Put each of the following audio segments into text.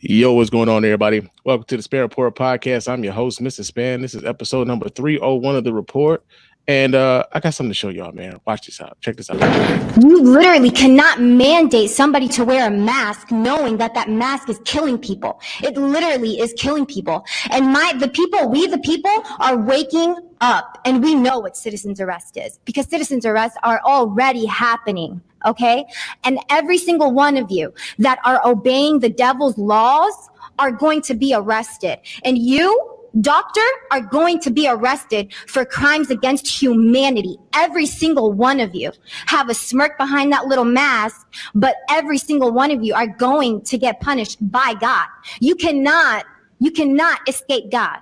Yo, what's going on, everybody? Welcome to the Spann Report podcast. I'm your host, Mr. Spann. This is episode number 301 of the report. And I got something to show y'all, man. Watch this out. Check this out. You literally cannot mandate somebody to wear a mask knowing that that mask is killing people. It literally is killing people. And we the people are waking up, and we know what citizen's arrest is because citizen's arrests are already happening. Okay? And every single one of you that are obeying the devil's laws are going to be arrested. And you, doctor, are going to be arrested for crimes against humanity. Every single one of you have a smirk behind that little mask, but every single one of you are going to get punished by God. You cannot escape God.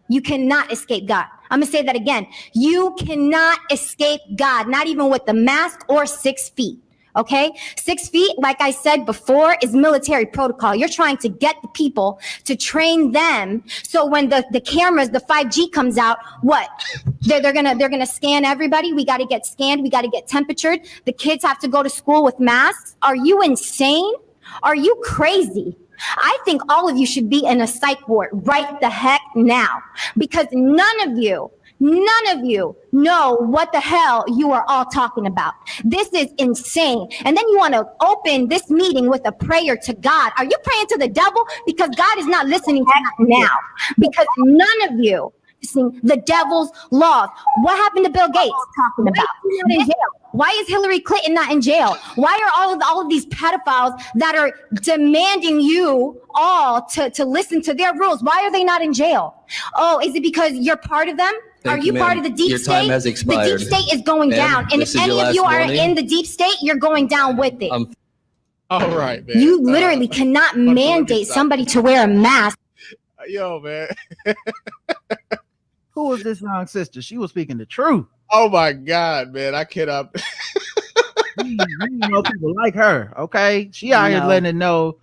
You cannot escape God. I'm going to say that again. You cannot escape God, not even with the mask or 6 feet. Okay, 6 feet, like I said before, is military protocol. You're trying to get the people to train them. So when the cameras, the 5G comes out, what? They're gonna scan everybody. We got to get scanned. We got to get temperatured. The kids have to go to school with masks. Are you insane? Are you crazy? I think all of you should be in a psych ward right the heck now, because none of you know what the hell you are all talking about. This is insane. And then you want to open this meeting with a prayer to God. Are you praying to the devil? Because God is not listening to that now. Because none of you sing the devil's laws. What happened to Bill Gates talking about? He's not in jail. Why is Hillary Clinton not in jail? Why are all of these pedophiles that are demanding you all to listen to their rules? Why are they not in jail? Oh, is it because you're part of them? Are you part of the deep state? Your time has expired. The deep state is going down. And if any of you are in the deep state, you're going down with it. All right, man. You literally cannot mandate somebody to wear a mask. Yo, man. Who was this young sister? She was speaking the truth. Oh, my God, man. I cannot. You know people like her, okay? She out here letting it know.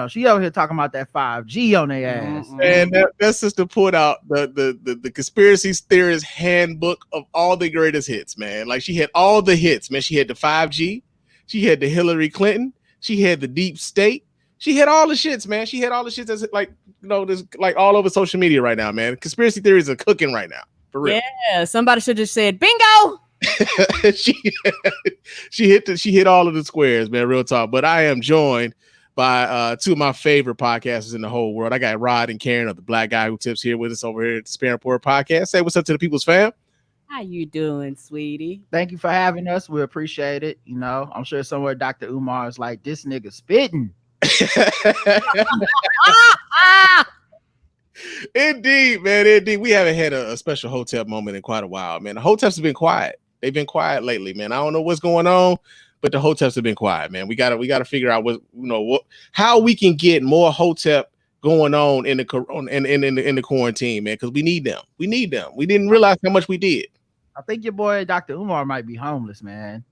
She out here talking about that 5G on their ass. And that sister pulled out the conspiracy theorist handbook of all the greatest hits, man. Like, she had all the hits, man. She had the 5G, she had the Hillary Clinton, she had the deep state, she had all the shits, man. She had all the shits that's there's like all over social media right now, man. Conspiracy theories are cooking right now, for real. Yeah, somebody should have said bingo. she hit all of the squares, man. Real talk. But I am joined by two of my favorite podcasters in the whole world. I got Rod and Karen of the Black Guy Who Tips here with us over here at the Spann Report podcast. Say what's up to the people's fam. How you doing, sweetie? Thank you for having us. We appreciate it. You know, I'm sure somewhere Dr. Umar is like, this nigga spitting. Indeed, man. Indeed. We haven't had a special hotel moment in quite a while, man. The hotels have been quiet. They've been quiet lately, man. I don't know what's going on, but the hotels have been quiet, man. We gotta figure out how we can get more hotel going on in the quarantine, man, because we need them. We need them. We didn't realize how much we did. I think your boy Dr. Umar might be homeless, man.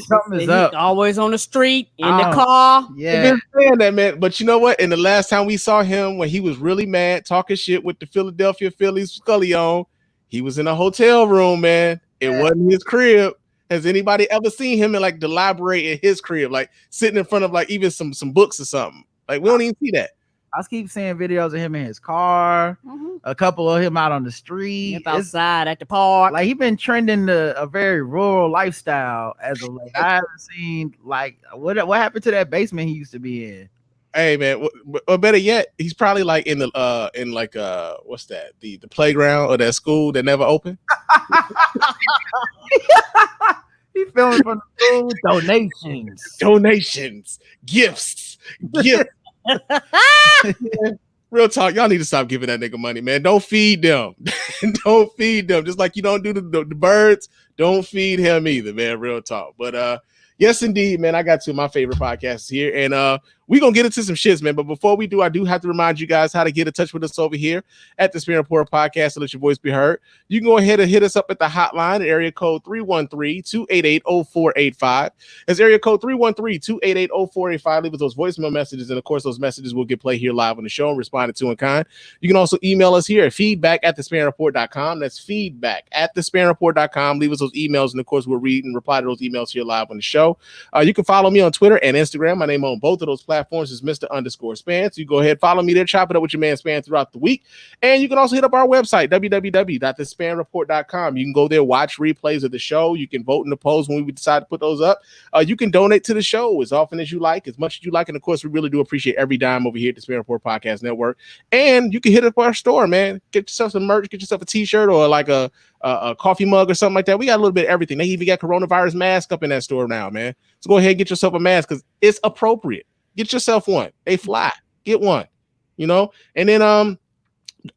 Something is up. Always on the street, in the car. Yeah, been saying that, man. But you know what? In the last time we saw him, when he was really mad, talking shit with the Philadelphia Phillies Scully on, he was in a hotel room, man. It wasn't his crib. Has anybody ever seen him in like the library in his crib, like sitting in front of like even some books or something? Like, we don't even see that. I keep seeing videos of him in his car, a couple of him out on the street, outside at the park. Like, he been trending a very rural lifestyle as of late. I haven't seen like what happened to that basement he used to be in. Hey, man, or better yet, he's probably like in the what's that? The playground or that school that never opened. He filming from the school. Donations, gifts. Real talk, y'all need to stop giving that nigga money, man. Don't feed them. Don't feed them. Just like you don't do the birds, don't feed him either, man. Real talk. But yes, indeed, man. I got two of my favorite podcasts here, and we're going to get into some shits, man. But before we do, I do have to remind you guys how to get in touch with us over here at the Spann Report Podcast to let your voice be heard. You can go ahead and hit us up at the hotline at area code 313-288-0485. That's area code 313-288-0485. Leave us those voicemail messages, and of course, those messages will get played here live on the show and responded to in kind. You can also email us here at feedback@thespannreport.com. That's feedback@thespannreport.com. Leave us those emails, and of course, we'll read and reply to those emails here live on the show. You can follow me on Twitter and Instagram. My name on both of those platforms is Mr._Spann. So you go ahead, follow me there, chop it up with your man Spann throughout the week. And you can also hit up our website, www.thespannreport.com. You can go there, watch replays of the show. You can vote in the polls when we decide to put those up. You can donate to the show as often as you like, as much as you like. And of course, we really do appreciate every dime over here at the Spann Report Podcast Network. And you can hit up our store, man. Get yourself some merch, get yourself a t-shirt or like a coffee mug or something like that. We got a little bit of everything. They even got coronavirus masks up in that store now, man. So go ahead and get yourself a mask because it's appropriate. Get yourself one. They fly. Get one. You know? And then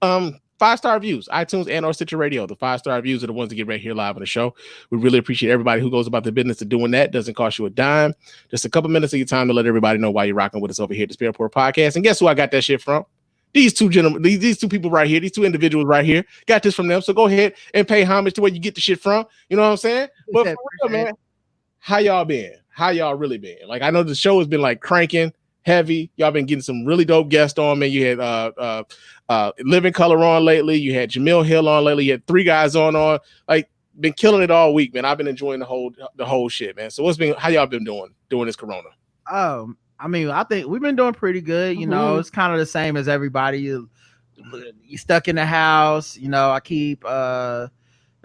5-star reviews, iTunes and or Stitcher Radio. The 5-star reviews are the ones that get right here live on the show. We really appreciate everybody who goes about the business of doing that. Doesn't cost you a dime. Just a couple minutes of your time to let everybody know why you're rocking with us over here at the Spann Report Podcast. And guess who I got that shit from? These two gentlemen, these two people right here, these two individuals right here, got this from them. So go ahead and pay homage to where you get the shit from. You know what I'm saying? But for real, man, how y'all been? How y'all really been? Like, I know the show has been like cranking heavy. Y'all been getting some really dope guests on, man. You had Living Color on lately. You had Jamil Hill on lately. You had 3 guys on. Like, been killing it all week, man. I've been enjoying the whole shit, man. So how y'all been doing this corona? I mean, I think we've been doing pretty good. You know, it's kind of the same as everybody. You stuck in the house. You know, I keep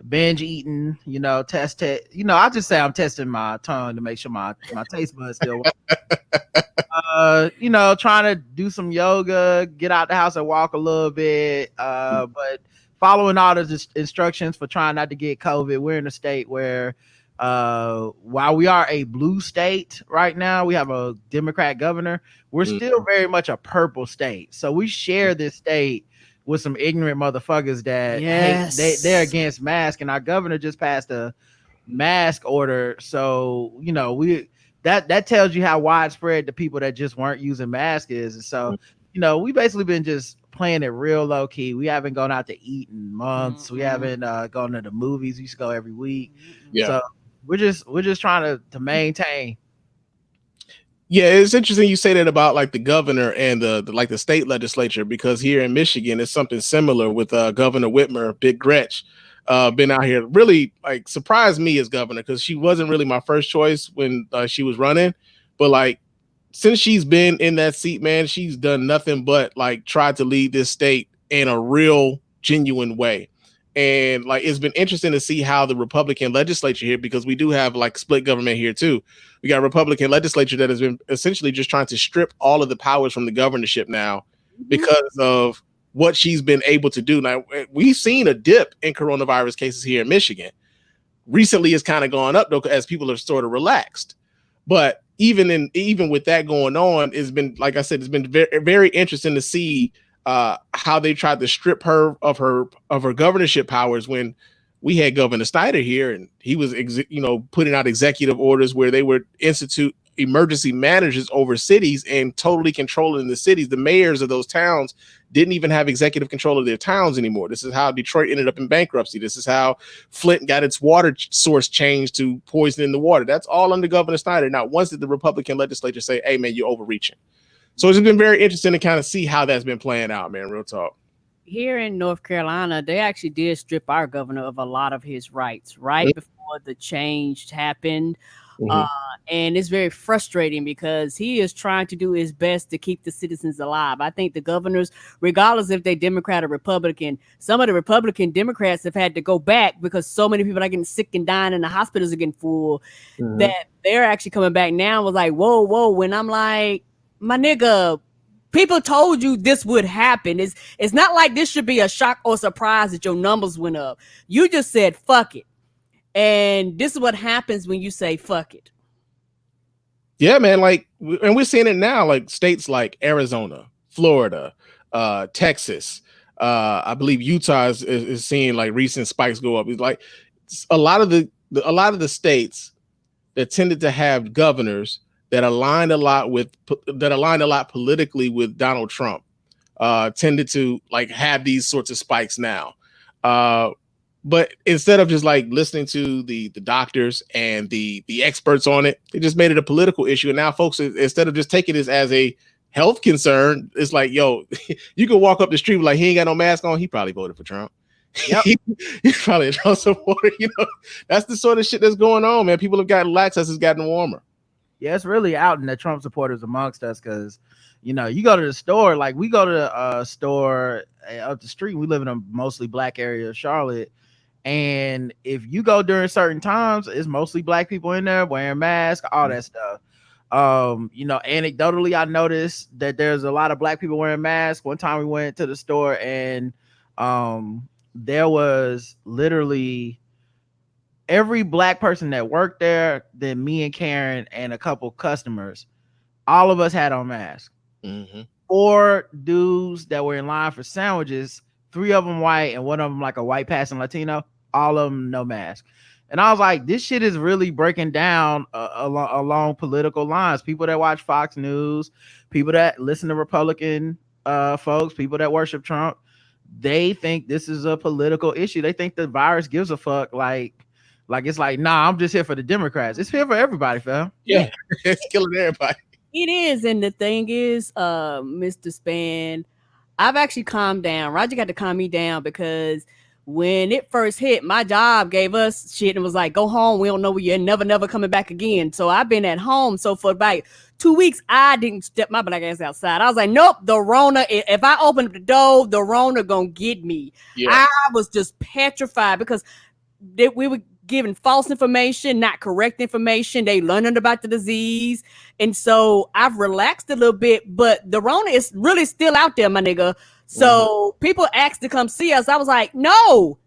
binge eating. You know, test. You know, I just say I'm testing my tongue to make sure my taste buds still work. You know, trying to do some yoga, get out the house and walk a little bit. But following all the instructions for trying not to get COVID. We're in a state where while we are a blue state right now, we have a Democrat governor. We're still very much a purple state. So we share this state with some ignorant motherfuckers that they're against masks, and our governor just passed a mask order. So, you know, that tells you how widespread the people that just weren't using masks is. And so, you know, we basically been just playing it real low key. We haven't gone out to eat in months. We haven't gone to the movies. We used to go every week. Yeah. So we're just trying to maintain. Yeah, it's interesting you say that about like the governor and the state legislature, because here in Michigan it's something similar with Governor Whitmer, Big Gretch, been out here really like surprised me as governor because she wasn't really my first choice when she was running, but like since she's been in that seat, man, she's done nothing but like try to lead this state in a real genuine way. And like, it's been interesting to see how the Republican legislature here, because we do have like split government here too. We got a Republican legislature that has been essentially just trying to strip all of the powers from the governorship now because of what she's been able to do. Now, we've seen a dip in coronavirus cases here in Michigan. Recently, it's kind of gone up though, as people are sort of relaxed. But even with that going on, it's been, like I said, it's been very, very interesting to see how they tried to strip her of her governorship powers when we had Governor Snyder here, and he was putting out executive orders where they would institute emergency managers over cities and totally controlling the cities. The mayors of those towns didn't even have executive control of their towns anymore. This is how Detroit ended up in bankruptcy. This is how Flint got its water source changed to poison in the water. That's all under Governor Snyder. Not once did the Republican legislature say, hey man, you're overreaching. So it's been very interesting to kind of see how that's been playing out, man. Real talk. Here in North Carolina, they actually did strip our governor of a lot of his rights right before the change happened. And it's very frustrating because he is trying to do his best to keep the citizens alive. I think the governors, regardless if they're Democrat or Republican, some of the Republican Democrats have had to go back because so many people are getting sick and dying and the hospitals are getting full that they're actually coming back now. Was like, whoa. When I'm like, my nigga, people told you this would happen. It's not like this should be a shock or surprise that your numbers went up. You just said, fuck it. And this is what happens when you say, fuck it. Yeah, man. Like, and we're seeing it now, like states like Arizona, Florida, Texas. I believe Utah is seeing like recent spikes go up. It's like a lot of the states that tended to have governors that aligned a lot politically with Donald Trump tended to like have these sorts of spikes now. But instead of just like listening to the doctors and the experts on it, they just made it a political issue. And now folks, instead of just taking this as a health concern, it's like, yo, you can walk up the street like he ain't got no mask on. He probably voted for Trump. Yep. He's probably a Trump supporter. You know, that's the sort of shit that's going on, man. People have gotten lax as it's gotten warmer. Yeah, it's really out in the Trump supporters amongst us because, you know, you go to the store, like we go to the store up the street. We live in a mostly black area of Charlotte. And if you go during certain times, it's mostly black people in there wearing masks, all that stuff. You know, anecdotally, I noticed that there's a lot of black people wearing masks. One time we went to the store and there was literally every black person that worked there, then me and Karen and a couple customers, all of us had on masks. 4 dudes that were in line for sandwiches, 3 of them white and one of them like a white passing Latino, all of them no mask. And I was like, this shit is really breaking down along political lines. People that watch Fox News, people that listen to Republican folks, people that worship Trump, they think this is a political issue. They think the virus gives a fuck. Like it's like, nah, I'm just here for the Democrats. It's here for everybody, fam. Yeah, it's killing everybody. It is. And the thing is, Mr. Spann, I've actually calmed down. Roger got to calm me down because when it first hit, my job gave us shit and was like, go home. We don't know where you're never coming back again. So I've been at home. So for about 2 weeks, I didn't step my black ass outside. I was like, nope, the Rona, if I open up the door, the Rona gonna get me. Yeah. I was just petrified because we were giving false information, not correct information. They learning about the disease. And so I've relaxed a little bit, but the Rona is really still out there, my nigga. So people asked to come see us. I was like, no,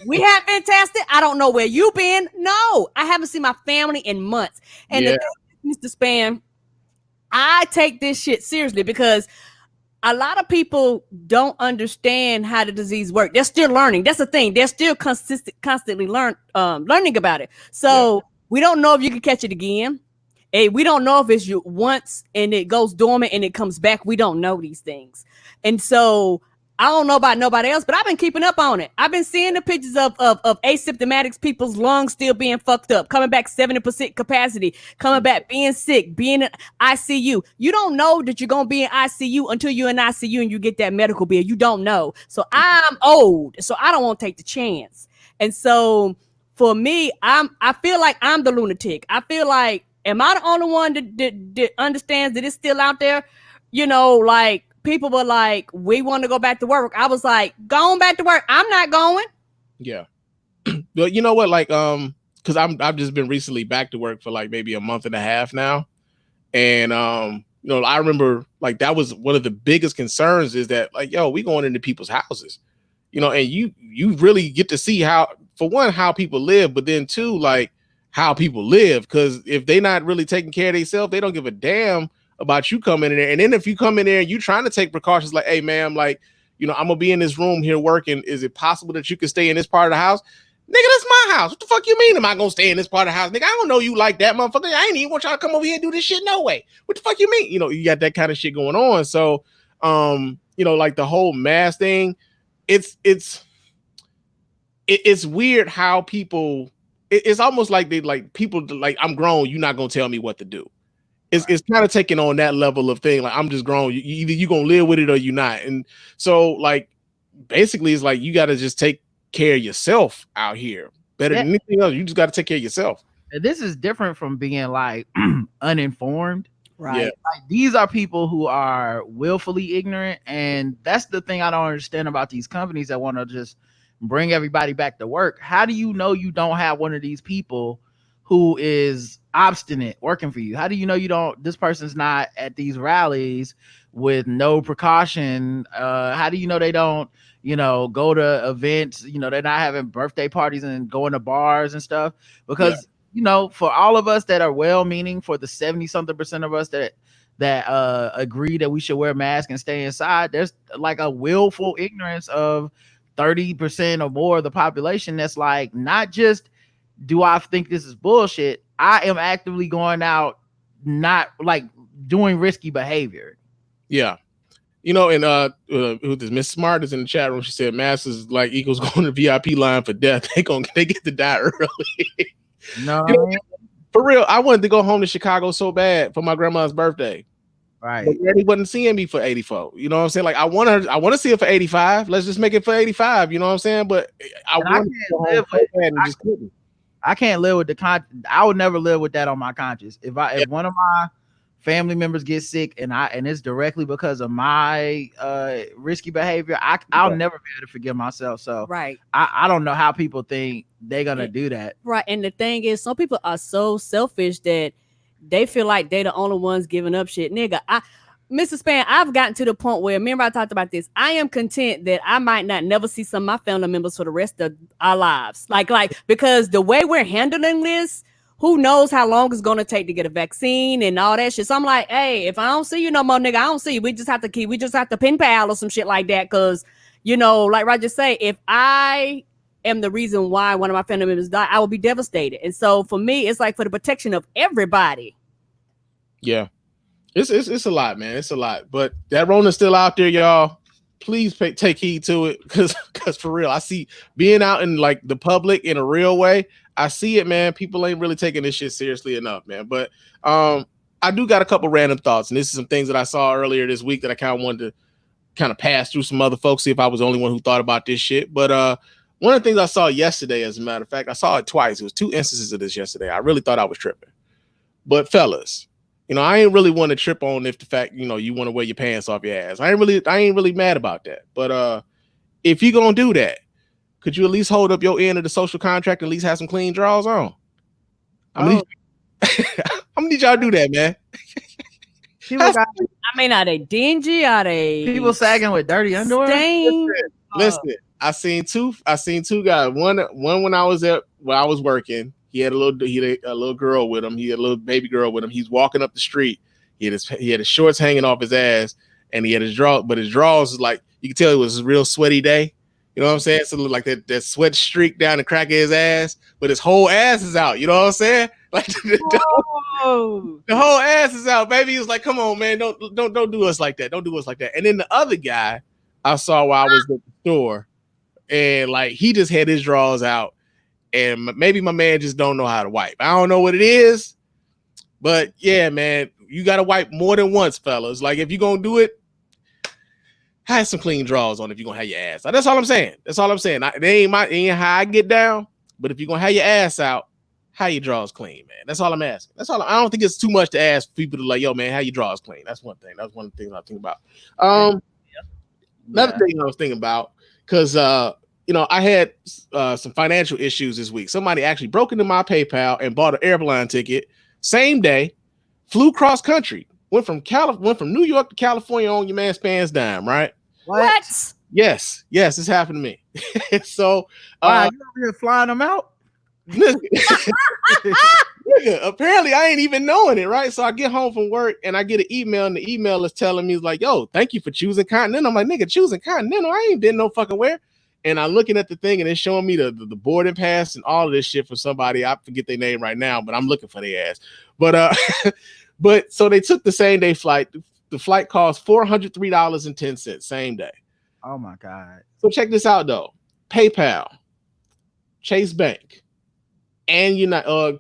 we haven't been tested. I don't know where you've been. No, I haven't seen my family in months. And the thing, Mr. Spann, I take this shit seriously because a lot of people don't understand how the disease works. They're still learning. That's the thing. They're still constantly learning about it. So we don't know if you can catch it again. We don't know if it's you once and it goes dormant and it comes back. We don't know these things. And so I don't know about nobody else, but I've been keeping up on it. I've been seeing the pictures of asymptomatics, people's lungs still being fucked up, coming back 70% capacity, coming back being sick, being in ICU. You don't know that you're going to be in ICU until you're in ICU and you get that medical bill. You don't know. So I'm old, so I don't want to take the chance. And so for me, I feel like I'm the lunatic. I feel like, am I the only one that understands that it's still out there? You know, like, people were like, we want to go back to work. I was like, going back to work. I'm not going. Yeah. But you know what? Like, because I've just been recently back to work for like maybe a month and a half now. And you know, I remember like that was one of the biggest concerns is that like, yo, we going into people's houses, you know, and you really get to see how, for one, how people live, but then two, like how people live. Because if they not really taking care of themselves, they don't give a damn about you coming in there. And then if you come in there and you trying to take precautions like, hey, ma'am, like, you know, I'm gonna be in this room here working. Is it possible that you can stay in this part of the house? Nigga, that's my house. What the fuck you mean? Am I gonna stay in this part of the house? Nigga, I don't know you like that, motherfucker. I ain't even want y'all to come over here and do this shit no way. What the fuck you mean? You know, you got that kind of shit going on. So, you know, like the whole mask thing, it's weird how people, it's almost like they like people like, I'm grown, you're not gonna tell me what to do. It's kind of taking on that level of thing. Like, I'm just grown. Either you gonna live with it or you not. And so, like, basically, it's like you got to just take care of yourself out here better than anything else. You just got to take care of yourself. And this is different from being like uninformed. Right. Yeah. Like, these are people who are willfully ignorant, and that's the thing I don't understand about these companies that want to just bring everybody back to work. How do you know you don't have one of these people who is obstinate working for you? How do you know you don't, this person's not at these rallies with no precaution? How do you know they don't, you know, go to events, you know, they're not having birthday parties and going to bars and stuff? Because, you know, for all of us that are well-meaning, for the 70-something% of us that agree that we should wear masks and stay inside, there's like a willful ignorance of 30% or more of the population that's like, not just do I think this is bullshit, I am actively going out not like doing risky behavior. Yeah. You know, and who this Miss Smart is in the chat room. She said mass is like equals going to VIP line for death. They get to die early. No, you know, for real, I wanted to go home to Chicago so bad for my grandma's birthday. Right. But Daddy wasn't seeing me for 84. You know what I'm saying? Like I want to see it for 85. Let's just make it for 85. You know what I'm saying? But I can't live with the I would never live with that on my conscience. If one of my family members get sick and it's directly because of my risky behavior, I'll never be able to forgive myself. So right. I don't know how people think they're gonna do that. Right. And the thing is, some people are so selfish that they feel like they're the only ones giving up shit. Nigga, Mr. Spann, I've gotten to the point where, remember I talked about this, I am content that I might not never see some of my family members for the rest of our lives. Like because the way we're handling this, who knows how long it's gonna take to get a vaccine and all that shit. So I'm like, hey, if I don't see you no more, nigga, I don't see you. We just have to pen pal or some shit like that. Cause you know, like Roger say, if I am the reason why one of my family members died, I will be devastated. And so for me, it's like for the protection of everybody. Yeah, it's a lot, man. It's a lot. But that Rona's still out there, y'all. Please take heed to it, because for real, I see being out in like the public in a real way. I see it, man. People ain't really taking this shit seriously enough, man. But I do got a couple random thoughts, and this is some things that I saw earlier this week that I kind of wanted to kind of pass through some other folks, see if I was the only one who thought about this shit. But one of the things I saw yesterday, as a matter of fact, I saw it twice. It was 2 instances of this yesterday. I really thought I was tripping. But fellas, you know, I ain't really want to trip on if the fact, you know, you want to wear your pants off your ass. I ain't really mad about that. But if you gonna do that, could you at least hold up your end of the social contract and at least have some clean drawers on? I'm gonna need y'all to do that, man. Are they dingy? Are they people sagging with dirty underwear? Listen, I seen two guys. One when I was working, he had a little girl with him. He had a little baby girl with him. He's walking up the street. He had his shorts hanging off his ass, and he had his drawers. But his drawers was like, you could tell it was a real sweaty day. You know what I'm saying? So it looked like that sweat streak down the crack of his ass, but his whole ass is out. You know what I'm saying? Like the whole ass is out, baby. He was like, come on, man, don't do us like that. Don't do us like that. And then the other guy I saw while I was at the store, and like he just had his drawers out, and maybe my man just don't know how to wipe. I don't know what it is, but yeah, man, you got to wipe more than once, fellas. Like if you're gonna do it, have some clean drawers on if you're gonna have your ass out. That's all I'm saying. It ain't how I get down, but if you're gonna have your ass out, how your drawers clean, man. That's all I'm asking. I don't think it's too much to ask people to like, yo, man, how your drawers clean. That's one thing. That's one of the things I think about. Another thing I was thinking about, because you know, I had some financial issues this week. Somebody actually broke into my PayPal and bought an airline ticket same day, flew cross country. Went from New York to California on your man Spann's dime, right? What? Yes, it's happened to me. So you over here flying them out? Apparently I ain't even knowing it, right? So I get home from work and I get an email, and the email is telling me, like, yo, thank you for choosing Continental. I'm like, nigga, choosing Continental? I ain't been no fucking where. And I'm looking at the thing, and it's showing me the boarding pass and all of this shit for somebody. I forget their name right now, but I'm looking for their ass. But but so they took the same day flight. The flight cost $403.10 same day. Oh my God. So check this out though. PayPal, Chase Bank, and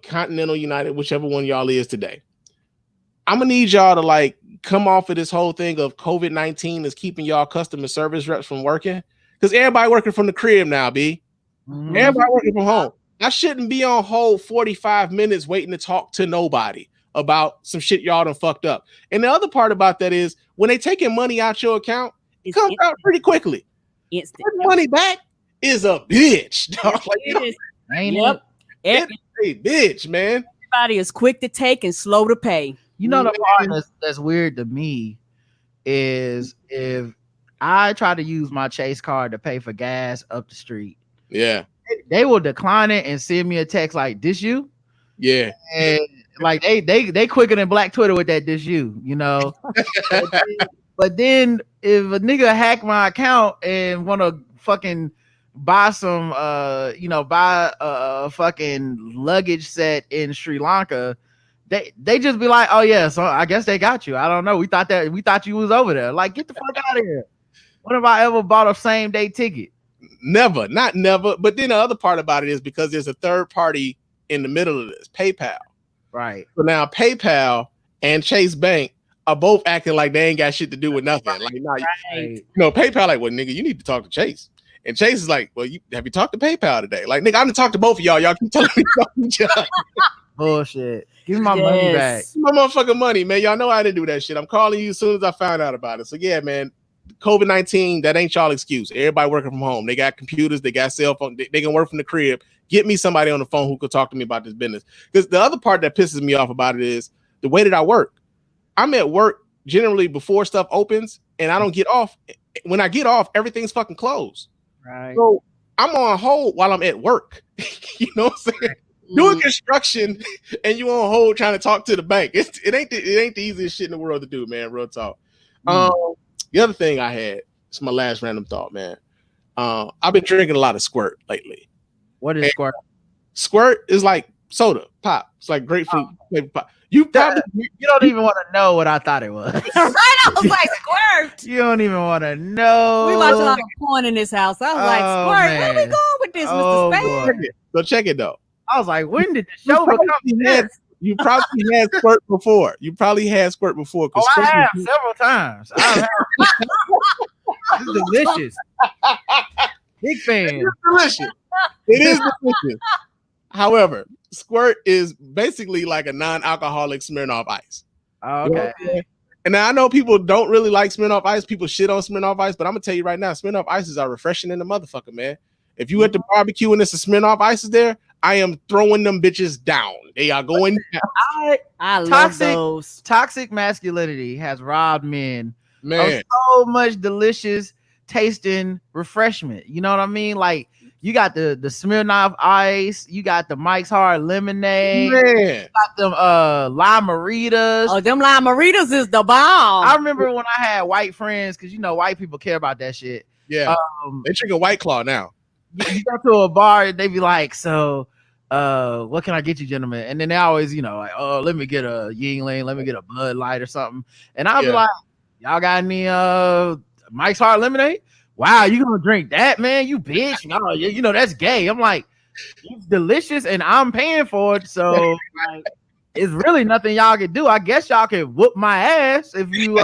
Continental United, whichever one y'all is today. I'm gonna need y'all to like come off of this whole thing of COVID-19 is keeping y'all customer service reps from working. Because everybody working from the crib now, B. Mm-hmm. Everybody working from home. I shouldn't be on hold 45 minutes waiting to talk to nobody about some shit y'all done fucked up. And the other part about that is when they taking money out your account, it comes out pretty quickly. Instant. Money back is a bitch. Dog. Like, it's a bitch, man. Everybody is quick to take and slow to pay. You know, the part that's weird to me is if I try to use my Chase card to pay for gas up the street. Yeah. They will decline it and send me a text like, this you? Yeah. And like they quicker than Black Twitter with that this you know. But then if a nigga hack my account and want to fucking buy some buy a fucking luggage set in Sri Lanka, they just be like, oh yeah, so I guess they got you. I don't know. We thought you was over there. Like, get the fuck out of here. When have I ever bought a same day ticket? Never, not never. But then the other part about it is because there's a third party in the middle of this, PayPal. Right. So now PayPal and Chase Bank are both acting like they ain't got shit to do with nothing. Like, nah, you know, PayPal like, well, nigga, you need to talk to Chase. And Chase is like, well, have you talked to PayPal today? Like, nigga, I'm gonna talk to both of y'all. Y'all keep telling me to talk to each other. Bullshit. Give me my money back. My motherfucking money, man. Y'all know I didn't do that shit. I'm calling you as soon as I found out about it. So yeah, man. COVID-19, that ain't y'all excuse. Everybody working from home. They got computers, they got cell phone, they can work from the crib. Get me somebody on the phone who could talk to me about this business. Because the other part that pisses me off about it is the way that I work. I'm at work generally before stuff opens, and I don't get off. When I get off, everything's fucking closed. Right. So I'm on hold while I'm at work. You know what I'm saying? Doing construction and you on hold trying to talk to the bank. It ain't the easiest shit in the world to do, man. Real talk. The other thing I had, it's my last random thought, man. I've been drinking a lot of Squirt lately. What is Squirt? Squirt is like soda, pop. It's like grapefruit flavored pop. You don't even want to know what I thought it was. Right? I was like, Squirt. You don't even want to know. We watch a lot of porn in this house. I was like, Squirt, where we going with this, Mr. Spann? Go check it though. I was like, when did the show become this? You probably had Squirt before. I have several times. It's delicious. Big fan. It's delicious. It is delicious. However, Squirt is basically like a non-alcoholic Smirnoff Ice. Oh, okay. You know, and I know people don't really like Smirnoff Ice. People shit on Smirnoff Ice, but I'm gonna tell you right now, Smirnoff Ices are refreshing in the motherfucker, man. If you at the barbecue and there's a Smirnoff Ice there, I am throwing them bitches down. They are going down. I love those. Toxic masculinity has robbed men of so much delicious tasting refreshment. You know what I mean? Like, you got the Smirnoff Ice, you got the Mike's Hard Lemonade, you got them Lime-A-Ritas. Oh, them Lime-A-Ritas is the bomb. I remember when I had white friends, because you know white people care about that shit. Yeah, they drink a White Claw now. You go to a bar, they be like, so what can I get you, gentlemen? And then they always, you know, like, oh, let me get a Yingling, let me get a Bud Light or something. And I'll be like, y'all got any Mike's Hard Lemonade? Wow, you gonna drink that, man? You bitch. No, you know that's gay. I'm like, it's delicious and I'm paying for it. So like, it's really nothing y'all can do. I guess y'all can whoop my ass if you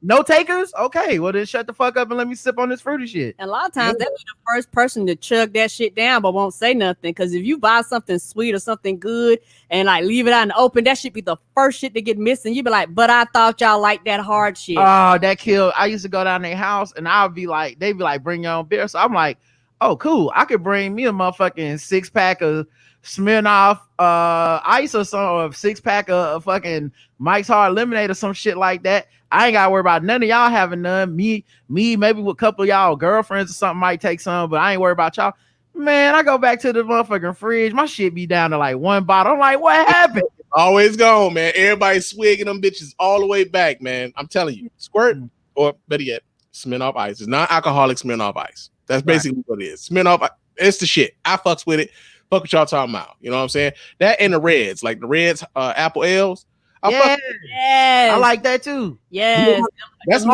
no takers. Okay, well then shut the fuck up and let me sip on this fruity shit. And a lot of times they'll be the first person to chug that shit down but won't say nothing. Because if you buy something sweet or something good and like leave it out in the open, that should be the first shit to get missing. You be like, but I thought y'all liked that hard shit. Oh, that killed. I used to go down their house and I'll be like, they'd be like, bring your own beer. So I'm like, oh cool, I could bring me a motherfucking 6-pack of Smirnoff Ice or some, or a 6-pack of fucking Mike's Hard Lemonade or some shit like that. I ain't gotta worry about none of y'all having none. Me, maybe with a couple of y'all girlfriends or something might take some, but I ain't worried about y'all. Man, I go back to the motherfucking fridge. My shit be down to like one bottle. I'm like, what happened? Always gone, man. Everybody swigging them bitches all the way back, man. I'm telling you, Squirt, or better yet, Smirnoff Ice is non-alcoholic Smirnoff Ice. That's basically what it is. Smirnoff, it's the shit. I fucks with it. Fuck what y'all talking about. You know what I'm saying? That and the Reds, like the Reds, apple ales. I like that too. Yes. That's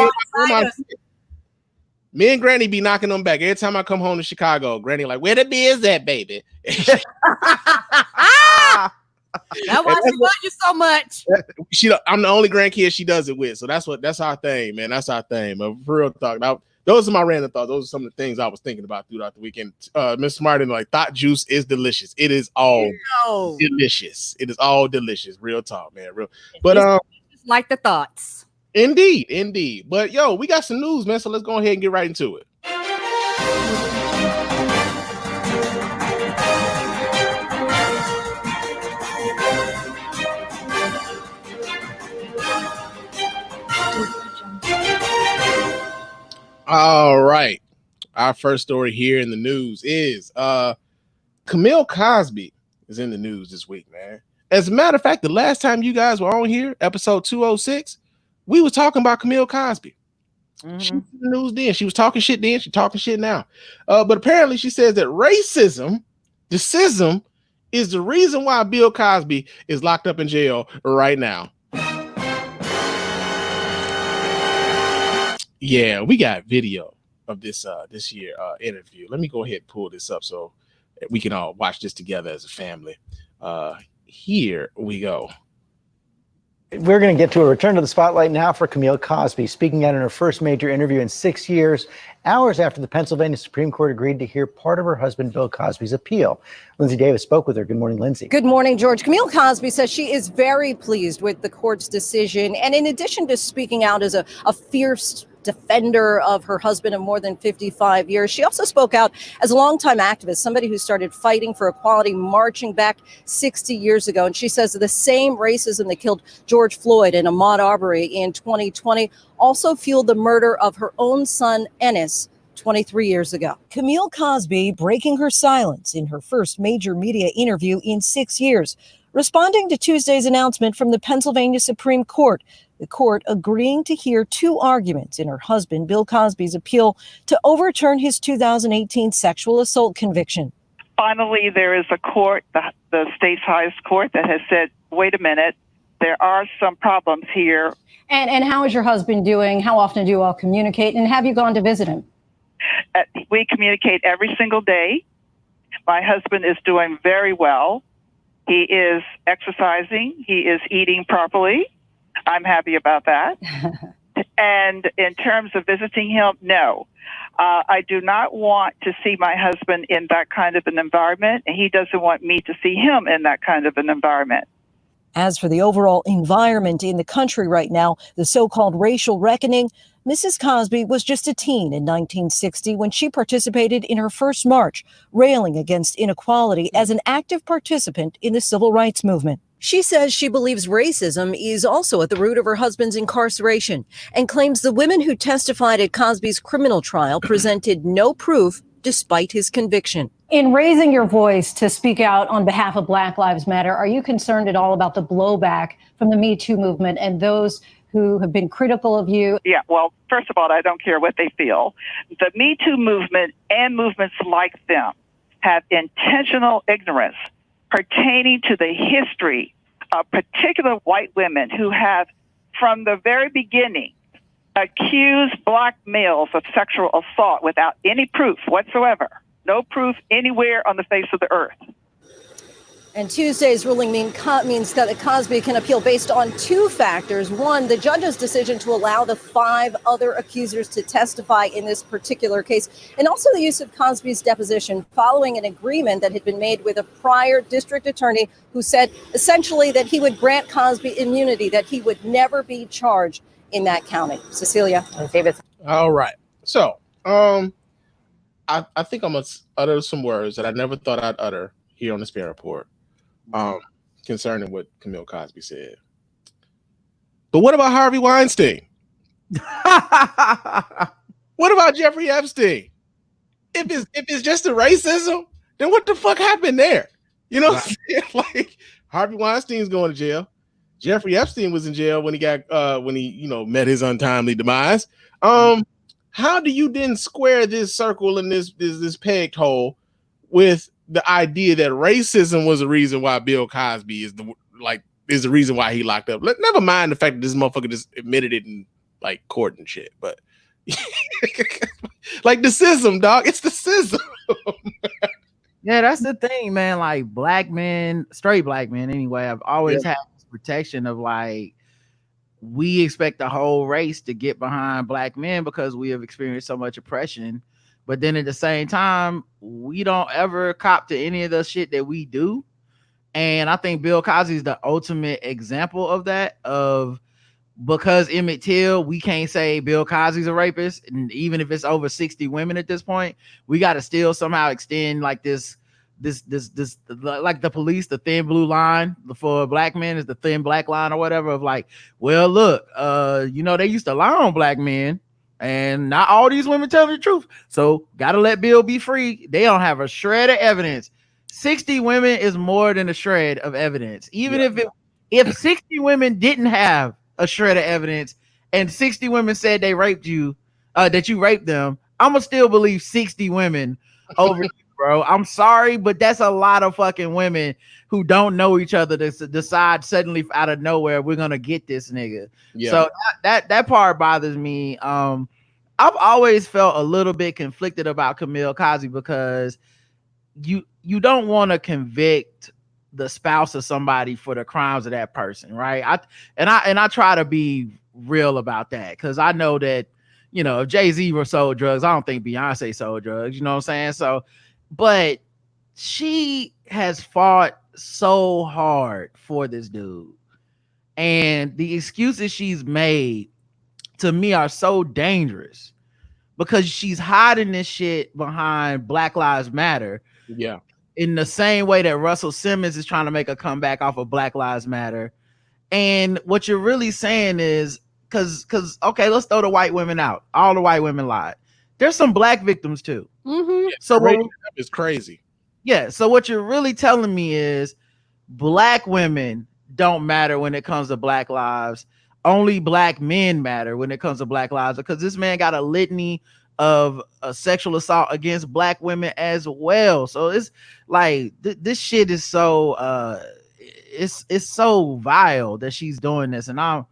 me and Granny be knocking them back every time I come home to Chicago. Granny like, where the beer's at, baby? That's why she loves you so much. I'm the only grandkid she does it with, so that's our thing, man. That's our thing. But for real talk. Now, those are my random thoughts. Those are some of the things I was thinking about throughout the weekend. Miss Martin, like, thought juice is delicious. It is all delicious. It is all delicious. Real talk, man. Real. But just like the thoughts. Indeed. But yo, we got some news, man. So let's go ahead and get right into it. All right. Our first story here in the news is Camille Cosby is in the news this week, man. As a matter of fact, the last time you guys were on here, episode 206, we were talking about Camille Cosby. Mm-hmm. She was in the news then. She was talking shit then. She's talking shit now. But apparently she says that racism is is the reason why Bill Cosby is locked up in jail right now. Yeah, we got video of this interview. Let me go ahead and pull this up so we can all watch this together as a family. Here we go. We're going to get to a return to the spotlight now for Camille Cosby, speaking out in her first major interview in 6 years, hours after the Pennsylvania Supreme Court agreed to hear part of her husband Bill Cosby's appeal. Lindsay Davis spoke with her. Good morning, Lindsay. Good morning, George. Camille Cosby says she is very pleased with the court's decision. And in addition to speaking out as a fierce defender of her husband of more than 55 years. She also spoke out as a longtime activist, somebody who started fighting for equality, marching back 60 years ago. And she says the same racism that killed George Floyd and Ahmaud Arbery in 2020 also fueled the murder of her own son, Ennis, 23 years ago. Camille Cosby breaking her silence in her first major media interview in 6 years, responding to Tuesday's announcement from the Pennsylvania Supreme Court, the court agreeing to hear two arguments in her husband Bill Cosby's appeal to overturn his 2018 sexual assault conviction. Finally, there is a court, the state's highest court, that has said, wait a minute, there are some problems here. And how is your husband doing? How often do you all communicate? And have you gone to visit him? We communicate every single day. My husband is doing very well. He is exercising. He is eating properly. I'm happy about that. And in terms of visiting him, no. I do not want to see my husband in that kind of an environment, and he doesn't want me to see him in that kind of an environment. As for the overall environment in the country right now, the so-called racial reckoning, Mrs. Cosby was just a teen in 1960 when she participated in her first march, railing against inequality as an active participant in the civil rights movement. She says she believes racism is also at the root of her husband's incarceration and claims the women who testified at Cosby's criminal trial presented no proof despite his conviction. In raising your voice to speak out on behalf of Black Lives Matter, are you concerned at all about the blowback from the Me Too movement and those who have been critical of you? Yeah, well, first of all, I don't care what they feel. The Me Too movement and movements like them have intentional ignorance pertaining to the history of particular white women who have, from the very beginning, accused Black males of sexual assault without any proof whatsoever. No proof anywhere on the face of the earth. And Tuesday's ruling means that Cosby can appeal based on two factors. One, the judge's decision to allow the 5 other accusers to testify in this particular case, and also the use of Cosby's deposition following an agreement that had been made with a prior district attorney who said essentially that he would grant Cosby immunity, that he would never be charged in that county. Cecilia. David. All right. So, I think I'm going to utter some words that I never thought I'd utter here on the Spann Report. Concerning what Camille Cosby said. But what about Harvey Weinstein? What about Jeffrey Epstein? If it's just the racism, then what the fuck happened there? You know what I'm saying? Like, Harvey Weinstein's going to jail. Jeffrey Epstein was in jail when he got met his untimely demise. How do you then square this circle and this pegged hole with the idea that racism was the reason why Bill Cosby is the reason why he locked up? Never mind the fact that this motherfucker just admitted it in like court and shit, but like the system, dog. It's the system. Yeah, that's the thing, man. Like black men, straight black men anyway, I've always had this protection of like, we expect the whole race to get behind black men because we have experienced so much oppression. But then at the same time, we don't ever cop to any of the shit that we do. And I think Bill Cosby is the ultimate example of that, of because Emmett Till, we can't say Bill Cosby's a rapist. And even if it's over 60 women at this point, we got to still somehow extend like this, like the police, the thin blue line for black men is the thin black line or whatever, of like, well, look, they used to lie on black men. And not all these women tell the truth. So gotta let Bill be free. They don't have a shred of evidence. 60 women is more than a shred of evidence. Even if 60 women didn't have a shred of evidence and 60 women said they raped you, that you raped them, I'ma still believe 60 women over bro. I'm sorry, but that's a lot of fucking women who don't know each other to decide suddenly out of nowhere we're gonna get this nigga. Yeah. So that part bothers me. I've always felt a little bit conflicted about Camille Cosby because you don't want to convict the spouse of somebody for the crimes of that person, right? I try to be real about that because I know that, you know, if Jay-Z were sold drugs, I don't think Beyonce sold drugs, you know what I'm saying? So, but she has fought so hard for this dude, and the excuses she's made to me are so dangerous because she's hiding this shit behind Black Lives Matter. Yeah. In the same way that Russell Simmons is trying to make a comeback off of Black Lives Matter. And what you're really saying is, because okay, let's throw the white women out. All the white women lied. There's some black victims too. Mm-hmm. So it's crazy. Yeah. So what you're really telling me is black women don't matter when it comes to Black lives. Only black men matter when it comes to Black lives, because this man got a litany of sexual assault against black women as well. So it's like this shit is so it's so vile that she's doing this, and I'm,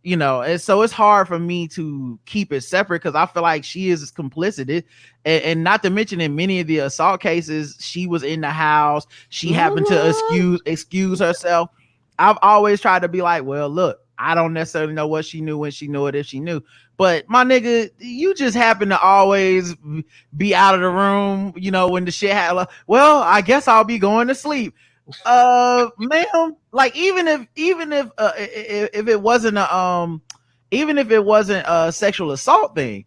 you know, and so it's hard for me to keep it separate because I feel like she is complicit. And not to mention, in many of the assault cases, she was in the house. She happened to excuse herself. I've always tried to be like, well, look, I don't necessarily know what she knew when she knew it, if she knew. But my nigga, you just happen to always be out of the room, you know, when the shit happened. Well, I guess I'll be going to sleep. Ma'am, like even if it wasn't a sexual assault thing,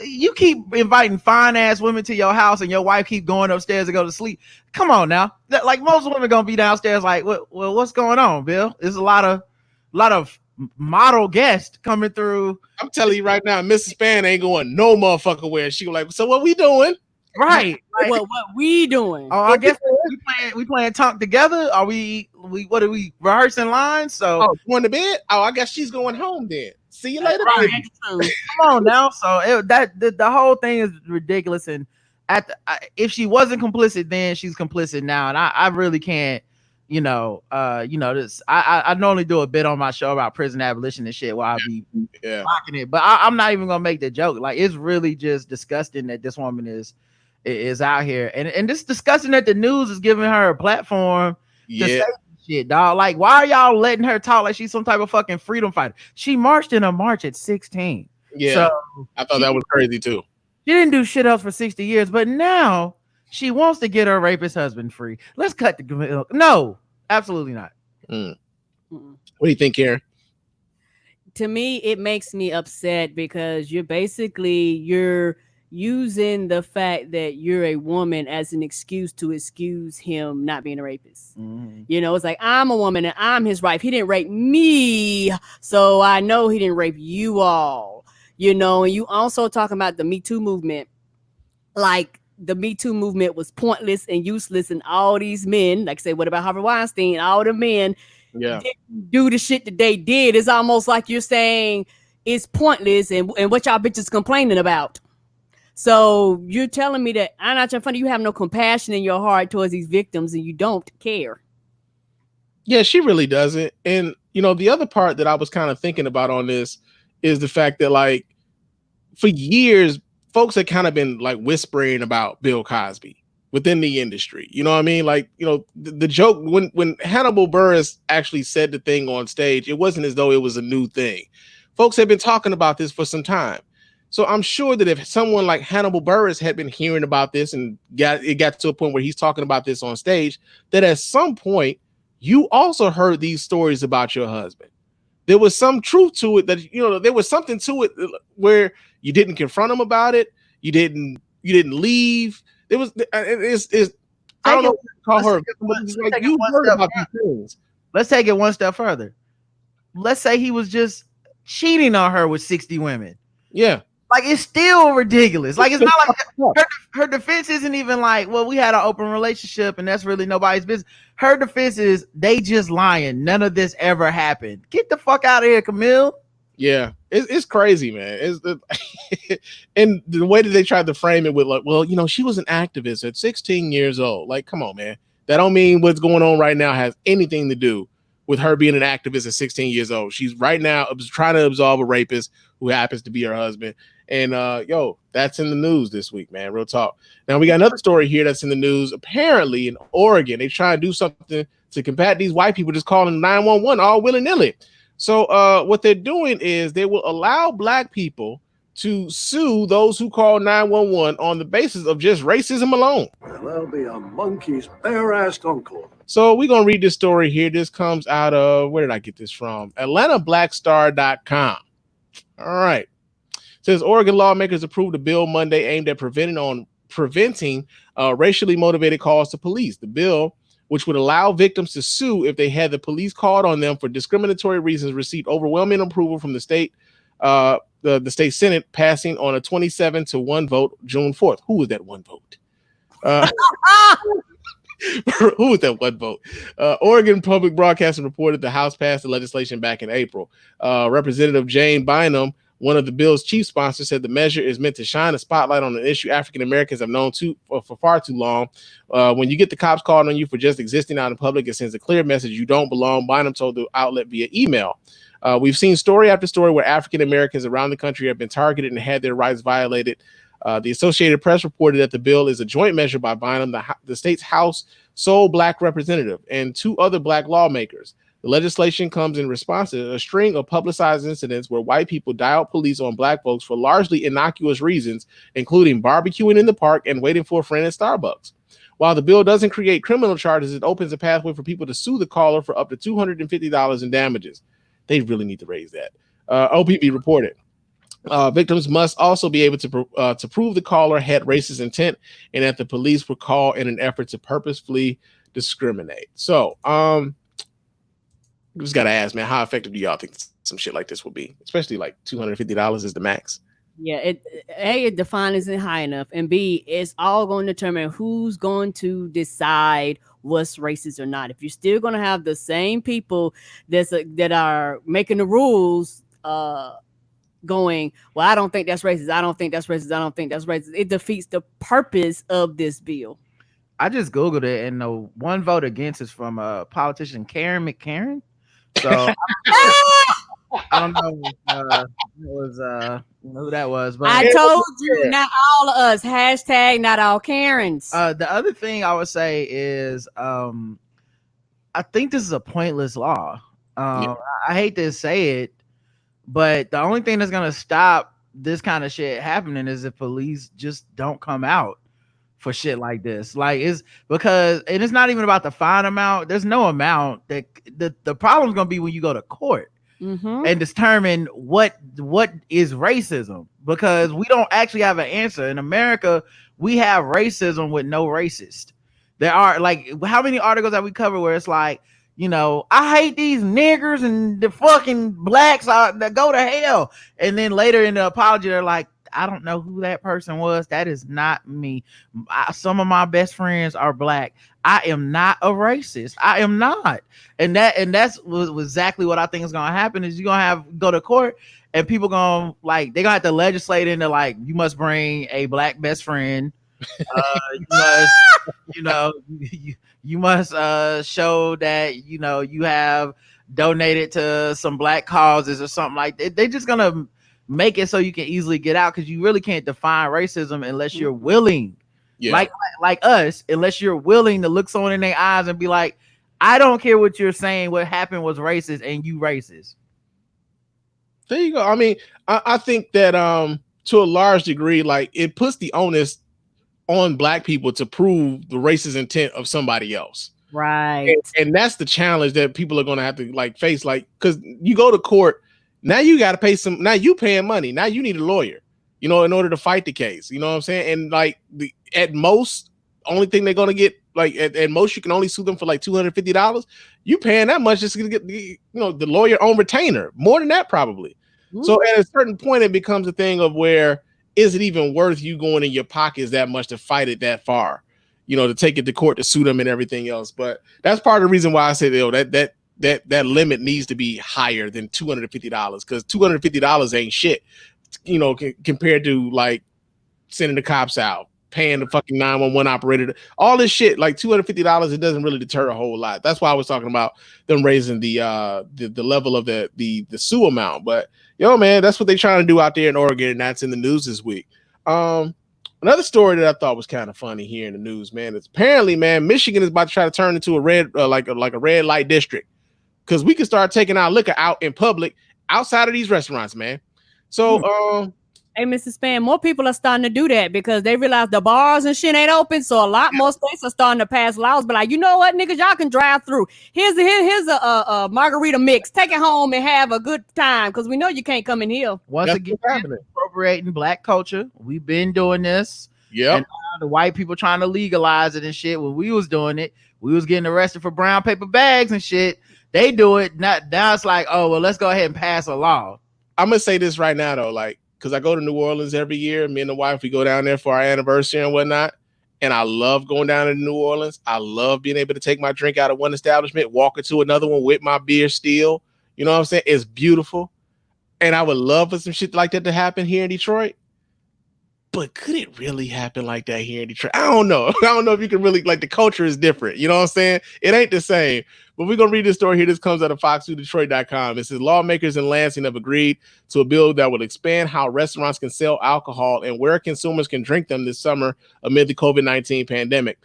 you keep inviting fine ass women to your house and your wife keep going upstairs to go to sleep. Come on now. Like most women gonna be downstairs like, well, what's going on, Bill? There's a lot of model guests coming through. I'm telling you right now, Mrs. Spann ain't going no motherfucker where. She like, so what we doing? Right. Like, what we doing? Oh, I guess we playing talk together. Are we what are we rehearsing lines? So going to bed? Oh, I guess she's going home then. See you later. Right. Come on now. So the whole thing is ridiculous. And if she wasn't complicit then, she's complicit now. And I really can't, this. I normally do a bit on my show about prison abolition and shit while I be mocking it, but I'm not even gonna make the joke. Like, it's really just disgusting that this woman is out here, and it's disgusting that the news is giving her a platform to say shit, dog. Like, why are y'all letting her talk like she's some type of fucking freedom fighter? She marched in a march at 16. Yeah, so I thought that was crazy too. She didn't do shit else for 60 years, but now she wants to get her rapist husband free. Let's cut the no, absolutely not. What do you think, Karen? To me, it makes me upset because you're using the fact that you're a woman as an excuse to excuse him not being a rapist. You know, it's like, I'm a woman and I'm his wife. He didn't rape me, so I know he didn't rape you all. You know, and you also talking about the Me Too movement. Like, the Me Too movement was pointless and useless, and all these men, like I say, what about Harvey Weinstein? All the men didn't do the shit that they did. It's almost like you're saying it's pointless and what y'all bitches complaining about. So you're telling me that, I'm not trying to funny, you have no compassion in your heart towards these victims and you don't care. Yeah, she really doesn't. And, the other part that I was kind of thinking about on this is the fact that, like, for years, folks had kind of been like whispering about Bill Cosby within the industry. You know what I mean? Like, the joke when Hannibal Buress actually said the thing on stage, it wasn't as though it was a new thing. Folks had been talking about this for some time. So I'm sure that if someone like Hannibal Buress had been hearing about this and got to a point where he's talking about this on stage, that at some point you also heard these stories about your husband. There was some truth to it, that there was something to it where you didn't confront him about it. You didn't leave. There was I don't know what to call her. Like, you heard about these things. Let's take it one step further. Let's say he was just cheating on her with 60 women. Yeah. Like, it's still ridiculous. Like, it's not like her defense isn't even like, well, we had an open relationship and that's really nobody's business. Her defense is, they just lying. None of this ever happened. Get the fuck out of here, Camille. Yeah, it's crazy, man. And the way that they tried to frame it with like, well, she was an activist at 16 years old. Like, come on, man. That don't mean what's going on right now has anything to do with her being an activist at 16 years old. She's right now trying to absolve a rapist who happens to be her husband. And that's in the news this week, man. Real talk. Now we got another story here that's in the news. Apparently in Oregon, they try to do something to combat these white people just calling 911 all willy-nilly. So what they're doing is they will allow black people to sue those who call 911 on the basis of just racism alone. There'll be a monkey's bare-assed uncle. So we're going to read this story here. This comes out of, where did I get this from? AtlantaBlackStar.com. All right. It says Oregon lawmakers approved a bill Monday aimed at preventing racially motivated calls to police. The bill, which would allow victims to sue if they had the police called on them for discriminatory reasons, received overwhelming approval from the state, the state Senate, passing on a 27-1 vote June 4th. Who was that one vote? Who was that one vote? Oregon Public Broadcasting reported the House passed the legislation back in April. Representative Jane Bynum, one of the bill's chief sponsors, said the measure is meant to shine a spotlight on an issue African Americans have known for far too long. When you get the cops calling on you for just existing out in public, it sends a clear message you don't belong, Bynum told the outlet via email. We've seen story after story where African Americans around the country have been targeted and had their rights violated. The Associated Press reported that the bill is a joint measure by Bynum, the state's House sole black representative, and 2 other black lawmakers. The legislation comes in response to a string of publicized incidents where white people dialed police on black folks for largely innocuous reasons, including barbecuing in the park and waiting for a friend at Starbucks. While the bill doesn't create criminal charges, it opens a pathway for people to sue the caller for up to $250 in damages. They really need to raise that. OPB reported. Victims must also be able to prove the caller had racist intent and that the police were called in an effort to purposefully discriminate. So, just gotta ask, man, how effective do y'all think some shit like this will be? Especially like $250 is the max. Yeah, the fine isn't high enough, and B, it's all going to determine who's going to decide what's racist or not. If you're still going to have the same people that are making the rules, going, well, I don't think that's racist. I don't think that's racist. I don't think that's racist. It defeats the purpose of this bill. I just Googled it, and the one vote against is from a politician, Karen McCarran. So I don't know who that was, but I told you, not all of us. Hashtag not all Karens. The other thing I would say is, I think this is a pointless law. I hate to say it, but the only thing that's gonna stop this kind of shit happening is if police just don't come out for shit like this. Like, it's because, and it's not even about the fine amount. There's no amount. That the problem's gonna be when you go to court and determine what is racism, because we don't actually have an answer. In America, we have racism with no racist. There are, like, how many articles have we covered where it's like, I hate these niggers and the fucking blacks that go to hell, and then later in the apology they're like, I don't know who that person was. That is not me. Some of my best friends are black. I am not a racist. I am not. And that's exactly what I think is going to happen is you're going to go to court and people going to, like, they're going to have to legislate into, like, you must bring a black best friend. You must show that, you have donated to some black causes or something like that. They're just going to make it so you can easily get out, because you really can't define racism unless you're willing, like us, unless you're willing to look someone in their eyes and be like, I don't care what you're saying, what happened was racist and you racist. There you go. I mean, I think that to a large degree, like, it puts the onus on black people to prove the racist intent of somebody else. Right. And that's the challenge that people are going to have to, like, face, like, because you go to court, now you got to pay now you paying money. Now you need a lawyer, in order to fight the case. You know what I'm saying? And, like, at most, only thing they're going to get, like, at most you can only sue them for like $250. You paying that much just to get the lawyer on retainer. More than that, probably. So at a certain point, it becomes a thing of where, is it even worth you going in your pockets that much to fight it that far? To take it to court to sue them and everything else. But that's part of the reason why I say, that that limit needs to be higher than $250 because $250 ain't shit, compared to like sending the cops out, paying the fucking 911 operator, all this shit. Like $250, it doesn't really deter a whole lot. That's why I was talking about them raising the level of the sue amount. But yo, man, that's what they're trying to do out there in Oregon, and that's in the news this week. Another story that I thought was kind of funny here in the news, man, is apparently, man, Michigan is about to try to turn into a red like a red light district, because we can start taking our liquor out in public outside of these restaurants, man. So hey, Mr. Spann, more people are starting to do that because they realize the bars and shit ain't open. So a lot more states are starting to pass laws. But like, you know what, niggas, y'all can drive through. Here's a margarita mix. Take it home and have a good time because we know you can't come in here. Once again, appropriating black culture. We've been doing this. Yeah. And the white people trying to legalize it and shit. When we was doing it, we was getting arrested for brown paper bags and shit. They do it. Now it's like, oh, well, let's go ahead and pass a law. I'm going to say this right now, though, like, because I go to New Orleans every year. Me and the wife, we go down there for our anniversary and whatnot. And I love going down to New Orleans. I love being able to take my drink out of one establishment, walk into another one with my beer still. You know what I'm saying? It's beautiful. And I would love for some shit like that to happen here in Detroit. But could it really happen like that here in Detroit? I don't know. I don't know if you can really, like, the culture is different. You know what I'm saying? It ain't the same. But we're going to read this story here. This comes out of fox2detroit.com. It says lawmakers in Lansing have agreed to a bill that will expand how restaurants can sell alcohol and where consumers can drink them this summer amid the COVID-19 pandemic.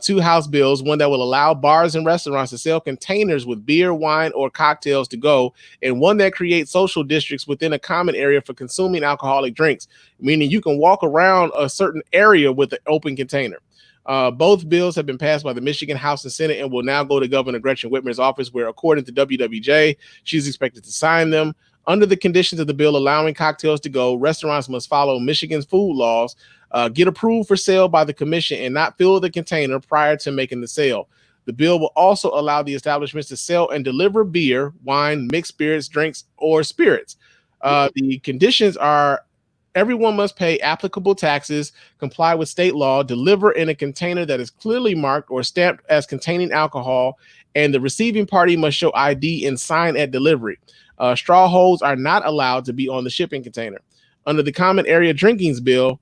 Two House bills, one that will allow bars and restaurants to sell containers with beer, wine, or cocktails to go, and one that creates social districts within a common area for consuming alcoholic drinks, meaning you can walk around a certain area with an open container. Both bills have been passed by the Michigan House and Senate and will now go to Governor Gretchen Whitmer's office, where, according to WWJ, she's expected to sign them. Under the conditions of the bill allowing cocktails to go, restaurants must follow Michigan's food laws, get approved for sale by the commission, and not fill the container prior to making the sale. The bill will also allow the establishments to sell and deliver beer, wine, mixed spirits, drinks, or spirits. The conditions are: everyone must pay applicable taxes, comply with state law, deliver in a container that is clearly marked or stamped as containing alcohol, and the receiving party must show ID and sign at delivery. Straw holes are not allowed to be on the shipping container. Under the Common Area Drinking Bill,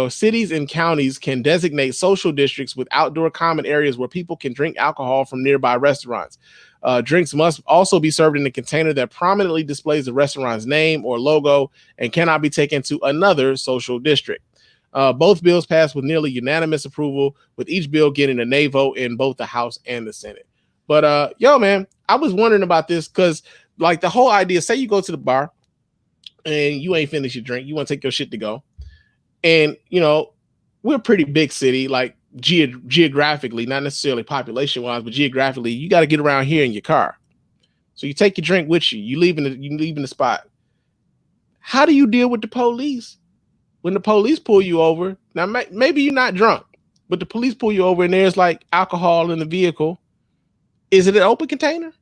cities and counties can designate social districts with outdoor common areas where people can drink alcohol from nearby restaurants. Drinks must also be served in a container that prominently displays the restaurant's name or logo and cannot be taken to another social district. Both bills passed with nearly unanimous approval, with each bill getting a nay vote in both the House and the Senate. But yo, man, I was wondering about this because, like, the whole idea, say you go to the bar and you ain't finished your drink, you want to take your shit to go. And, we're a pretty big city, like geographically, not necessarily population wise, but geographically, you got to get around here in your car. So you take your drink with you. You leaving the spot. How do you deal with the police when the police pull you over? Now, maybe you're not drunk, but the police pull you over and there's like alcohol in the vehicle. Is it an open container?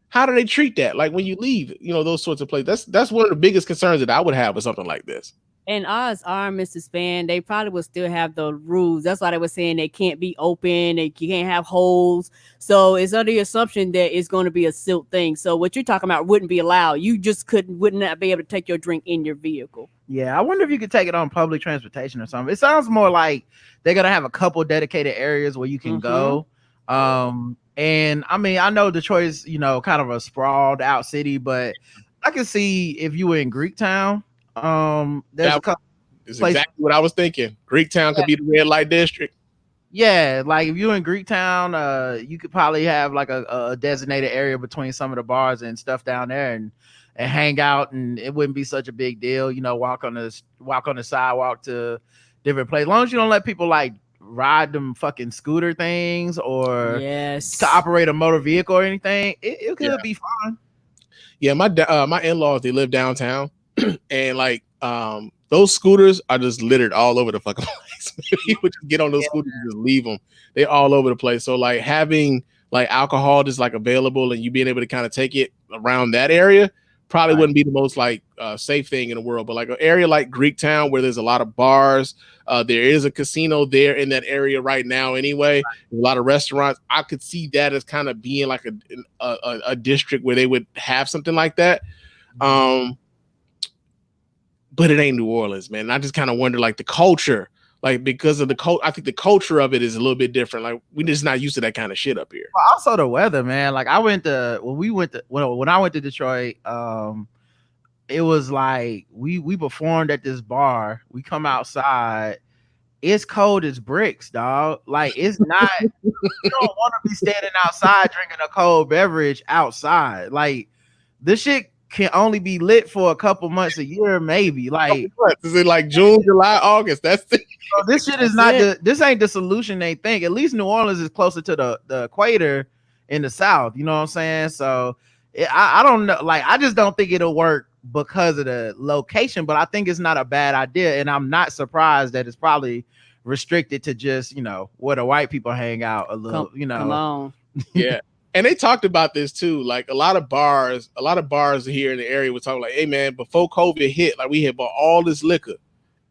How do they treat that? Like when you leave, those sorts of places. That's one of the biggest concerns that I would have with something like this. And odds are, Mr. Spann, they probably will still have the rules. That's why they were saying they can't be open, you can't have holes. So it's under the assumption that it's going to be a silk thing. So what you're talking about wouldn't be allowed. You just would not be able to take your drink in your vehicle. Yeah, I wonder if you could take it on public transportation or something. It sounds more like they're gonna have a couple dedicated areas where you can go. And I mean, I know Detroit is, kind of a sprawled out city, but I can see if you were in Greektown. There's a couple places. Exactly what I was thinking. Greektown could be the red light district. Yeah, like if you're in Greektown, you could probably have like a designated area between some of the bars and stuff down there, and hang out, and it wouldn't be such a big deal. Walk on the sidewalk to different places. As long as you don't let people like ride them fucking scooter things or to operate a motor vehicle or anything, it could be fun. Yeah, my in-laws, they live downtown. And like those scooters are just littered all over the fucking place. People just get on those scooters and just leave them. They're all over the place. So like having like alcohol just like available and you being able to kind of take it around that area Probably wouldn't be the most like safe thing in the world, but like an area like Greektown where there's a lot of bars, there is a casino there in that area right now anyway, a lot of restaurants. I could see that as kind of being like a district where they would have something like that. But it ain't New Orleans, man. I just kind of wonder like the culture, like because of the I think the culture of it is a little bit different. Like we're just not used to that kind of shit up here. Also the weather, man. Like when I went to Detroit, it was like we performed at this bar. We come outside, it's cold as bricks, dog. Like it's not. You don't want to be standing outside drinking a cold beverage outside. Like this shit can only be lit for a couple months a year, maybe. Like is it like June, July, August? That's the so this shit is not this ain't the solution they think. At least New Orleans is closer to the equator in the South. You know what I'm saying? So I don't know. Like I just don't think it'll work because of the location. But I think it's not a bad idea, and I'm not surprised that it's probably restricted to just where the white people hang out a little. Come on. Yeah. And they talked about this too. Like a lot of bars here in the area were talking like, hey man, before COVID hit, like we had bought all this liquor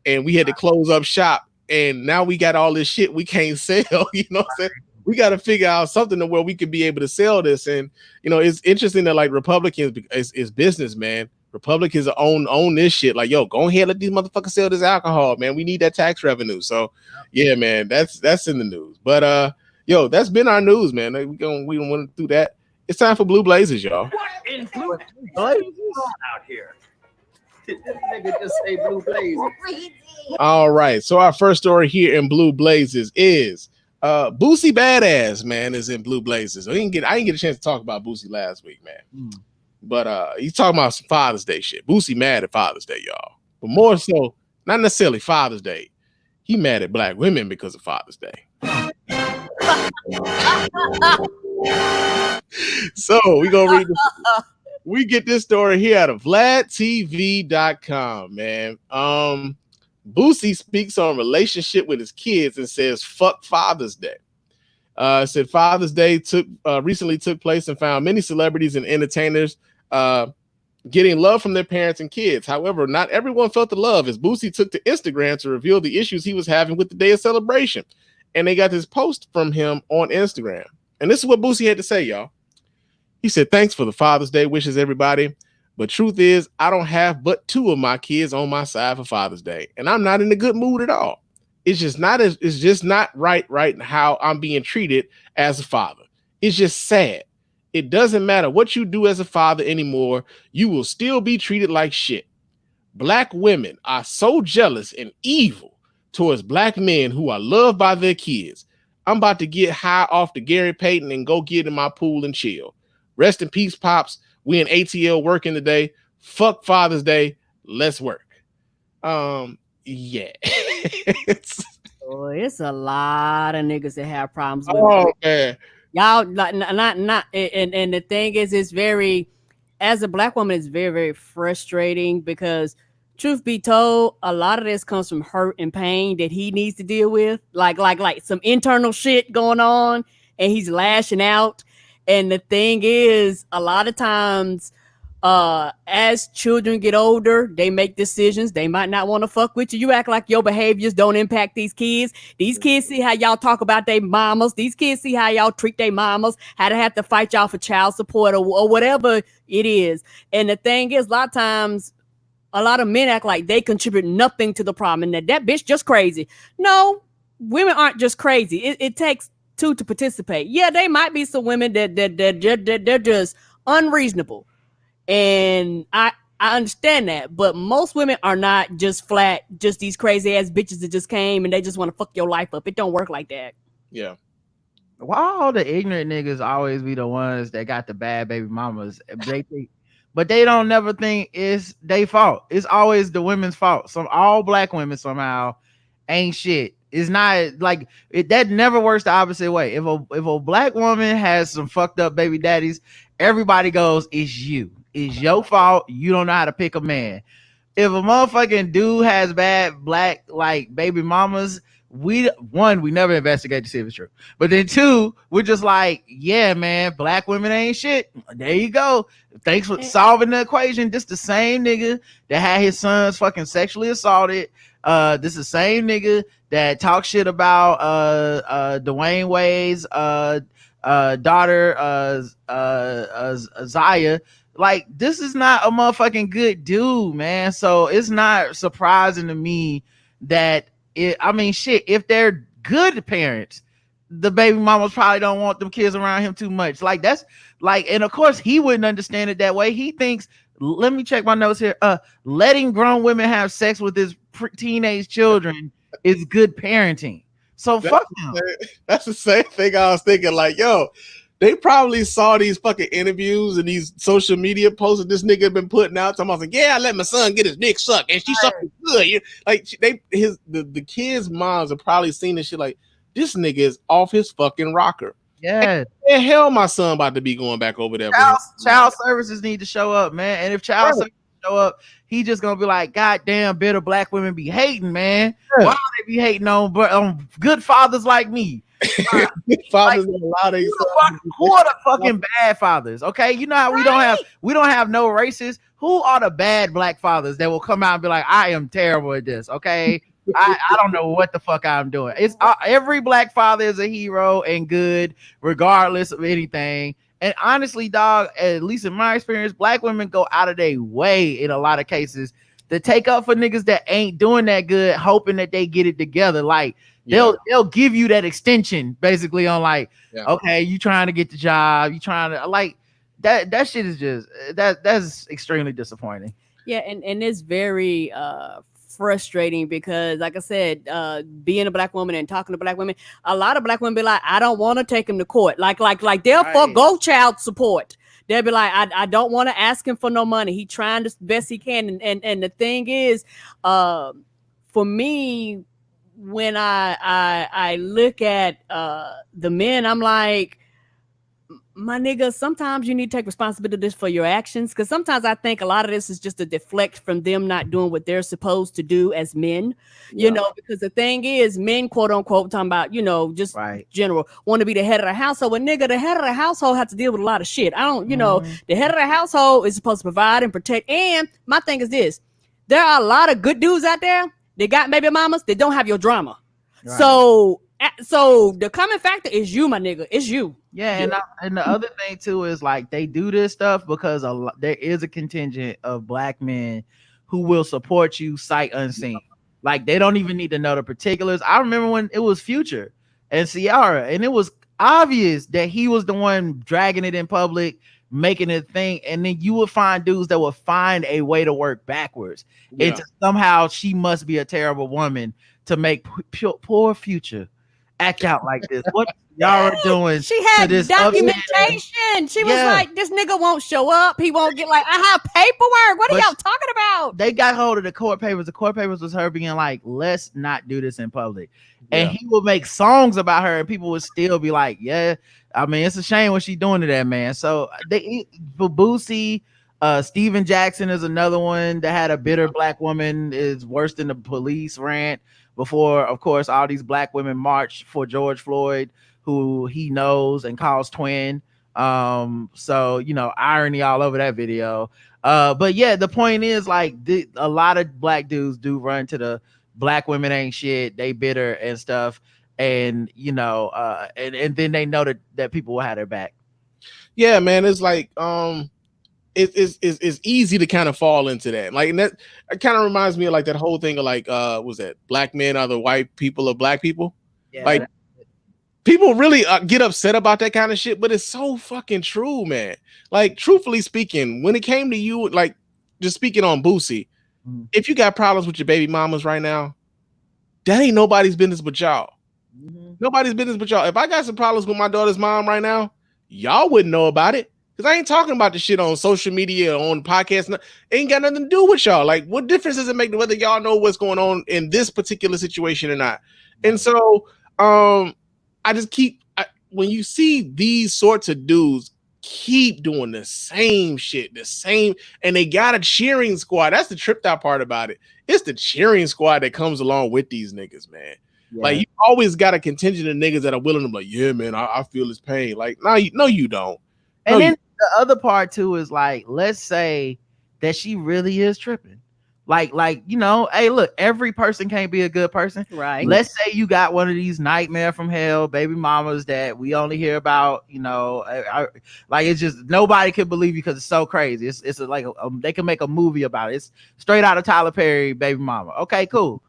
and we had to close up shop. And now we got all this shit we can't sell. You know what I'm saying? We got to figure out something to where we can be able to sell this. And it's interesting that like Republicans is business, man. Republicans own this shit. Like, yo, go ahead, let these motherfuckers sell this alcohol, man. We need that tax revenue. So yeah, man, that's in the news. But yo, that's been our news, man. We don't want to do that. It's time for Blue Blazers, y'all. What in Blue Blazers out here? This nigga just say Blue Blazers. All right. So our first story here in Blue Blazers is Boosie Badass, man, is in Blue Blazers. I didn't get a chance to talk about Boosie last week, man. But he's talking about some Father's Day shit. Boosie mad at Father's Day, y'all. But more so, not necessarily Father's Day. He mad at black women because of Father's Day. So we get this story here out of VladTV.com, man. Boosie speaks on relationship with his kids and says fuck Father's Day. Said Father's Day recently took place and found many celebrities and entertainers getting love from their parents and kids. However, not everyone felt the love as Boosie took to Instagram to reveal the issues he was having with the day of celebration. And they got this post from him on Instagram. And this is what Boosie had to say, y'all. He said, thanks for the Father's Day wishes, everybody. But truth is, I don't have but 2 of my kids on my side for Father's Day. And I'm not in a good mood at all. It's just not right how I'm being treated as a father. It's just sad. It doesn't matter what you do as a father anymore. You will still be treated like shit. Black women are so jealous and evil towards black men who are loved by their kids. I'm about to get high off the Gary Payton and go get in my pool and chill. Rest in peace, Pops. We in ATL working today. Fuck Father's Day. Let's work. Yeah. It's a lot of niggas that have problems with man. Y'all not and the thing is, it's very, as a black woman, it's very, very frustrating because truth be told, a lot of this comes from hurt and pain that he needs to deal with, like some internal shit going on, and he's lashing out. And the thing is, a lot of times, as children get older, they make decisions. They might not want to fuck with you. You act like your behaviors don't impact these kids. These kids see how y'all talk about their mamas. These kids see how y'all treat their mamas, how they have to fight y'all for child support or whatever it is. And the thing is, a lot of times, a lot of men act like they contribute nothing to the problem and that bitch just crazy. No, women aren't just crazy. It takes 2 to participate. Yeah, they might be some women that they're just unreasonable. And I understand that, but most women are not just flat, just these crazy ass bitches that just came and they just want to fuck your life up. It don't work like that. Yeah. Why all the ignorant niggas always be the ones that got the bad baby mamas? But they don't never think it's their fault. It's always the women's fault. All black women somehow ain't shit. It's not like it. That never works the opposite way. If a black woman has some fucked up baby daddies, everybody goes, it's you. It's your fault. You don't know how to pick a man. If a motherfucking dude has bad black like baby mamas, we never investigate to see if it's true. But then two, we're just like, yeah, man, black women ain't shit. There you go. Thanks for solving the equation. This the same nigga that had his sons fucking sexually assaulted. This is the same nigga that talks shit about Dwayne Wade's daughter Zaya. Like, this is not a motherfucking good dude, man. So it's not surprising to me that if they're good parents, the baby mamas probably don't want them kids around him too much. Like, that's like, and of course he wouldn't understand it that way. He thinks, let me check my notes here. Letting grown women have sex with his teenage children is good parenting. So fuck them. That's the same thing I was thinking. Like, yo, they probably saw these fucking interviews and these social media posts that this nigga been putting out. Talking about, like, yeah, I let my son get his dick sucked and she sucked it good. Like, the kids' moms have probably seen this shit. Like, this nigga is off his fucking rocker. Yeah. And hell, my son about to be going back over there. Child services need to show up, man. And if child services show up, he just gonna be like, God damn, bitter black women be hating, man. Why do they be hating on good fathers like me? Fathers, like, who are the fucking bad fathers? Okay, you know how we don't have no races. Who are the bad black fathers that will come out and be like, I am terrible at this? Okay. I don't know what the fuck I'm doing. It's every black father is a hero and good regardless of anything. And honestly, dog, at least in my experience, black women go out of their way in a lot of cases to take up for niggas that ain't doing that good, hoping that they get it together. Like, they'll give you that extension basically on like, okay, you trying to get the job, you trying to like that shit is just that's extremely disappointing. Yeah, and it's very frustrating because, like I said, being a black woman and talking to black women, a lot of black women be like, I don't want to take him to court. Like they'll forego child support. They'll be like, I don't want to ask him for no money. He trying the best he can. And the thing is, for me, when I look at the men, I'm like, my nigga, sometimes you need to take responsibility for your actions, because sometimes I think a lot of this is just a deflect from them not doing what they're supposed to do as men, you know, because the thing is, men, quote unquote, talking about, you know, just general, want to be the head of the household. Well, nigga, the head of the household has to deal with a lot of shit. I don't, you know, the head of the household is supposed to provide and protect. And my thing is this, there are a lot of good dudes out there. They got baby mamas. They don't have your drama. Right. So the common factor is you, my nigga. It's you. Yeah, and the other thing too is like they do this stuff because there is a contingent of black men who will support you sight unseen. Like, they don't even need to know the particulars. I remember when it was Future and Ciara, and it was obvious that he was the one dragging it in public, making it a thing, and then you would find dudes that would find a way to work backwards into somehow she must be a terrible woman to make poor Future act out like this. What y'all are doing? She had documentation. She was like, this nigga won't show up. He won't get, like, I have paperwork. What are y'all talking about? They got hold of the court papers. The court papers was her being like, let's not do this in public. And he would make songs about her and people would still be like, yeah, I mean, it's a shame what she doing to that man. So Boosie, Steven Jackson is another one that had a bitter black woman, is worse than the police rant. Before, of course, all these black women marched for George Floyd, who he knows and calls twin. So, you know, irony all over that video. But yeah, the point is, like, a lot of black dudes do run to the black women ain't shit, they bitter and stuff. And, you know, and then they know that people will have their back. Yeah, man. It's like, it's easy to kind of fall into that. Like, and that it kind of reminds me of like that whole thing of like, was that black men are the white people of black people? Yeah, like, people really get upset about that kind of shit, but it's so fucking true, man. Like, truthfully speaking, when it came to you, like, just speaking on Boosie, if you got problems with your baby mamas right now, that ain't nobody's business but y'all. Nobody's business but y'all. If I got some problems with my daughter's mom right now, y'all wouldn't know about it. Because I ain't talking about the shit on social media or on podcasts. It ain't got nothing to do with y'all. Like, what difference does it make whether y'all know what's going on in this particular situation or not? And so, I just when you see these sorts of dudes keep doing the same shit, and they got a cheering squad. That's the tripped out part about it. It's the cheering squad that comes along with these niggas, man. Like you always got a contingent of niggas that are willing to be like, yeah, man, I feel his pain. Like, no, you don't. And then the other part too is like, let's say that she really is tripping. Like, you know, hey, look, every person can't be a good person. Right. Let's say you got one of these nightmare from hell baby mamas that we only hear about, you know, like it's just nobody can believe you because it's so crazy. It's like they can make a movie about it. It's straight out of Tyler Perry baby mama. Okay, cool.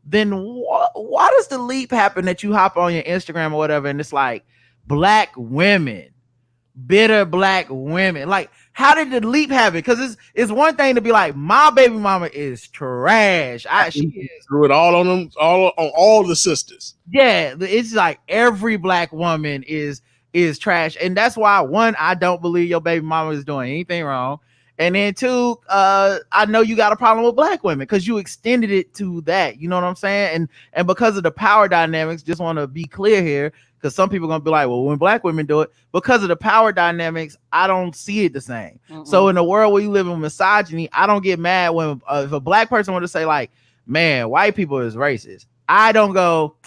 Then why does the leap happen that you hop on your Instagram or whatever and it's like black women, bitter black women? Like, how did the leap happen? Because it's one thing to be like, my baby mama is trash. She is. Threw it all on them, all the sisters. Yeah, it's like every black woman is trash, and that's why one, I don't believe your baby mama is doing anything wrong, and then two, I know you got a problem with black women because you extended it to that. You know what I'm saying? And because of the power dynamics, just want to be clear here. Because some people are going to be like, well, when black women do it, because of the power dynamics, I don't see it the same. So in a world where you live in misogyny, I don't get mad when if a black person were to say like, man, white people is racist. I don't go,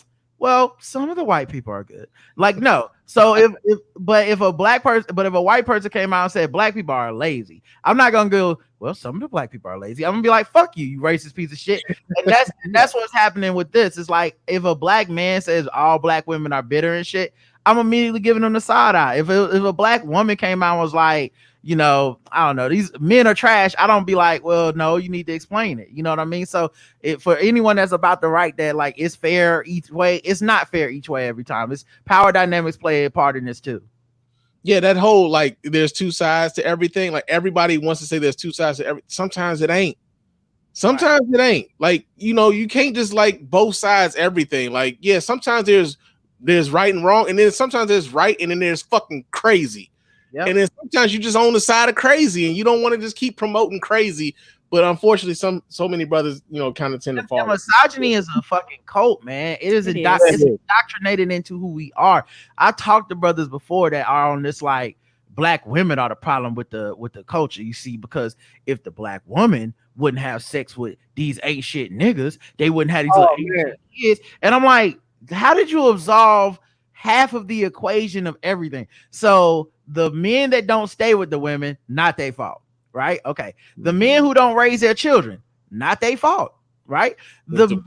well, some of the white people are good. Like, no. So if a white person came out and said black people are lazy, I'm not going to go, well, some of the black people are lazy. I'm gonna be like, fuck you, you racist piece of shit. And that's what's happening with this. It's like if a black man says all black women are bitter and shit, I'm immediately giving them the side eye. If a black woman came out and was like, you know, I don't know, these men are trash, I don't be like, well, no, you need to explain it. You know what I mean? So for anyone that's about to write that like it's fair each way, it's not fair each way every time. It's power dynamics play a part in this too. Yeah, that whole like there's two sides to everything. Like everybody wants to say there's two sides to everything. Sometimes it ain't. Sometimes it ain't. Like, you know, you can't just like both sides everything. Like, yeah, sometimes there's right and wrong, and then sometimes there's right and then there's fucking crazy. Yep. And then sometimes you just on the side of crazy and you don't want to just keep promoting crazy. But unfortunately, so many brothers, you know, kind of tend to fall. Misogyny is a fucking cult, man. It's indoctrinated into who we are. I talked to brothers before that are on this like black women are the problem with the culture. You see, because if the black woman wouldn't have sex with these ain't shit niggas, they wouldn't have these little kids. And I'm like, how did you absolve half of the equation of everything? So the men that don't stay with the women, not their fault. Right? Okay. The men who don't raise their children, not their fault. Right? The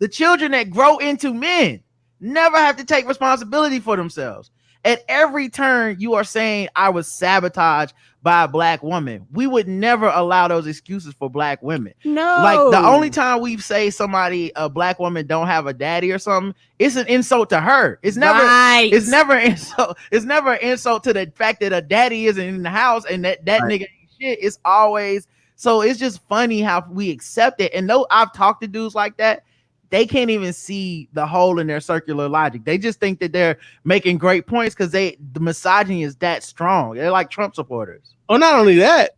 children that grow into men never have to take responsibility for themselves. At every turn, you are saying I was sabotaged by a black woman. We would never allow those excuses for black women. No. Like the only time we say a black woman don't have a daddy or something, it's an insult to her. It's never insult. It's never an insult to the fact that a daddy isn't in the house and that nigga ain't shit. It's always, so it's just funny how we accept it. And though I've talked to dudes like that, they can't even see the hole in their circular logic. They just think that they're making great points because the misogyny is that strong. They're like Trump supporters. Oh, not only that,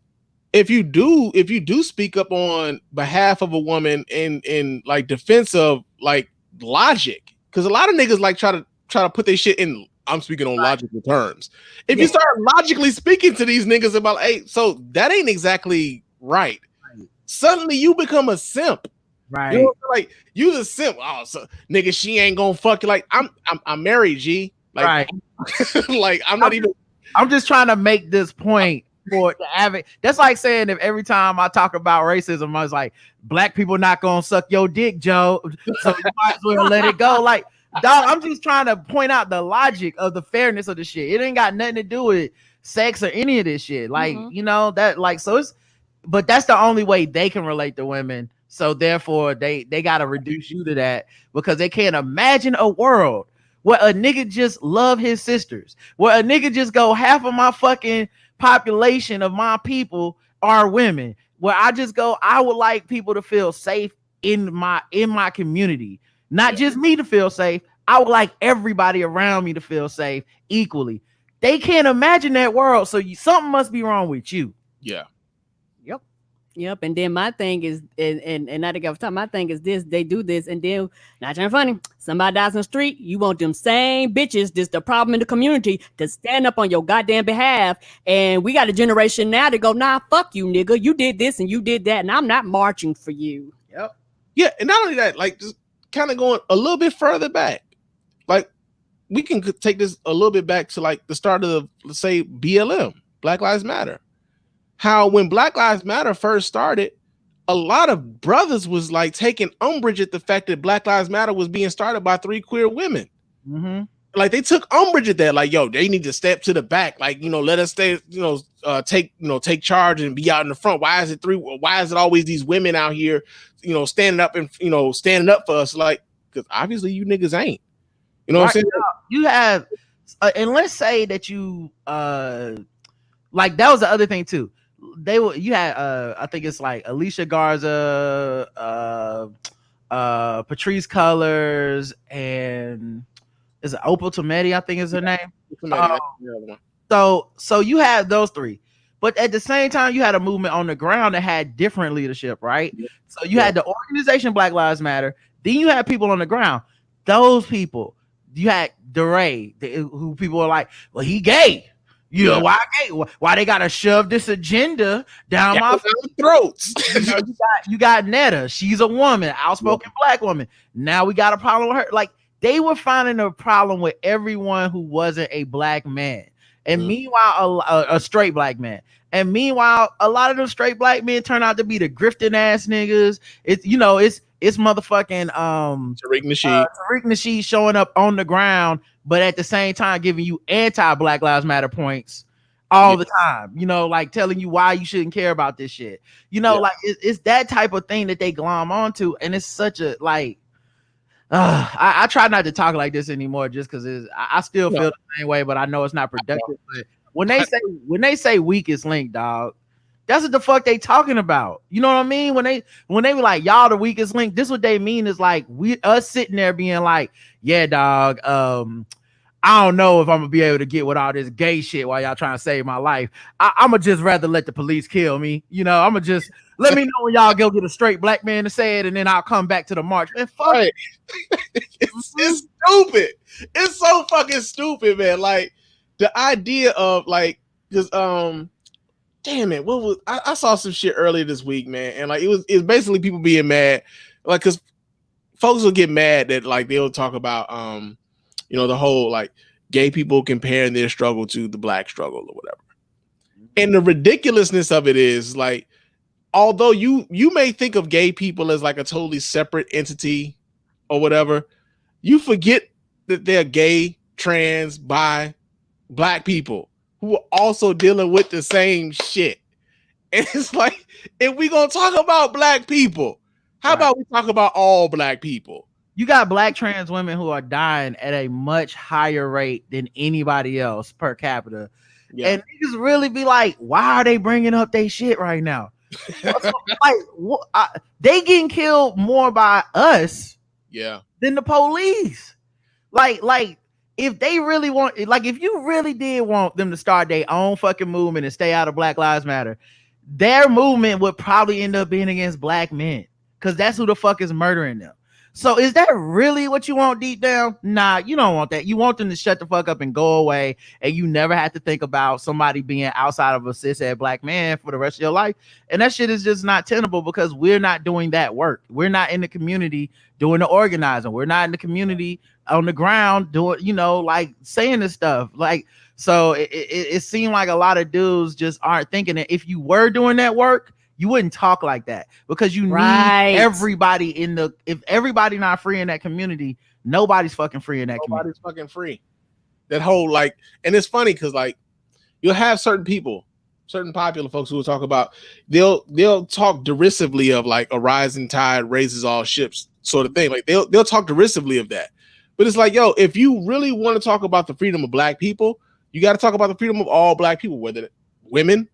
if you do speak up on behalf of a woman in like defense of like logic, because a lot of niggas like try to put their shit in. I'm speaking on logical terms. If you start logically speaking to these niggas about, hey, so that ain't exactly right. Suddenly you become a simp. Right. You know, like you the simp. Oh, so nigga, she ain't gonna fuck you. Like I'm married, G. Like, right. Like I'm just trying to make this point for the avid. That's like saying if every time I talk about racism, I was like, black people not gonna suck your dick, Joe. So you might as well let it go. Like, dog, I'm just trying to point out the logic of the fairness of the shit. It ain't got nothing to do with sex or any of this shit. Like, you know, that like so it's, but that's the only way they can relate to women. So therefore, they got to reduce you to that because they can't imagine a world where a nigga just love his sisters, where a nigga just go, half of my fucking population of my people are women, where I just go, I would like people to feel safe in my community, not just me to feel safe. I would like everybody around me to feel safe equally. They can't imagine that world. So something must be wrong with you. Yeah. Yep. And then my thing is, and not to get off time, my thing is this, they do this, and then, not trying funny, somebody dies on the street, you want them same bitches, this the problem in the community, to stand up on your goddamn behalf. And we got a generation now to go, nah, fuck you, nigga. You did this and you did that, and I'm not marching for you. Yep. Yeah, and not only that, like just kind of going a little bit further back, like we can take this a little bit back to like the start of, let's say, BLM, Black Lives Matter. How when Black Lives Matter first started, a lot of brothers was like taking umbrage at the fact that Black Lives Matter was being started by 3 queer women. Mm-hmm. Like they took umbrage at that, like, yo, they need to step to the back, like, let us stay, take charge and be out in the front. Why is it always these women out here, standing up and standing up for us? Like, because obviously you niggas ain't, what I'm saying? You have, and let's say that you, like that was the other thing too. You had, I think it's like Alicia Garza, Patrice Cullors, and is it Opal Tometi, I think is her name. So you had those 3, but at the same time, you had a movement on the ground that had different leadership, right? Yeah. So you had the organization Black Lives Matter. Then you had people on the ground. Those people, you had DeRay, who people were like, well, he gay. Why gay? Why they gotta shove this agenda down my throats? You got Netta. She's a woman, outspoken Black woman. Now we got a problem with her. Like, they were finding a problem with everyone who wasn't a Black man. And meanwhile, a straight Black man. And meanwhile, a lot of those straight Black men turn out to be the grifting ass niggas. It's motherfucking Tariq Nasheed showing up on the ground, but at the same time giving you anti-Black Lives Matter points all the time. Like telling you why you shouldn't care about this shit. Like it's that type of thing that they glom onto, and it's such a like. I try not to talk like this anymore, just because I still feel the same way, but I know it's not productive. But when they say weakest link, dog, that's what the fuck they talking about. You know what I mean? When they were like, y'all the weakest link, this what they mean is like us sitting there being like, yeah, dog, I don't know if I'm gonna be able to get with all this gay shit while y'all trying to save my life. I'm gonna just rather let the police kill me. I'm gonna just let me know when y'all go get a straight Black man to say it, and then I'll come back to the march. Man, fuck it. It's stupid. It's so fucking stupid, man. Like the idea of like, because damn it, I saw some shit earlier this week, man, and like it's basically people being mad, like, because folks will get mad that like they'll talk about the whole like gay people comparing their struggle to the Black struggle or whatever. And the ridiculousness of it is like, although you may think of gay people as like a totally separate entity or whatever, you forget that they're gay, trans, bi, Black people who are also dealing with the same shit. And it's like, if we gonna talk about Black people, how about we talk about all Black people? You got Black trans women who are dying at a much higher rate than anybody else per capita. Yeah. And niggas really be like, why are they bringing up their shit right now? They getting killed more by us than the police. Like if they really want, like if you really did want them to start their own fucking movement and stay out of Black Lives Matter, their movement would probably end up being against Black men, because that's who the fuck is murdering them. So is that really what you want deep down? Nah, you don't want that. You want them to shut the fuck up and go away, and you never have to think about somebody being outside of a cishet Black man for the rest of your life. And that shit is just not tenable, because we're not doing that work. We're not in the community doing the organizing. We're not in the community on the ground doing, like saying this stuff. Like, so it seemed like a lot of dudes just aren't thinking that if you were doing that work, you wouldn't talk like that, because you need everybody if everybody not free in that community, nobody's fucking free in that community. Nobody's fucking free. That whole like, and it's funny because like you'll have certain people, certain popular folks who will talk about, they'll talk derisively of like a rising tide raises all ships sort of thing. Like they'll talk derisively of that. But it's like, yo, if you really want to talk about the freedom of Black people, you got to talk about the freedom of all Black people, whether women,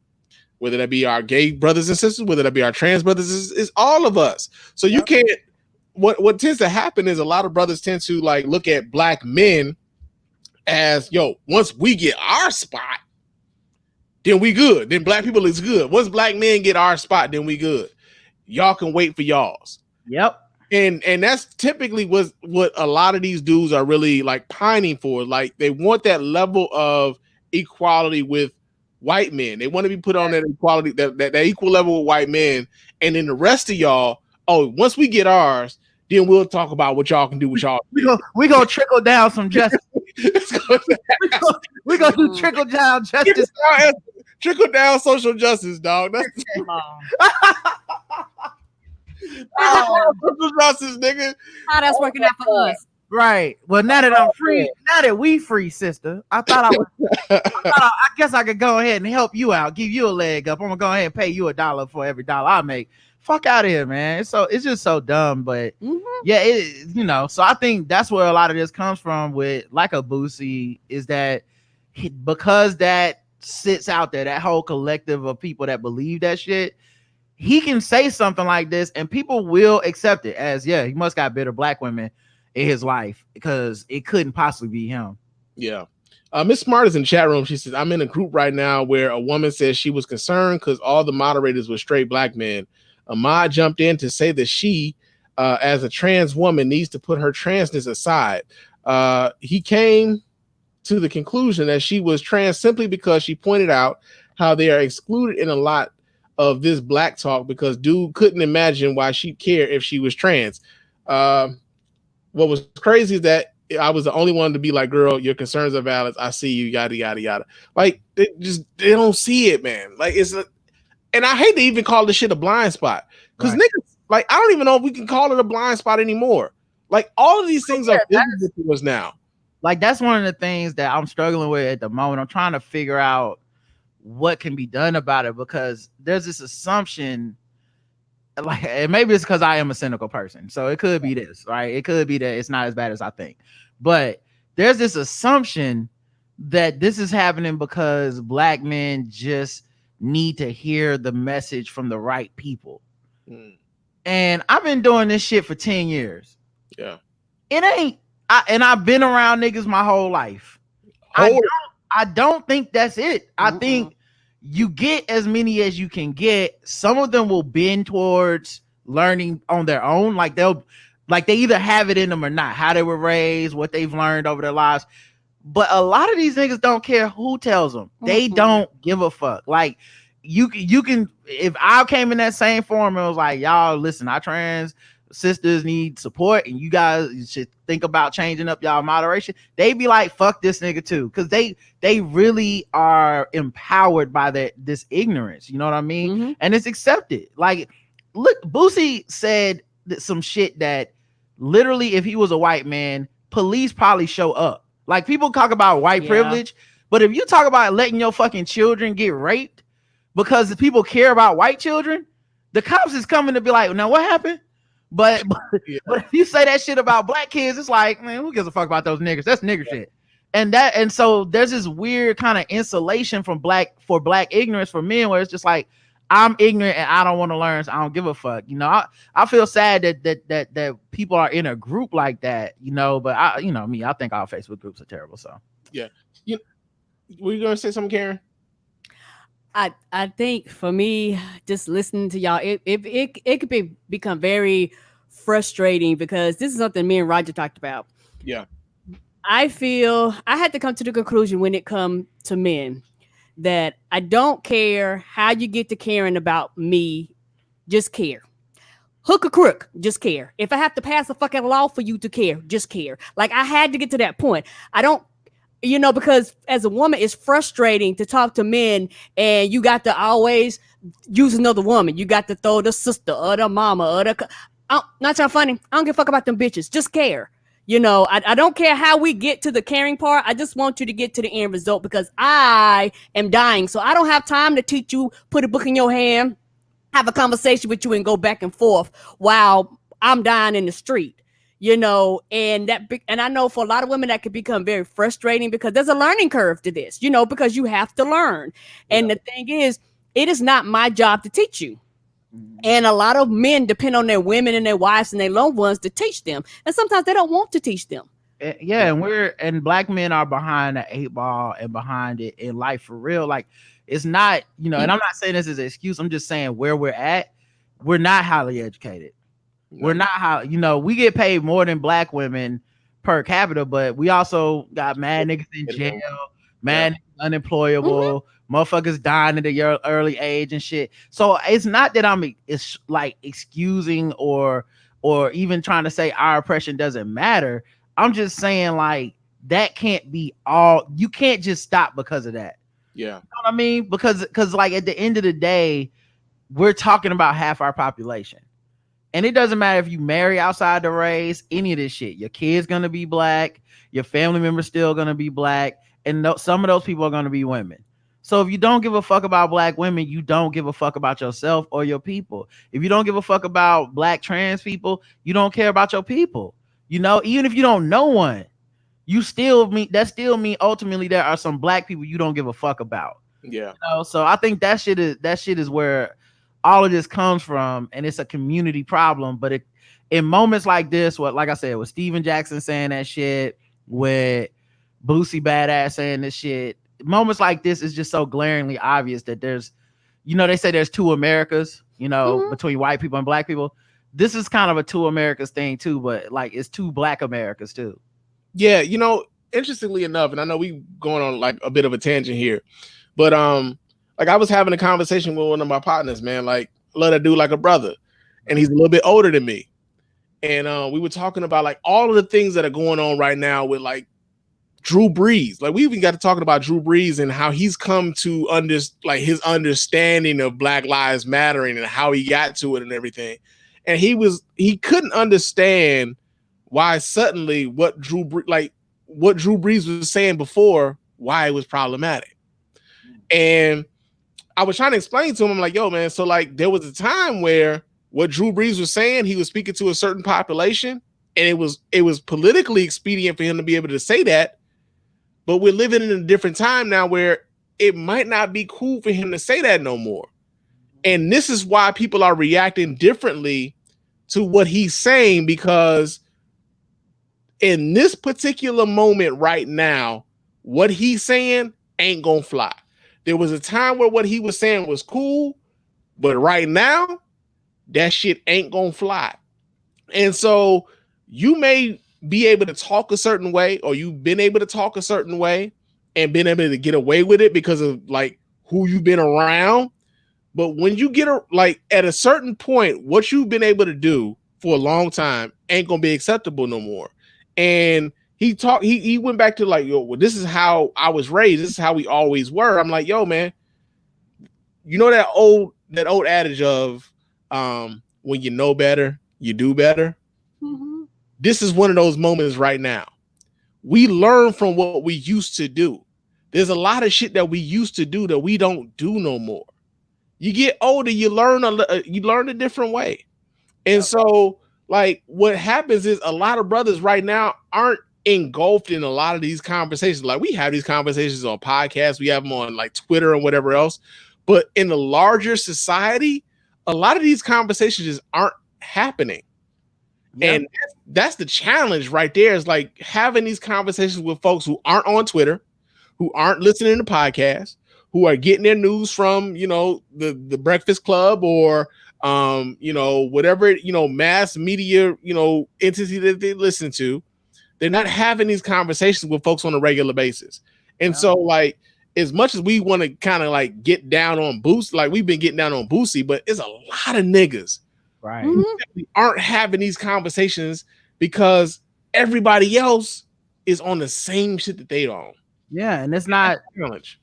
whether that be our gay brothers and sisters, whether that be our trans brothers, is all of us. So you can't, what tends to happen is a lot of brothers tend to like look at Black men as, yo, once we get our spot, then we good. Then Black people is good. Once Black men get our spot, then we good. Y'all can wait for y'all's. Yep. And that's typically what a lot of these dudes are really like pining for. Like they want that level of equality with white men. They want to be put on that equality, that equal level with white men, and then the rest of y'all oh, once we get ours, then we'll talk about what y'all can do with y'all. We gonna trickle down some justice. we gonna do trickle down justice. Trickle down social justice, dog. That's social justice, nigga. How that's working out for us. Right. Well, now that I'm free, now that we free, sister, I guess I could go ahead and help you out, give you a leg up. I'm gonna go ahead and pay you $1 for every dollar I make. Fuck out of here, man. It's just so dumb, but yeah, so I think that's where a lot of this comes from with like a Boosie, is that because that sits out there, that whole collective of people that believe that shit, he can say something like this and people will accept it as, yeah, he must got bitter black women in his life because it couldn't possibly be him. Yeah. Miss Smart is in the chat room. She says, I'm in a group right now where a woman says she was concerned because all the moderators were straight black men. Ahmad jumped in to say that she, as a trans woman, needs to put her transness aside. He came to the conclusion that she was trans simply because she pointed out how they are excluded in a lot of this black talk because dude couldn't imagine why she'd care if she was trans. What was crazy is that I was the only one to be like, girl, your concerns are valid. I see you, yada, yada, yada. Like, they don't see it, man. Like, and I hate to even call this shit a blind spot because niggas, like, I don't even know if we can call it a blind spot anymore. Like, all of these things are visible to us now. Like, that's one of the things that I'm struggling with at the moment. I'm trying to figure out what can be done about it because there's this assumption, like, and maybe it's because I am a cynical person, so it could be this, right? It could be that it's not as bad as I think, but there's this assumption that this is happening because black men just need to hear the message from the right people. And I've been doing this shit for 10 years. Yeah, it ain't. And I've been around niggas my whole life. I don't think that's it. I think you get as many as you can get. Some of them will bend towards learning on their own. Like they either have it in them or not, how they were raised, what they've learned over their lives. But a lot of these niggas don't care who tells them. They don't give a fuck. Like you can, if I came in that same forum and was like, y'all listen, our trans sisters need support and you guys should think about changing up y'all moderation, they be like, fuck this nigga too, because they really are empowered by this ignorance, you know what I mean? And it's accepted. Like, look, Boosie said some shit that literally, if he was a white man, police probably show up. Like, people talk about white privilege, but if you talk about letting your fucking children get raped because the people care about white children, the cops is coming to be like, now what happened? But if you say that shit about black kids, it's like, man, who gives a fuck about those niggas? That's nigger shit. And so there's this weird kind of insulation from black ignorance for men, where it's just like, I'm ignorant and I don't want to learn, so I don't give a fuck. You know, I feel sad that people are in a group like that, you know, but I think all Facebook groups are terrible. So yeah. Were you gonna say something, Karen? I think for me, just listening to y'all, it could become very frustrating because this is something me and Roger talked about. Yeah. I feel I had to come to the conclusion when it comes to men that I don't care how you get to caring about me, just care. Hook or crook, just care. If I have to pass a fucking law for you to care, just care. Like, I had to get to that point. I don't, because as a woman, it's frustrating to talk to men and you got to always use another woman. You got to throw the sister or the mama or not so funny. I don't give a fuck about them bitches. Just care. I don't care how we get to the caring part. I just want you to get to the end result because I am dying. So I don't have time to teach you, put a book in your hand, have a conversation with you and go back and forth while I'm dying in the street. And I know for a lot of women that could become very frustrating because there's a learning curve to this, because you have to learn. And the thing is, it is not my job to teach you. And a lot of men depend on their women and their wives and their loved ones to teach them. And sometimes they don't want to teach them. Yeah. And black men are behind the 8 ball and behind it in life for real. Like, it's not, and I'm not saying this as an excuse. I'm just saying where we're at, we're not highly educated. We're not how, we get paid more than black women per capita, but we also got mad niggas in jail, mad niggas unemployable. motherfuckers dying at a early age and shit. So it's not that it's like excusing or even trying to say our oppression doesn't matter. I'm just saying like that can't be all. You can't just stop because of that. Yeah. You know what I mean? Because like at the end of the day, we're talking about half our population. And it doesn't matter if you marry outside the race, any of this shit. Your kid's gonna be black, your family member's still gonna be black, and some of those people are gonna be women. So if you don't give a fuck about black women, you don't give a fuck about yourself or your people. If you don't give a fuck about black trans people, you don't care about your people. You know, even if you don't know one, that still mean ultimately there are some black people you don't give a fuck about. Yeah. You know? So I think that shit is where all of this comes from, and it's a community problem. But in moments like this, like I said, with Steven Jackson saying that shit, with Boosie Badass saying this shit, moments like this is just so glaringly obvious that there's, you know, they say there's two Americas, you know, between white people and black people. This is kind of a two Americas thing too, but like it's two black Americas too. Yeah, you know, interestingly enough, and I know we going on like a bit of a tangent here, but like I was having a conversation with one of my partners, man. Like, I love that dude like a brother, and he's a little bit older than me. And we were talking about like all of the things that are going on right now with like Drew Brees. Like we even got to talking about Drew Brees and how he's come to his understanding of Black Lives Mattering and how he got to it and everything. And he couldn't understand why suddenly what Drew Brees was saying before, why it was problematic. And I was trying to explain to him, I'm like, yo, man, so like there was a time where what Drew Brees was saying, he was speaking to a certain population, and it was politically expedient for him to be able to say that. But we're living in a different time now where it might not be cool for him to say that no more. And this is why people are reacting differently to what he's saying, because in this particular moment right now, what he's saying ain't gonna fly. There was a time where what he was saying was cool, but right now, that shit ain't gonna fly. And so you may be able to talk a certain way, or you've been able to talk a certain way and been able to get away with it because of like who you've been around. But when you get at a certain point, what you've been able to do for a long time ain't gonna be acceptable no more. And he went back to like, yo, well, this is how I was raised. This is how we always were. I'm like, yo, man, you know that old adage of when you know better, you do better. Mm-hmm. This is one of those moments right now. We learn from what we used to do. There's a lot of shit that we used to do that we don't do no more. You get older, you learn a different way. And so like what happens is a lot of brothers right now aren't engulfed in a lot of these conversations. Like we have these conversations on podcasts, we have them on like Twitter and whatever else. But in the larger society, a lot of these conversations just aren't happening. Yep. And that's the challenge right there, is like having these conversations with folks who aren't on Twitter, who aren't listening to podcasts, who are getting their news from, you know, the Breakfast Club or you know, whatever, you know, mass media, you know, entity that they listen to. They're not having these conversations with folks on a regular basis. And so like, as much as we want to kind of like get down on Boosie, like we've been getting down on Boosie, but it's a lot of niggas right that aren't having these conversations because everybody else is on the same shit that they on. Yeah, and it's not challenge.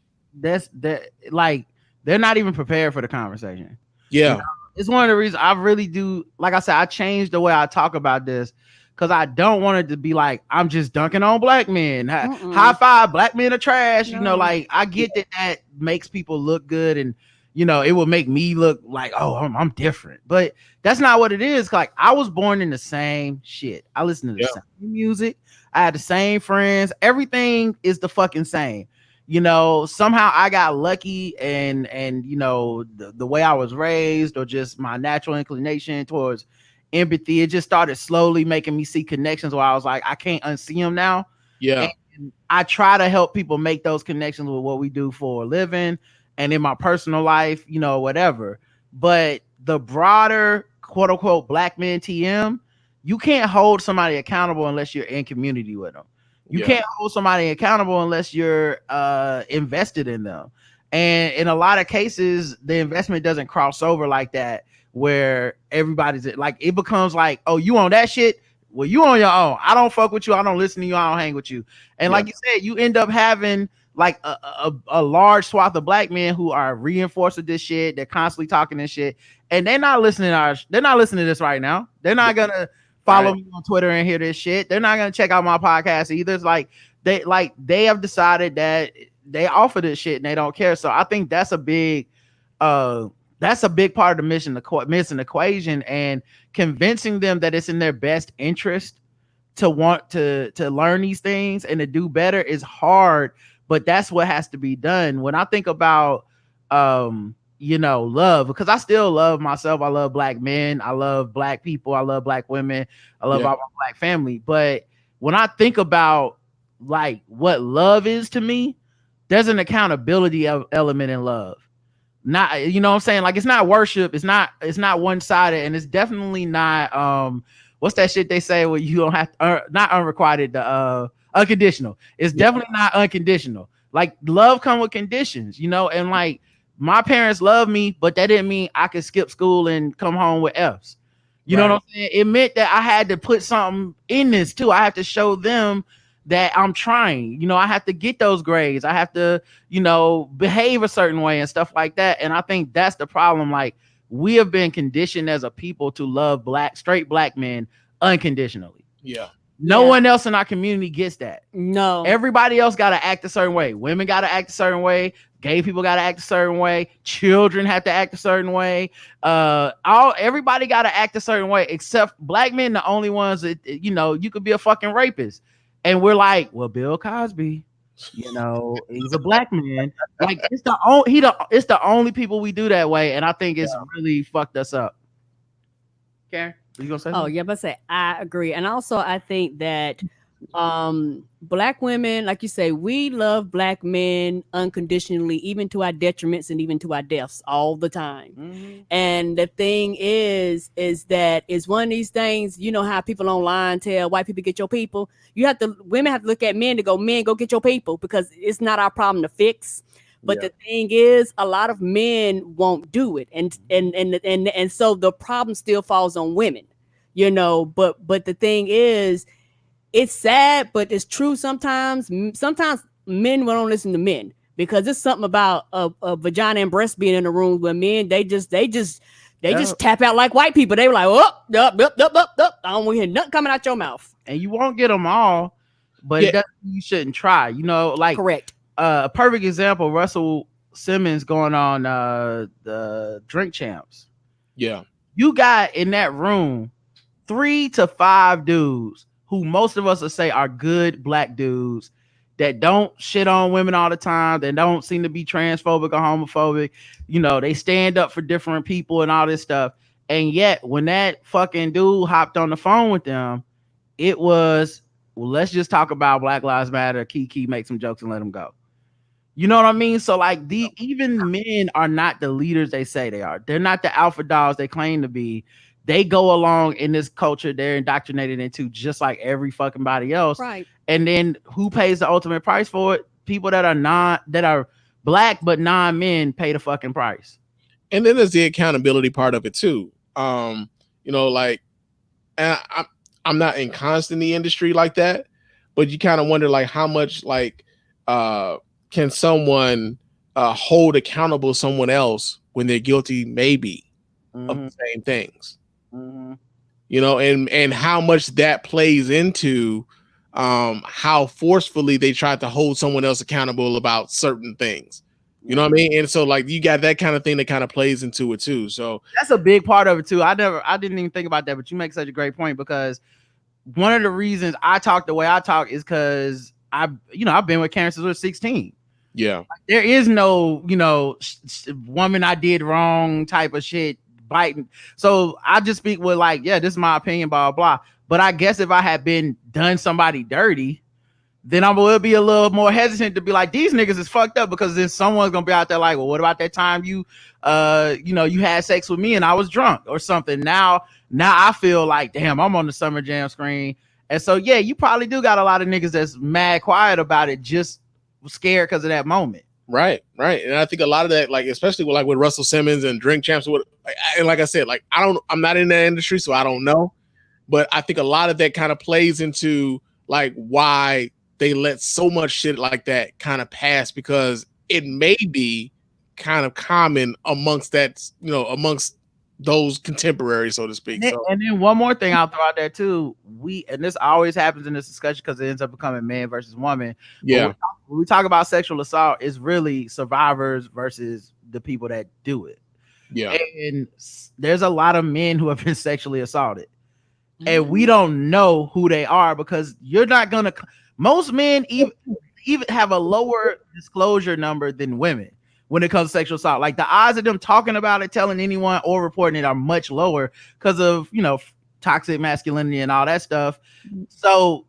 Like they're not even prepared for the conversation. Yeah. You know? It's one of the reasons I really do. Like I said, I changed the way I talk about this because I don't want it to be like I'm just dunking on black men. High five, black men are trash. No. You know, like I get that makes people look good, and you know it will make me look like, oh, I'm different. But that's not what it is. Like I was born in the same shit. I listen to the same music. I had the same friends. Everything is the fucking same. You know, somehow I got lucky and you know, the way I was raised or just my natural inclination towards empathy, it just started slowly making me see connections where I was like, I can't unsee them now. Yeah. And I try to help people make those connections with what we do for a living and in my personal life, you know, whatever. But the broader quote unquote black men TM, you can't hold somebody accountable unless you're in community with them. You can't hold somebody accountable unless you're invested in them. And in a lot of cases, the investment doesn't cross over like that, where everybody's like, it becomes like, oh, you on that shit? Well, you on your own. I don't fuck with you. I don't listen to you. I don't hang with you. And like you said, you end up having like a large swath of black men who are reinforcing this shit. They're constantly talking this shit, and they're not listening to this right now. They're not gonna follow me on Twitter and hear this shit. They're not gonna check out my podcast either. It's like they have decided that they offer this shit and they don't care. So I think that's a big part of the missing equation, and convincing them that it's in their best interest to want to learn these things and to do better is hard, but that's what has to be done. When I think about love, because I still love myself, I love black men, I love black people, I love black women, I love my black family. But when I think about like what love is to me, there's an accountability element in love. Not, you know what I'm saying? Like, it's not worship, it's not one-sided, and it's definitely not what's that shit they say where you don't have to not unrequited, unconditional. It's definitely not unconditional. Like, love come with conditions, and like my parents love me, but that didn't mean I could skip school and come home with F's. You know what I'm saying? It meant that I had to put something in this too. I have to show them that I'm trying, I have to get those grades. I have to, behave a certain way and stuff like that. And I think that's the problem. Like, we have been conditioned as a people to love straight black men unconditionally. Yeah. No one else in our community gets that. No. Everybody else got to act a certain way. Women got to act a certain way. Gay people got to act a certain way. Children have to act a certain way. Everybody got to act a certain way, except black men, the only ones that, you could be a fucking rapist. And we're like, well, Bill Cosby, he's a black man. Like, it's the only people we do that way. And I think it's really fucked us up. Karen, are you gonna say something? Yeah, but I agree. And also I think that black women, like you say, we love black men unconditionally, even to our detriments and even to our deaths all the time. Mm-hmm. And the thing is that it's one of these things, how people online tell white people get your people. Women have to look at men to go, men, go get your people, because it's not our problem to fix. But the thing is, a lot of men won't do it. And so the problem still falls on women, but the thing is, it's sad, but it's true. Sometimes men won't listen to men, because it's something about a vagina and breast being in the room where men, they just tap out like white people. They were like, up. I don't want to hear nothing coming out your mouth. And you won't get them all, but it doesn't mean you shouldn't try. Like, correct. A perfect example, Russell Simmons going on the Drink Champs. Yeah. You got in that room 3 to 5 dudes who most of us would say are good black dudes that don't shit on women all the time. They don't seem to be transphobic or homophobic. They stand up for different people and all this stuff. And yet when that fucking dude hopped on the phone with them, it was, well, let's just talk about Black Lives Matter. Kiki, make some jokes and let them go. You know what I mean? So like, even men are not the leaders they say they are. They're not the alpha dogs they claim to be. They go along in this culture they're indoctrinated into, just like every fucking body else. Right. And then who pays the ultimate price for it? People that are black but non-men pay the fucking price. And then there's the accountability part of it too. Like, and I'm not encompassed in the industry like that, but you kind of wonder like how much like can someone hold accountable someone else when they're guilty maybe of the same things. Mm-hmm. And how much that plays into how forcefully they try to hold someone else accountable about certain things. You know what I mean? And so like you got that kind of thing that kind of plays into it too. So that's a big part of it too. I didn't even think about that, but you make such a great point, because one of the reasons I talk the way I talk is because I've been with Karen since I was 16. Yeah. Like, there is no, woman I did wrong type of shit biting. So I just speak with like, this is my opinion, blah, blah, blah. But I guess if I had done somebody dirty, then I will be a little more hesitant to be like, these niggas is fucked up, because then someone's gonna be out there like, well, what about that time you had sex with me and I was drunk or something? Now I feel like, damn, I'm on the Summer Jam screen. And so, you probably do got a lot of niggas that's mad quiet about it, just scared because of that moment. Right. And I think a lot of that, like, especially with Russell Simmons and Drink Champs, and like I said, like, I'm not in that industry, so I don't know. But I think a lot of that kind of plays into like why they let so much shit like that kind of pass, because it may be kind of common amongst those contemporaries, so to speak. And then one more thing I'll throw out there too. And this always happens in this discussion because it ends up becoming man versus woman. Yeah. When we talk about sexual assault, it's really survivors versus the people that do it. Yeah. And there's a lot of men who have been sexually assaulted. And we don't know who they are because you're not gonna. Most men even have a lower disclosure number than women when it comes to sexual assault. Like the odds of them talking about it, telling anyone, or reporting it are much lower because of toxic masculinity and all that stuff. So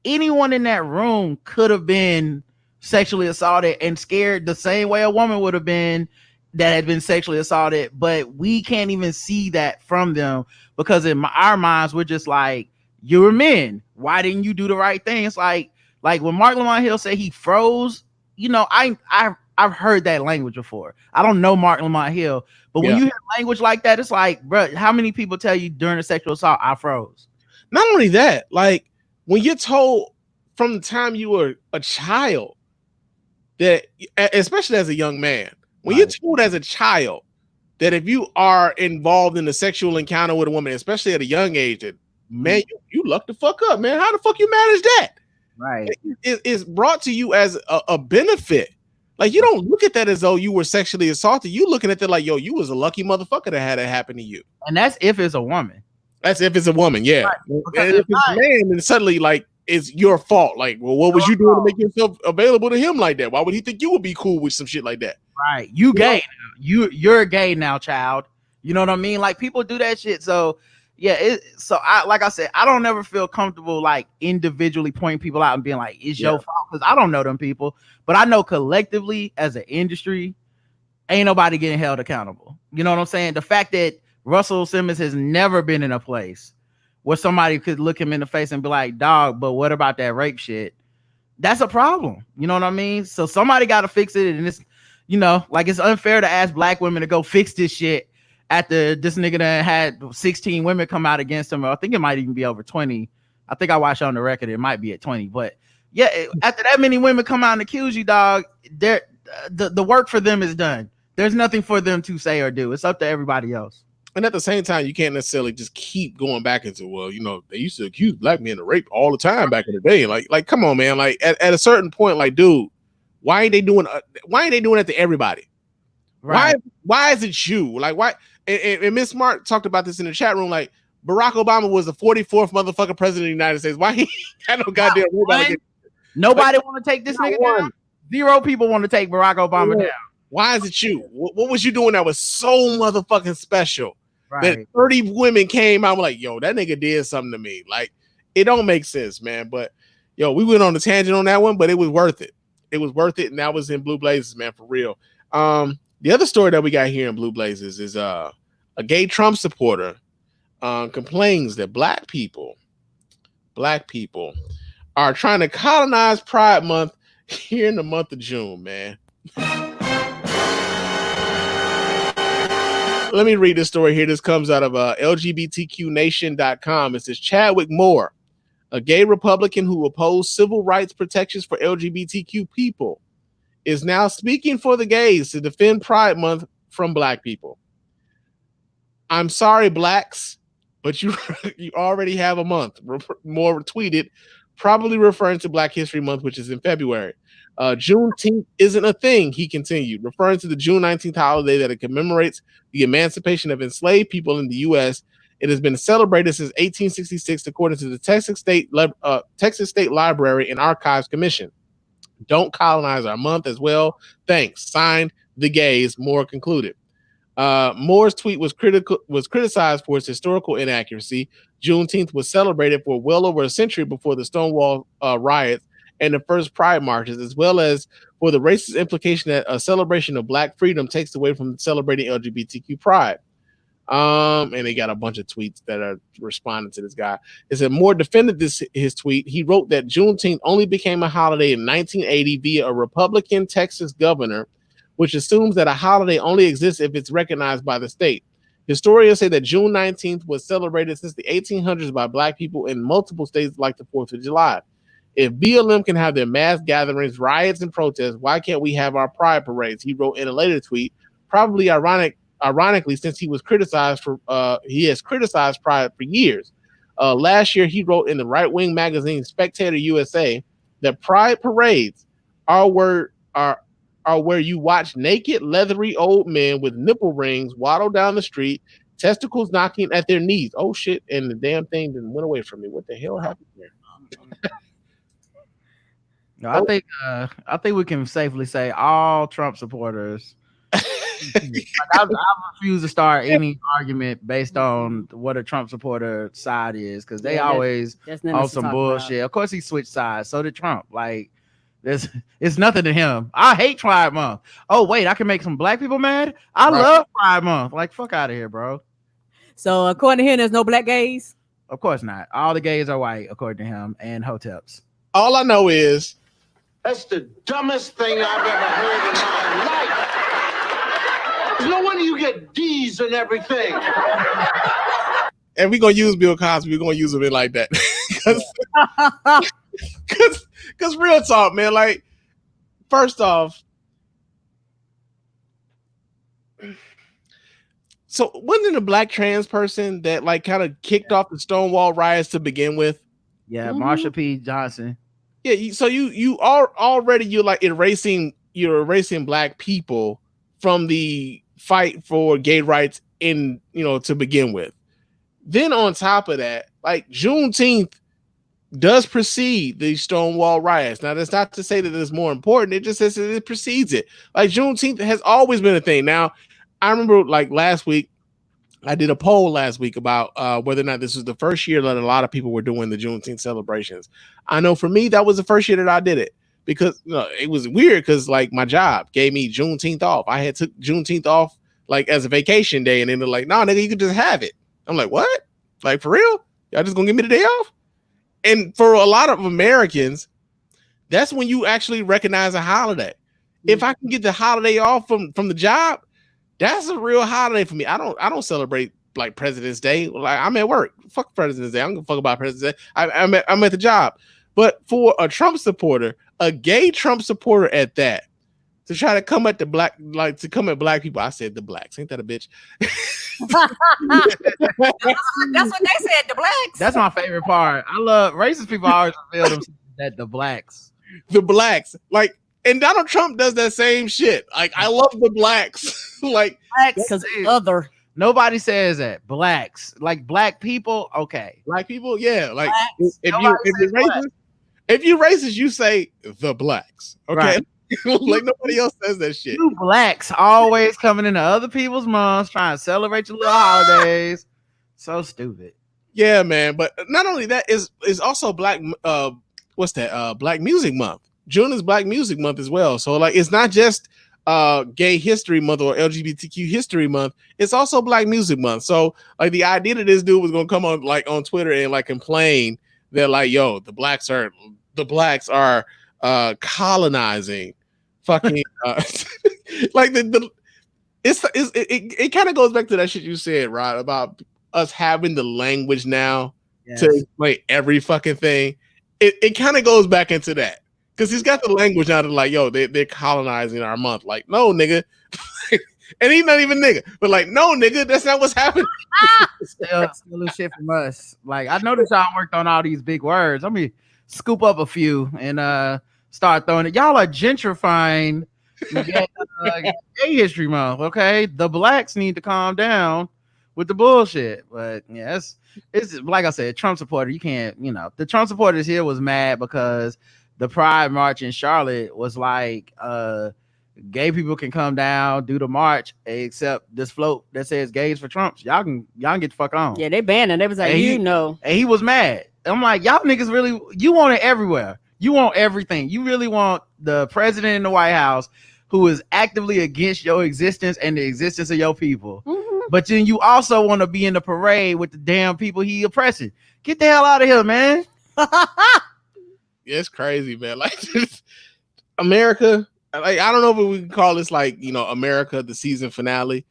anyone in that room could have been sexually assaulted and scared the same way a woman would have been that had been sexually assaulted, but we can't even see that from them because in our minds we're just like, you're men, why didn't you do the right thing? It's like when Mark Lamont Hill said he froze, I've heard that language before. I don't know Mark Lamont Hill, but when you hear language like that, it's like, bro, how many people tell you during a sexual assault I froze? Not only that, like when you're told from the time you were a child that, especially as a young man, when you're told as a child that if you are involved in a sexual encounter with a woman, especially at a young age, that man, you luck the fuck up, man. How the fuck you manage that? Right. It's brought to you as a benefit. Like you don't look at that as though you were sexually assaulted. You looking at that like, yo, you was a lucky motherfucker that had it happen to you. And that's if it's a woman. That's if it's a woman, yeah. Right. And if it's a man, then suddenly like it's your fault. Like, well, what was you doing to make yourself available to him like that? Why would he think you would be cool with some shit like that? Right. You gay now. You're gay now, child. You know what I mean? Like people do that shit. So yeah, like I said, I don't ever feel comfortable like individually pointing people out and being like, it's your fault, because I don't know them people. But I know collectively as an industry, ain't nobody getting held accountable. You know what I'm saying? The fact that Russell Simmons has never been in a place where somebody could look him in the face and be like, dog, but what about that rape shit? That's a problem. You know what I mean? So somebody got to fix it. And it's, like it's unfair to ask black women to go fix this shit after this nigga that had 16 women come out against him. Or I think it might even be over 20. I think I watched on the record. It might be at 20. But yeah, after that many women come out and accuse you, dog, the work for them is done. There's nothing for them to say or do. It's up to everybody else. And at the same time, you can't necessarily just keep going back into, well, they used to accuse black men of rape all the time back in the day. Like, come on, man. Like at a certain point, like, dude, why ain't they doing it to everybody? Right. Why is it you? Like, why? And Miss Smart talked about this in the chat room. Like, Barack Obama was the 44th motherfucking president of the United States. Why he had no goddamn robot? Nobody want to take this nigga down. 0 people want to take Barack Obama down. Why is it you? What was you doing that was so motherfucking special? Right. That 30 women came out like, yo, that nigga did something to me. Like, it don't make sense, man. But yo, we went on a tangent on that one, but it was worth it. It was worth it, and that was in Blue Blazes, man, for real. The other story that we got here in Blue Blazes is a gay Trump supporter complains that black people are trying to colonize Pride Month here in the month of June, man. Let me read this story here. This comes out of LGBTQnation.com. It says Chadwick Moore, a gay Republican who opposed civil rights protections for LGBTQ people, is now speaking for the gays to defend Pride Month from black people. I'm sorry, blacks, but you already have a month. Moore tweeted, probably referring to Black History Month, which is in February. Juneteenth isn't a thing, he continued, referring to the June 19th holiday that it commemorates the emancipation of enslaved people in the U.S. It has been celebrated since 1866, according to the Texas State Library and Archives Commission. Don't colonize our month as well. Thanks. Signed, the gays, Moore concluded. Moore's tweet was criticized for its historical inaccuracy. Juneteenth was celebrated for well over a century before the Stonewall riots and the first Pride marches, as well as for the racist implication that a celebration of black freedom takes away from celebrating LGBTQ pride. And they got a bunch of tweets that are responding to this guy. It said Moore defended his tweet. He wrote that Juneteenth only became a holiday in 1980 via a Republican Texas governor, which assumes that a holiday only exists if it's recognized by the state. Historians say that June 19th was celebrated since the 1800s by Black people in multiple states like the 4th of July. If BLM can have their mass gatherings, riots, and protests, why can't we have our pride parades? He wrote in a later tweet, probably ironically, since he has criticized pride for years. Last year, he wrote in the right-wing magazine Spectator USA that pride parades are where you watch naked, leathery old men with nipple rings waddle down the street, testicles knocking at their knees. Oh shit! And the damn thing then went away from me. What the hell happened there? No, I think we can safely say all Trump supporters. I refuse to start any argument based on what a Trump supporter side is, because they always on some bullshit. About. Of course, he switched sides. So did Trump. Like, it's nothing to him. I hate Pride Month. Oh wait, I can make some Black people mad. I love Pride Month. Like, fuck out of here, bro. So according to him, there's no Black gays. Of course not. All the gays are white, according to him, and hoteps. All I know is that's the dumbest thing I've ever heard in my life. No wonder you get D's and everything. And we're gonna use Bill Cosby. We're gonna use him in like that. Cause real talk, man. Like, first off, so wasn't it a Black trans person that like kind of kicked off the Stonewall riots to begin with? Yeah, Marsha P. Johnson. Yeah, so you are already you're erasing Black people from the fight for gay rights to begin with. Then on top of that, like Juneteenth does precede the Stonewall riots. Now that's not to say that it's more important. It just says that it precedes it. Like Juneteenth has always been a thing. Now I remember like last week, I did a poll last week about whether or not this was the first year that a lot of people were doing the Juneteenth celebrations. I know for me, that was the first year that I did it because it was weird because like my job gave me Juneteenth off. I had took Juneteenth off like as a vacation day, and then they're like, "No, nigga, you can just have it." I'm like, "What? Like for real? Y'all just gonna give me the day off?" And for a lot of Americans, that's when you actually recognize a holiday. If I can get the holiday off from the job, that's a real holiday for me. I don't celebrate like President's Day. Like I'm at work. Fuck President's Day. I don't give a fuck about President's Day. I'm at the job. But for a Trump supporter, a gay Trump supporter at that, to try to come at the Black, like to come at Black people. I said the Blacks. Ain't that a bitch? That's what they said, the Blacks. That's my favorite part. I love racist people always feel themselves that the Blacks. The Blacks. Like, and Donald Trump does that same shit. Like, I love the Blacks. Like, because other. Nobody says that. Blacks. Like Black people, okay. Black people, yeah. Like if you're racist, you say the Blacks. Okay. Right. Like nobody else says that shit. You Blacks always coming into other people's months trying to celebrate your little holidays. So stupid. Yeah, man. But not only that, is also Black Black Music Month. June is Black Music Month as well. So like it's not just Gay History Month or LGBTQ History Month. It's also Black Music Month. So like the idea that this dude was gonna come on like on Twitter and like complain that like, yo, the blacks are colonizing fucking like it kind of goes back to that shit you said, Rod, about us having the language now to explain every fucking thing. It kind of goes back into that. Because he's got the language now to like, yo, they're colonizing our month. Like, no, nigga. And he's not even nigga. But like, no, nigga, that's not what's happening. Still shit from us. Like, I noticed y'all worked on all these big words. Let me scoop up a few and start throwing it. Y'all are gentrifying Gay History Month, okay? The Blacks need to calm down with the bullshit. But yeah, it's like I said, Trump supporter, you can't, the Trump supporters here was mad because the Pride March in Charlotte was like, gay people can come down, do the march, except this float that says gays for Trumps. Y'all can get the fuck on. Yeah, they banned it. They was like, and he was mad. I'm like, y'all niggas really, you want it everywhere. You want everything. You really want the president in the White House who is actively against your existence and the existence of your people. Mm-hmm. but then you also want to be in the parade with the damn people he oppressing. Get the hell out of here, man. It's crazy, man. Like America, like I don't know if we can call this like, you know, America, the season finale,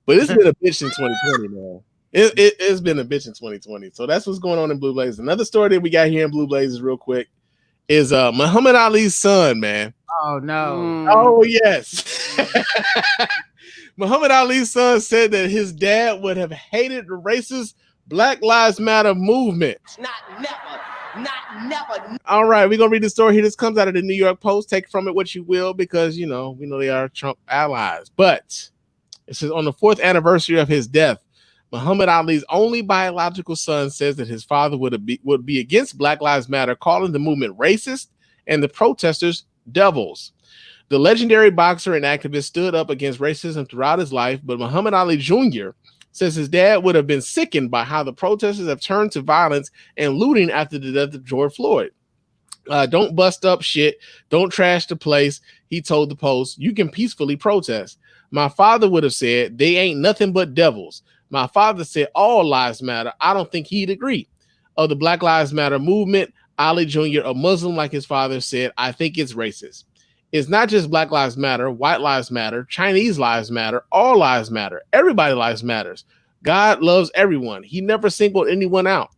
but it's been a bitch in 2020, man. It's been a bitch in 2020. So that's what's going on in Blue Blazers. Another story that we got here in Blue Blazers real quick is Muhammad Ali's son, man. Oh no. Oh yes. Muhammad Ali's son said that his dad would have hated the racist Black Lives Matter movement. Not never. All right, we're gonna read the story here. This comes out of the New York Post. Take from it what you will, because you know we know they are Trump allies. But it says on the 4th anniversary of his death, Muhammad Ali's only biological son says that his father would be against Black Lives Matter, calling the movement racist and the protesters devils. The legendary boxer and activist stood up against racism throughout his life, but Muhammad Ali Jr. says his dad would have been sickened by how the protesters have turned to violence and looting after the death of George Floyd. Don't bust up shit. Don't trash the place, he told the Post. You can peacefully protest. My father would have said, they ain't nothing but devils. My father said all lives matter. I don't think he'd agree. Of the Black Lives Matter movement, Ali Jr., a Muslim like his father, said, I think it's racist. It's not just Black Lives Matter, white lives matter, Chinese lives matter, all lives matter, everybody lives matters. God loves everyone. He never singled anyone out.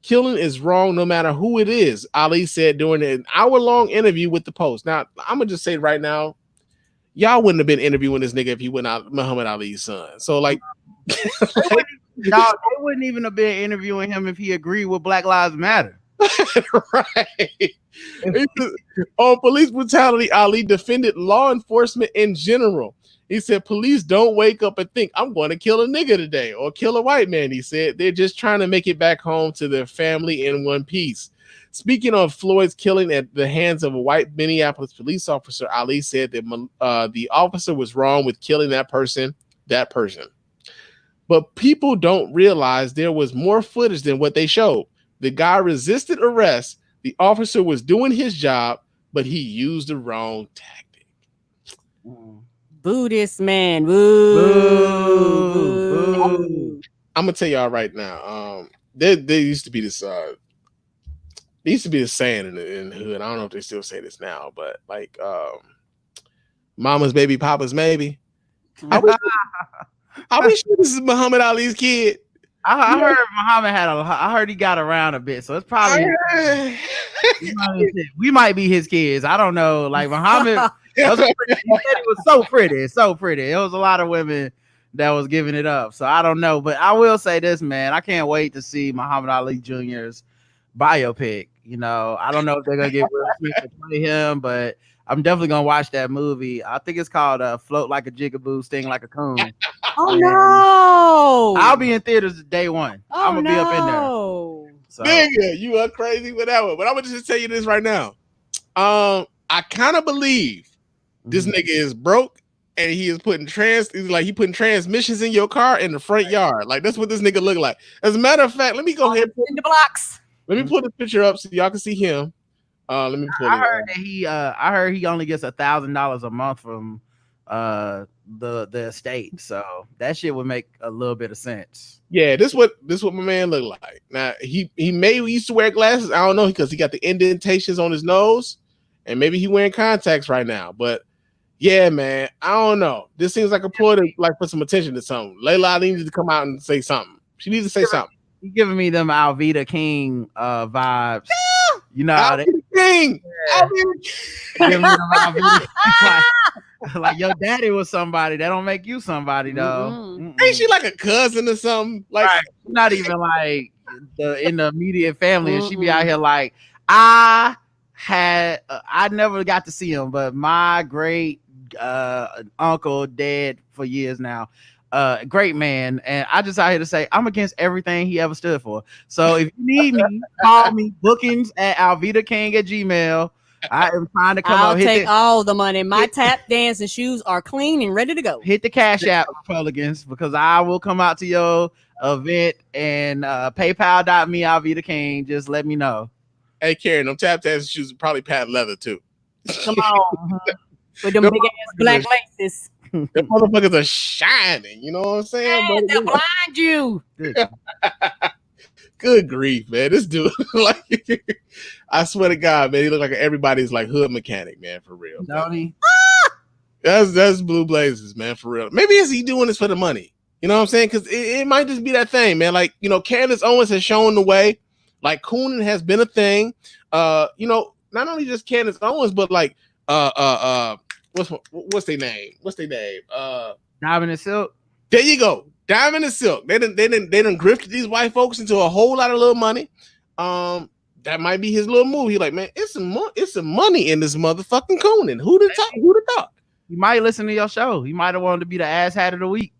Killing is wrong no matter who it is, Ali said during an hour-long interview with the Post. Now, I'm going to just say right now, y'all wouldn't have been interviewing this nigga if he went out Muhammad Ali's son. So, like, they wouldn't even have been interviewing him if he agreed with Black Lives Matter. Right. On police brutality, Ali defended law enforcement in general. He said, police don't wake up and think, I'm going to kill a nigga today or kill a white man. He said, they're just trying to make it back home to their family in one piece. Speaking of Floyd's killing at the hands of a white Minneapolis police officer, Ali said that the officer was wrong with killing that person. But people don't realize there was more footage than what they showed. The guy resisted arrest. The officer was doing his job, but he used the wrong tactic. Boo this man. Boo. Boo. I'm gonna tell y'all right now. There used to be this. There used to be this saying in the hood. I don't know if they still say this now, but like, "Mama's baby, Papa's maybe." I wish this is Muhammad Ali's kid. I heard Muhammad I heard he got around a bit, so it's probably we might be his kids. I don't know. Like Muhammad, he said it was so pretty. It was a lot of women that was giving it up. So I don't know, but I will say this, man. I can't wait to see Muhammad Ali Jr.'s biopic. You know, I don't know if they're gonna get Will Smith to play him, but I'm definitely gonna watch that movie. I think it's called "Float Like a Jigaboo, Sting Like a Coon." Oh no! I'll be in theaters day one. Oh, I'm gonna be up in there. So. Nigga, you are crazy with that one. But I'm gonna just tell you this right now. I kind of believe this nigga is broke and he is putting transmissions in your car in the front yard. Like that's what this nigga look like. As a matter of fact, let me go ahead in the blocks. Let me pull the picture up so y'all can see him. Let me pull it. I heard he only gets $1,000 a month from the estate, so that shit would make a little bit of sense. Yeah, this what my man look like. Now he used to wear glasses. I don't know because he got the indentations on his nose, and maybe he wearing contacts right now. But yeah, man, I don't know. This seems like a ploy to like put some attention to something. Layla needs to come out and say something. She needs to say something. He's giving me them Alveda King vibes. You know how Alveda King. Yeah. Giving me them Alveda King. Like your daddy was somebody. That don't make you somebody though. Ain't she like a cousin or something? Like right. Not even like in the immediate family, and she be out here like I never got to see him, but my great uncle dead for years now. Great man, and I just out here to say I'm against everything he ever stood for. So if you need me, call me. Bookings at alvidaking@gmail.com. I am trying to come I'll up. Take all the money. My tap dancing shoes are clean and ready to go. Hit the Cash App, Republicans, because I will come out to your event and PayPal.me, Alveda King. Just let me know. Hey, Karen, them tap dancing shoes are probably patent leather too. Come on. With them big ass black laces. The motherfuckers are shining. You know what I'm saying? Man, they'll blind you. Good grief, man. This dude, like, I swear to God, man, he look like everybody's like hood mechanic, man, for real. Don't he? That's Blue Blazers, man, for real. Maybe is he doing this for the money? You know what I'm saying? Because it might just be that thing, man. Like, you know, Candace Owens has shown the way. Like, cooning has been a thing. You know, not only just Candace Owens, but like, what's their name? Diamond and Silk. There you go. Diamond and Silk. They done grifted these white folks into a whole lot of little money. That might be his little move. He like, man, it's some money in this motherfucking cooning. Who'd have thought? He might listen to your show. He might have wanted to be the ass hat of the week.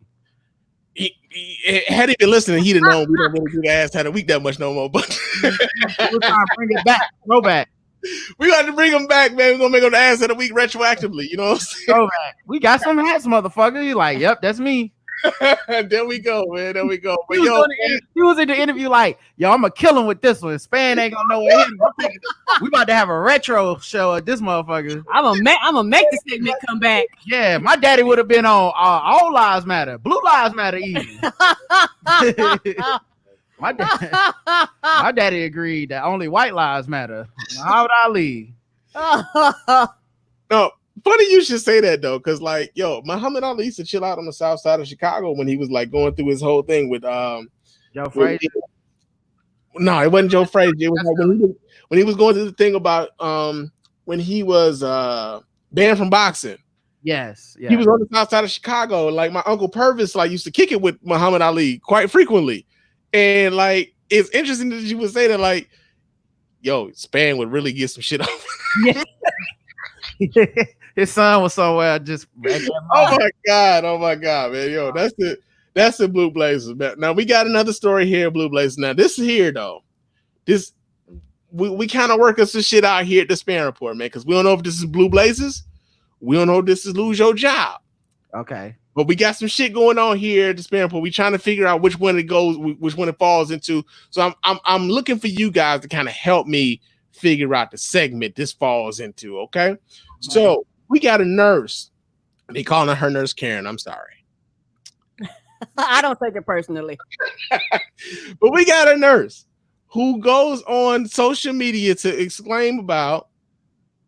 Had he been listening, he'd have known we don't really do the ass hat of the week that much no more. But we're trying to bring it back. Go back. We got to bring him back, man. We're gonna make him the ass of the week retroactively. You know what I'm saying? Go back. We got some hats, motherfucker. You like, yep, that's me. There we go, man. There we go. But He was in the interview like, yo, I'm gonna kill him with this one. Spann ain't gonna know what hit him. We about to have a retro show at this motherfucker. I'm gonna make the segment come back. Yeah, my daddy would have been on All Lives Matter, Blue Lives Matter even. My daddy agreed that only white lives matter. Muhammad Ali. No, funny you should say that though, because like, yo, Muhammad Ali used to chill out on the south side of Chicago when he was like going through his whole thing with Joe Frazier. No, it wasn't Joe Frazier. It was like when he was going through the thing about when he was banned from boxing. Yes, yeah. He was on the south side of Chicago. Like my uncle Purvis like used to kick it with Muhammad Ali quite frequently. And like it's interesting that you would say that, like, yo, Spann would really get some shit off. Yeah. His son was somewhere just. Oh my god, man, yo, that's the Blue Blazers. Now we got another story here, Blue Blazers. Now this here though, we kind of work us some shit out here at the Spann Report, man, because we don't know if this is Blue Blazers, we don't know if this is lose your job. Okay. But we got some shit going on here at the Spann Report. We trying to figure out which one it goes, which one it falls into. So I'm looking for you guys to kind of help me figure out the segment this falls into. Okay. So we got a nurse. They calling her Nurse Karen. I'm sorry. I don't take it personally. But we got a nurse who goes on social media to exclaim about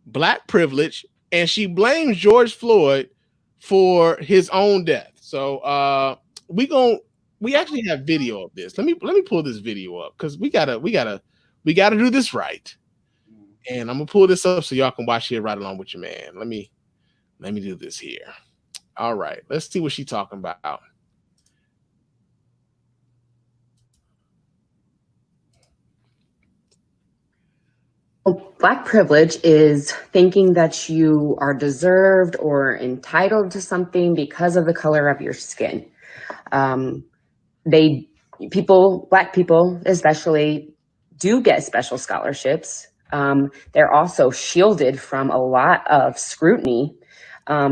Black privilege, and she blames George Floyd for his own death. So we actually have video of this. Let me pull this video up because we gotta do this right. And I'm gonna pull this up so y'all can watch it right along with your man. Let me do this here. All right, let's see what she's talking about. Black privilege is thinking that you are deserved or entitled to something because of the color of your skin. Black people especially, do get special scholarships. They're also shielded from a lot of scrutiny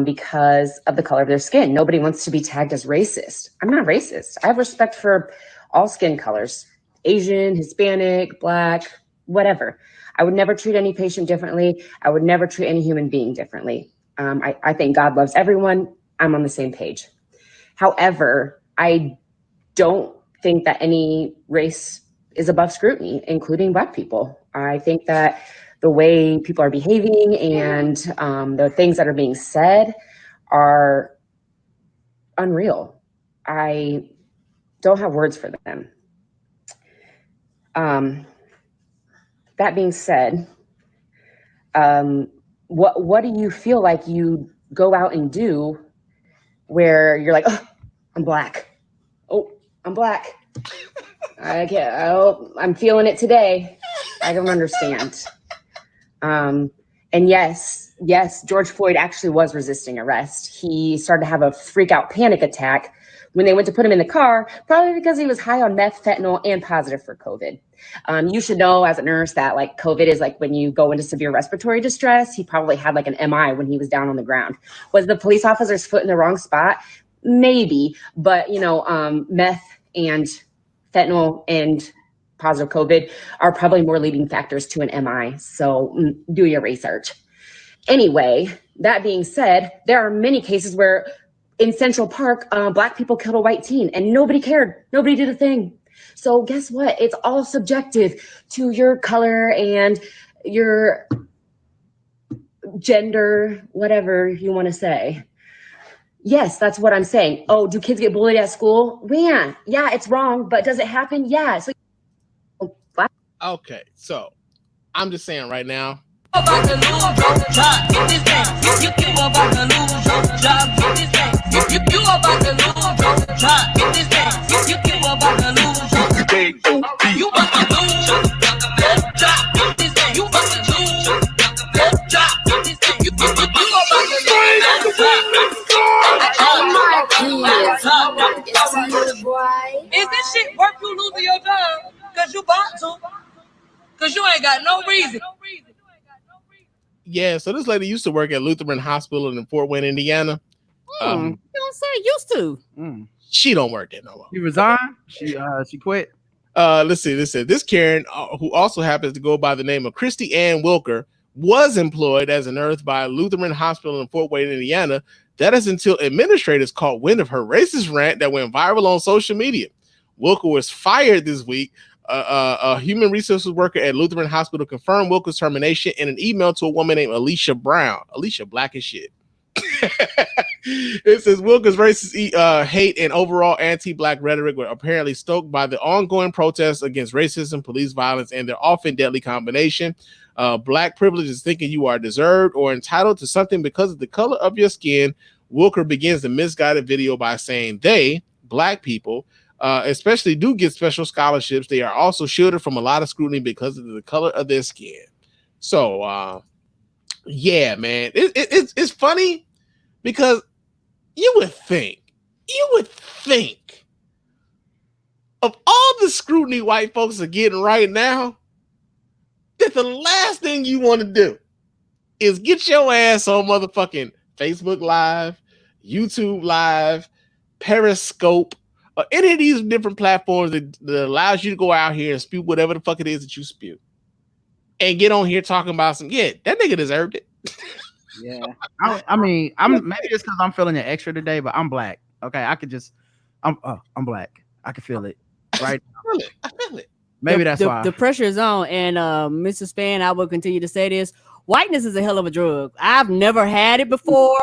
because of the color of their skin. Nobody wants to be tagged as racist. I'm not racist. I have respect for all skin colors, Asian, Hispanic, Black, whatever. I would never treat any patient differently. I would never treat any human being differently. I think God loves everyone. I'm on the same page. However, I don't think that any race is above scrutiny, including Black people. I think that the way people are behaving and the things that are being said are unreal. I don't have words for them. That being said, what do you feel like you go out and do where you're like, oh, I'm Black. Oh, I'm Black. I can't. Oh, I'm feeling it today. I don't understand. And yes, George Floyd actually was resisting arrest. He started to have a freak out panic attack when they went to put him in the car, probably because he was high on meth, fentanyl, and positive for COVID. You should know as a nurse that like COVID is like when you go into severe respiratory distress. He probably had like an MI when he was down on the ground. Was the police officer's foot in the wrong spot? Maybe, but meth and fentanyl and positive COVID are probably more leading factors to an MI. So do your research. Anyway, that being said, there are many cases where in Central Park, Black people killed a white teen and nobody cared. Nobody did a thing. So guess what? It's all subjective to your color and your gender, whatever you want to say. Yes, that's what I'm saying. Oh, do kids get bullied at school? Yeah, it's wrong, but does it happen? Yeah. So, okay, so I'm just saying right now. Is this shit worth you losing your job? Because you bought to. Because you ain't got no reason. Yeah, so this lady used to work at Lutheran Hospital in Fort Wayne, Indiana. You know what I'm saying? Used to. She don't work there no more. She resigned? She quit? Listen. This Karen, who also happens to go by the name of Christy Ann Wilker, was employed as a nurse by Lutheran Hospital in Fort Wayne, Indiana. That is until administrators caught wind of her racist rant that went viral on social media. Wilker was fired this week. A human resources worker at Lutheran Hospital confirmed Wilker's termination in an email to a woman named Alicia Brown. Alicia, black as shit. It says Wilker's racist hate and overall anti-black rhetoric were apparently stoked by the ongoing protests against racism, police violence, and their often deadly combination. Black privilege is thinking you are deserved or entitled to something because of the color of your skin. Wilker begins the misguided video by saying they, black people, especially do get special scholarships. They are also shielded from a lot of scrutiny because of the color of their skin. So, yeah, man, it's funny because you would think of all the scrutiny white folks are getting right now, that the last thing you want to do is get your ass on motherfucking Facebook Live, YouTube Live, Periscope, or any of these different platforms that allows you to go out here and spew whatever the fuck it is that you spew. And get on here talking about that nigga deserved it. Yeah. I mean, I'm maybe it's because I'm feeling it extra today, but I'm black. Okay. I'm black. I can feel it. Right. I feel it. Maybe that's why. The pressure is on. And Mrs. Spann, I will continue to say this. Whiteness is a hell of a drug. I've never had it before.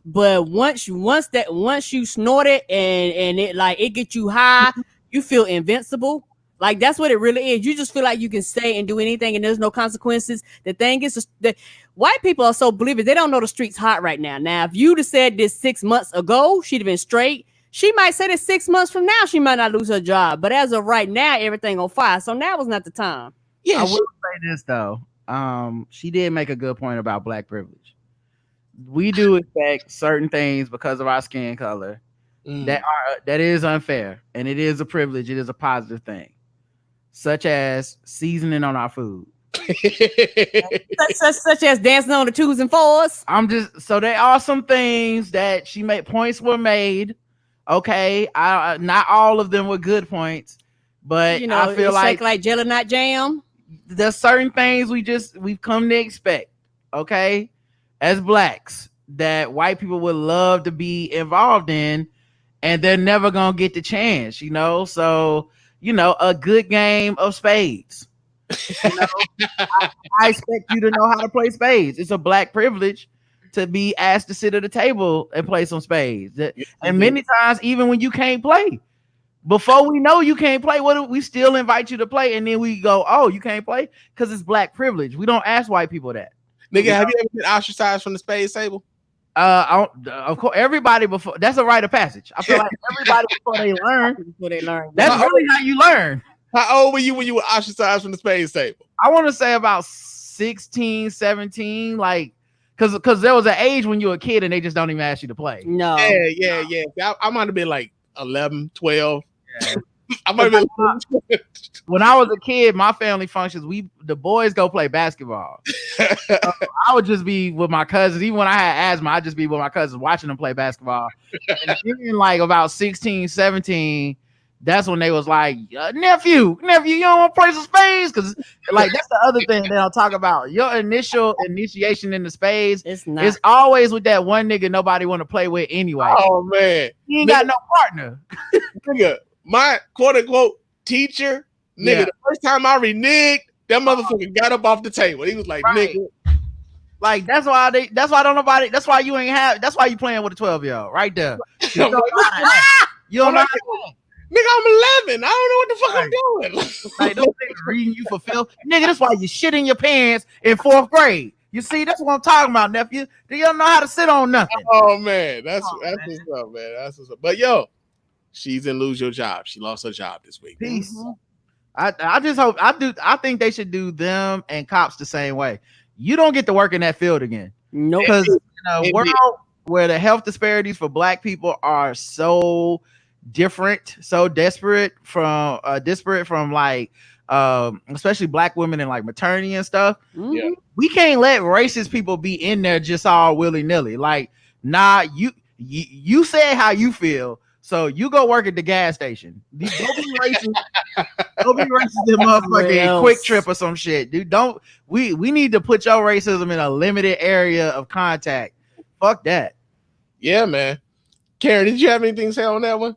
But once you snort it and it gets you high, you feel invincible. Like that's what it really is. You just feel like you can say and do anything and there's no consequences. The thing is that white people are so believers, they don't know the streets hot right now. Now, if you'd have said this 6 months ago, she'd have been straight. She might say this 6 months from now, she might not lose her job. But as of right now, everything on fire. So now was not the time. Yeah, I will say this though. She did make a good point about black privilege. We do expect certain things because of our skin color that is unfair, and it is a privilege. It is a positive thing, such as seasoning on our food, such as dancing on the 2s and 4s. So there are some things that she made. Points were made. Okay, not all of them were good points, but I feel like jelly not jam. There's certain things we've come to expect, okay, as blacks that white people would love to be involved in, and they're never gonna get the chance, So, a good game of spades. I expect you to know how to play spades. It's a black privilege to be asked to sit at a table and play some spades. And many times, even when you can't play. Before we know you can't play, we still invite you to play, and then we go, "Oh, you can't play," because it's black privilege. We don't ask white people that. Nigga, have you ever been ostracized from the spades table? Of course, everybody before. That's a rite of passage. I feel like everybody before they learn. That's really how you learn. How old were you when you were ostracized from the spades table? I want to say about 16, 17, like. Because there was an age when you were a kid and they just don't even ask you to play. No. Yeah. I might have been like 11, 12. Yeah. I might have been when I was a kid, my family functions, the boys go play basketball. I would just be with my cousins. Even when I had asthma, I'd just be with my cousins watching them play basketball. And then like about 16, 17, that's when they was like, nephew, you don't want to play some spades? Because like that's the other thing they don't talk about. Your initial initiation in the spades is always with that one nigga nobody want to play with anyway. Oh man, he ain't got no partner. Nigga, my quote unquote teacher, nigga, the first time I reneged, that motherfucker got up off the table. He was like, nigga. Like that's why you ain't have. That's why you playing with a 12-year-old right there. You don't know. Nigga, I'm 11. I don't know what the fuck I'm doing. Like those niggas reading you for filth. Nigga, that's why you shit in your pants in 4th grade. You see, that's what I'm talking about, nephew. Do you know how to sit on nothing? Oh man, that's what's up, man. That's what's up. But yo, she's in lose your job. She lost her job this week. Peace. I just hope I think they should do them and cops the same way. You don't get to work in that field again. No, because in a world where the health disparities for Black people are so different, so disparate from like especially Black women in like maternity and stuff. Yeah, we can't let racist people be in there just all willy-nilly. Like, nah, you said how you feel, so you go work at the gas station. Go be racist. Go be racist in motherfucking Quick Trip or some shit, dude. We need to put your racism in a limited area of contact. Fuck that. Yeah, man. Karen, did you have anything to say on that one?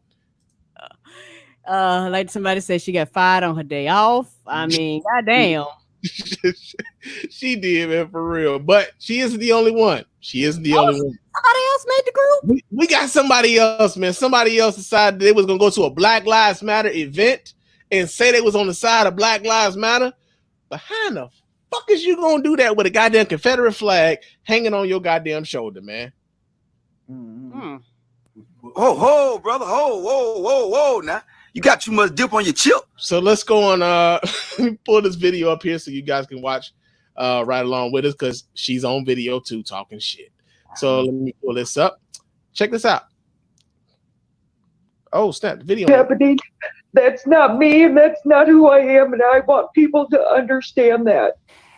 Like somebody said, she got fired on her day off. I mean, goddamn. She did, man, for real. But she isn't the only one. She isn't the only one. Somebody else made the group. We got somebody else, man. Somebody else decided they was gonna go to a Black Lives Matter event and say they was on the side of Black Lives Matter. But how the fuck is you gonna do that with a goddamn Confederate flag hanging on your goddamn shoulder, man? Mm-hmm. Ho, brother. Whoa. Now you got too much dip on your chip. So let's go on. Let me pull this video up here so you guys can watch right along with us, because she's on video too talking shit. So let me pull this up. Check this out. Oh, snap, the video. Happening. That's not me, and that's not who I am, and I want people to understand that.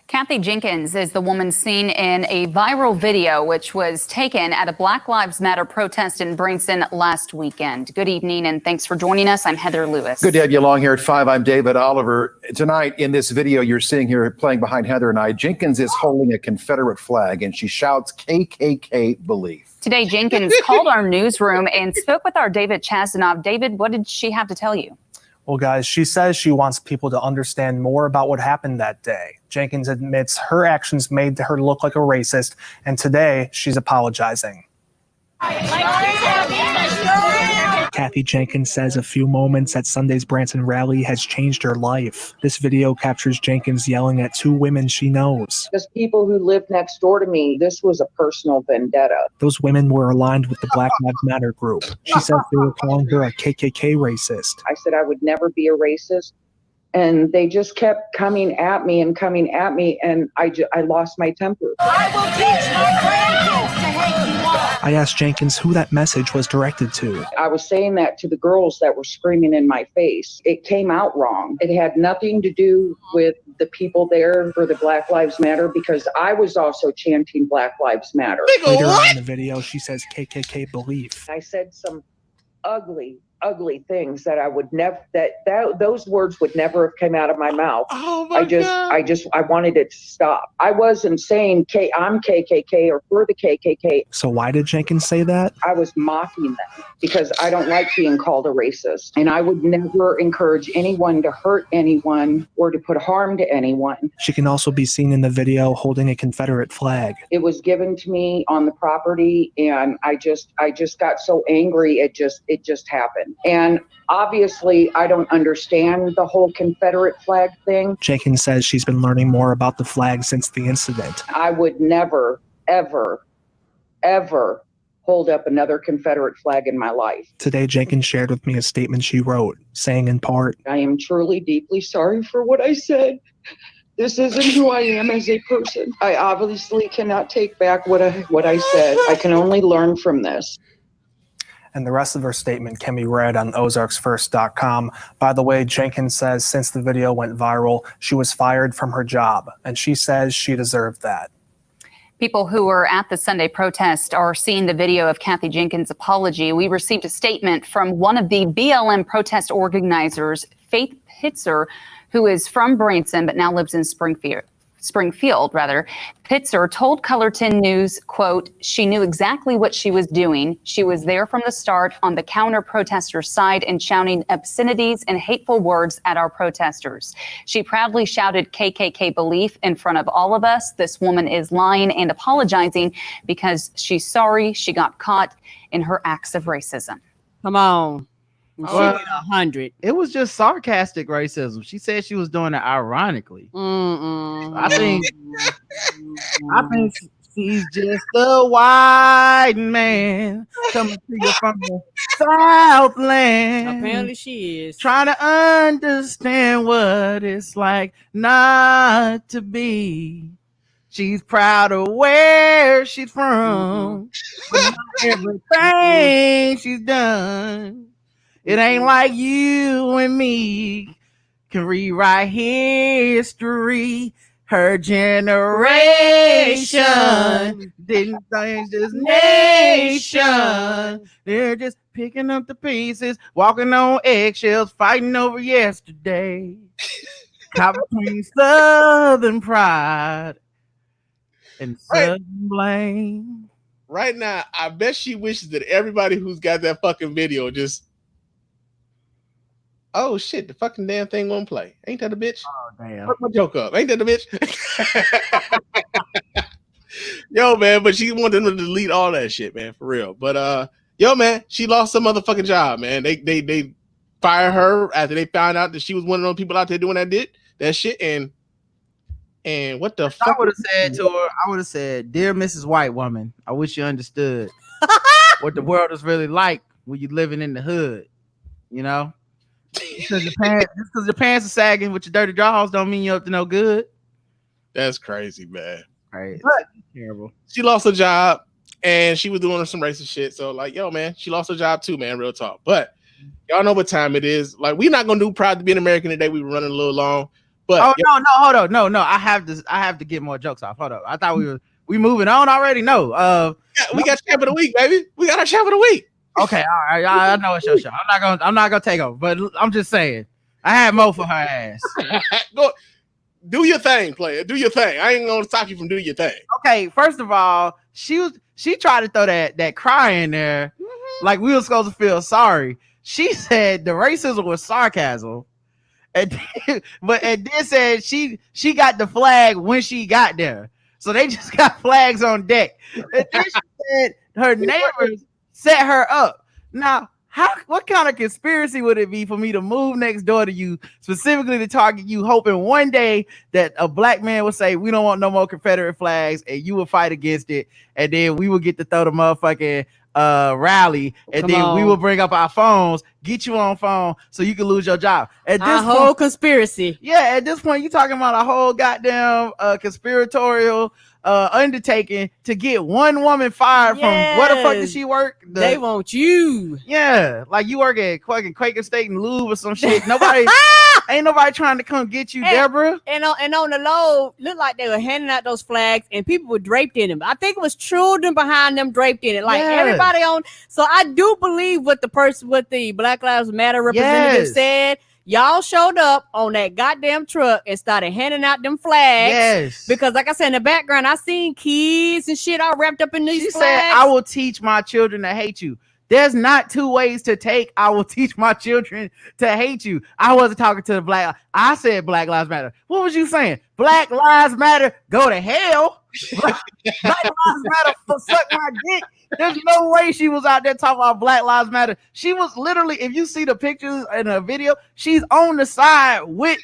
Kathy Jenkins is the woman seen in a viral video which was taken at a Black Lives Matter protest in Branson last weekend. Good evening and thanks for joining us. I'm Heather Lewis. Good to have you along here at 5. I'm David Oliver. Tonight in this video you're seeing here playing behind Heather and I, Jenkins is holding a Confederate flag and she shouts KKK belief. Today Jenkins called our newsroom and spoke with our David Chasanoff. David, what did she have to tell you? Well, guys, she says she wants people to understand more about what happened that day. Jenkins admits her actions made her look like a racist, and today she's apologizing. Kathy Jenkins says a few moments at Sunday's Branson rally has changed her life. This video captures Jenkins yelling at 2 women she knows. Because people who lived next door to me, this was a personal vendetta. Those women were aligned with the Black Lives Matter group. She says they were calling her a KKK racist. I said I would never be a racist. And they just kept coming at me, and I lost my temper. I will teach my grandkids to hate you all. I asked Jenkins who that message was directed to. I was saying that to the girls that were screaming in my face. It came out wrong. It had nothing to do with the people there for the Black Lives Matter, because I was also chanting Black Lives Matter. Later on in the video, she says KKK belief. I said some ugly things that I would never, those words would never have come out of my mouth. Oh my God. I wanted it to stop. I wasn't saying I'm KKK or for the KKK. So why did Jenkins say that? I was mocking them because I don't like being called a racist, and I would never encourage anyone to hurt anyone or to put harm to anyone. She can also be seen in the video holding a Confederate flag. It was given to me on the property, and I just got so angry. It just happened. And obviously, I don't understand the whole Confederate flag thing. Jenkins says she's been learning more about the flag since the incident. I would never, ever, ever hold up another Confederate flag in my life. Today, Jenkins shared with me a statement she wrote, saying in part, I am truly, deeply sorry for what I said. This isn't who I am as a person. I obviously cannot take back what I said. I can only learn from this. And the rest of her statement can be read on ozarksfirst.com. By the way, Jenkins says since the video went viral, she was fired from her job, and she says she deserved that. People who were at the Sunday protest are seeing the video of Kathy Jenkins' apology. We received a statement from one of the BLM protest organizers, Faith Pitzer, who is from Branson but now lives in Springfield. Pitzer told Cullerton News, quote, "She knew exactly what she was doing. She was there from the start on the counter protesters' side and shouting obscenities and hateful words at our protesters. She proudly shouted KKK belief in front of all of us. This woman is lying and apologizing because she's sorry she got caught in her acts of racism." Come on. She did 100. It was just sarcastic racism. She said she was doing it ironically. I think she's just a white man coming to you from the Southland. Apparently she is. Trying to understand what it's like not to be. She's proud of where she's from, but not everything she's done. It ain't like you and me can rewrite history. Her generation didn't change this nation. They're just picking up the pieces, walking on eggshells, fighting over yesterday. Caught between Southern pride and Southern blame. Right now, I bet she wishes that everybody who's got that fucking video just, oh shit, the fucking damn thing won't play. Ain't that a bitch? Oh damn. Fuck my joke up. Ain't that a bitch? Yo, man, but she wanted them to delete all that shit, man, for real. But yo, man, she lost some motherfucking job, man. They fired her after they found out that she was one of those people out there doing that shit. And what the fuck? I would have said to her, "Dear Mrs. White Woman, I wish you understood what the world is really like when you're living in the hood, you know? Because your pants are sagging with your dirty drawers don't mean you're up to no good." That's crazy, man. Right. Terrible. She lost her job and she was doing some racist shit. So, like, yo, man, she lost her job too, man. Real talk. But y'all know what time it is. Like, we're not gonna do Proud to be an American today. We were running a little long. But hold on. No. I have to get more jokes off. Hold on. I thought we moving on already. No. We got champ of the week, baby. We got our champ of the week. Okay, all right. I know it's your show. I'm not gonna take over, but I'm just saying I had more for her ass. Go do your thing, player. Do your thing. I ain't gonna stop you from doing your thing. Okay, first of all, she tried to throw that cry in there, like we were supposed to feel sorry. She said the racism was sarcasm, and then said she got the flag when she got there, so they just got flags on deck. And then she said her neighbors set her up. Now, what kind of conspiracy would it be for me to move next door to you, specifically to target you, hoping one day that a black man would say, "We don't want no more Confederate flags," and you would fight against it, and then we would get to throw the motherfucking rally, and we will bring up our phones, get you on phone so you can lose your job. At this whole conspiracy. Yeah, at this point, you're talking about a whole goddamn conspiratorial undertaking to get one woman fired from where the fuck did she work? They want you. Yeah, like you work at fucking Quaker State and Louvre or some shit. Nobody ain't nobody trying to come get you, Deborah. And on the load, looked like they were handing out those flags and people were draped in them. I think it was children behind them draped in it. Like everybody on. So I do believe what the Black Lives Matter representative said. Y'all showed up on that goddamn truck and started handing out them flags. Yes. Because like I said, in the background, I seen kids and shit all wrapped up in these flags. Said, "I will teach my children to hate you." There's not two ways to take "I will teach my children to hate you." I wasn't talking to the black. I said Black Lives Matter. What was you saying? Black Lives Matter, go to hell. Black Lives Matter, suck my dick. There's no way she was out there talking about Black Lives Matter. She was literally, if you see the pictures in the video, she's on the side with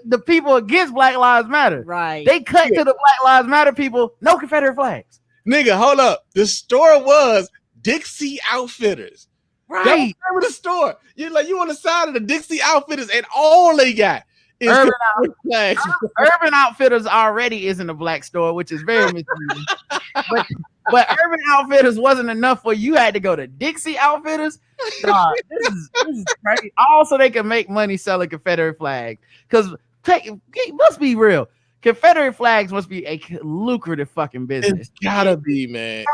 the people against Black Lives Matter. Right. They cut to the Black Lives Matter people, no Confederate flags. Nigga, hold up. The store was Dixie Outfitters. Right. That was the name of the store. You're like, you on the side of the Dixie Outfitters, and all they got is Urban Outfitters already isn't a black store, which is very misleading. But Urban Outfitters wasn't enough for you. Had to go to Dixie Outfitters. Nah, this is crazy. Also, they can make money selling Confederate flags. Because let's be real, Confederate flags must be a lucrative fucking business. It's gotta be, man.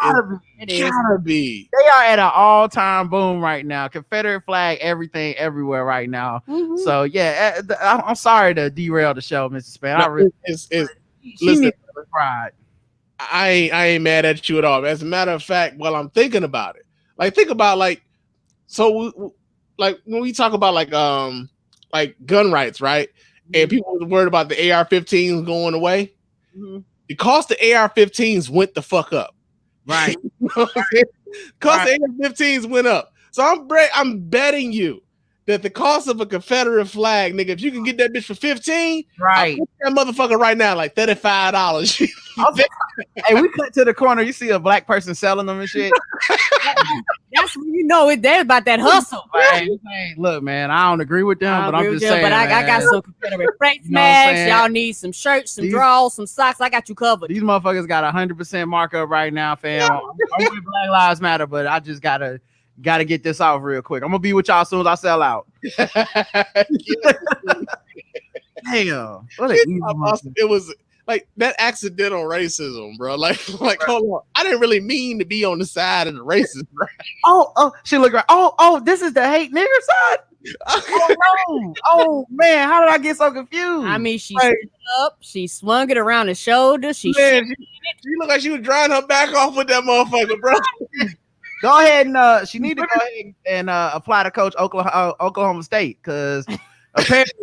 It's gotta be. They are at an all-time boom right now. Confederate flag, everything, everywhere right now. Mm-hmm. So yeah, I'm sorry to derail the show, Mr. Spann. No, listen, pride. I ain't mad at you at all. As a matter of fact, while I'm thinking about it, like think about like when we talk about like gun rights, right? And people were worried about the AR-15s going away. Mm-hmm. The cost of AR-15s went the fuck up. Right. Cost of AR-15s went up. So I'm betting you that the cost of a Confederate flag, nigga, if you can get that bitch for 15, right? That motherfucker right now like $35. Hey, we cut to the corner. You see a black person selling them and shit. That's when you know it. They're about that hustle. Right? Hey, look, man, I don't agree with them, but I'm just saying. But I got some Confederate freight smash. Y'all need some shirts, some drawers, some socks. I got you covered. These motherfuckers got 100% markup right now, fam. I'm with Black Lives Matter, but I just gotta get this off real quick. I'm gonna be with y'all as soon as I sell out. Damn, it was like that accidental racism, bro. Like hold on, I didn't really mean to be on the side of the racist. Right? Oh, she looked right. Oh, this is the hate nigger side. Oh no! Oh man, how did I get so confused? I mean, she stood up, she swung it around the shoulder. She looked like she was drying her back off with that motherfucker, bro. Go ahead and she need to go ahead and apply to coach Oklahoma State, because apparently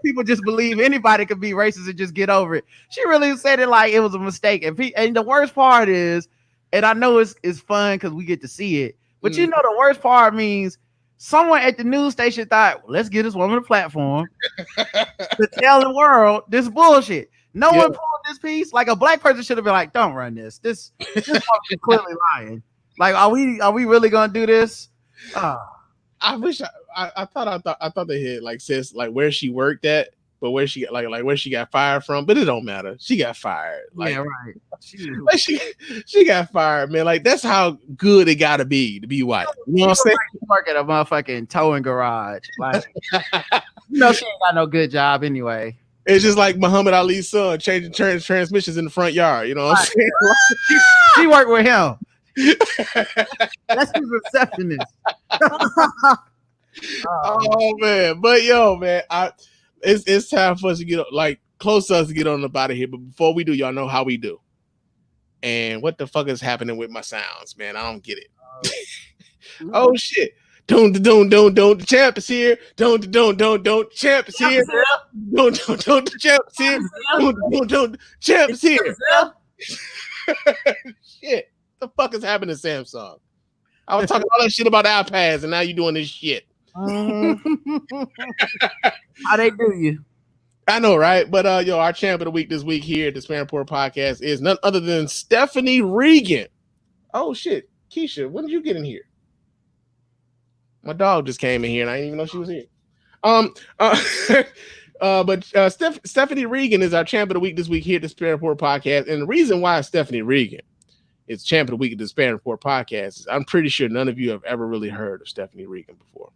people just believe anybody could be racist and just get over it. She really said it like it was a mistake. And the worst part is, and I know it's fun because we get to see it, but you know the worst part means someone at the news station thought, well, let's give this woman a platform to tell the world this bullshit. No one pulled this piece. Like a black person should have been like, don't run this. This is clearly lying. Like, are we really gonna do this? I wish I thought they had like says like where she worked at, but where she like where she got fired from, but it don't matter. She got fired. Like, yeah, right. She got fired, man. Like that's how good it gotta be to be white. You know what I'm saying? Work at a motherfucking towing garage. Like, she ain't got no good job anyway. It's just like Muhammad Ali's son changing transmissions in the front yard. You know what I'm saying? She worked with him. That's his receptionist. Oh man, but yo, man, it's time for us to get like close to us to get on up out of here. But before we do, y'all know how we do. And what the fuck is happening with my sounds, man? I don't get it. Oh shit. Don't the champ is here. Don't champ is here. Don't the champ is here. Don't champ is here. Shit. What the fuck is happening to Samsung? I was talking all that shit about iPads and now you doing this shit. How they do you? I know, right? But our champ of the week this week here at the Spann Report podcast is none other than Stephanie Regan. Oh shit. Keisha, when did you get in here? My dog just came in here and I didn't even know she was here. But Stephanie Regan is our champ of the week this week here at the Spann Report podcast. And the reason why Stephanie Regan is champ of the week at the Spann Report podcast is I'm pretty sure none of you have ever really heard of Stephanie Regan before.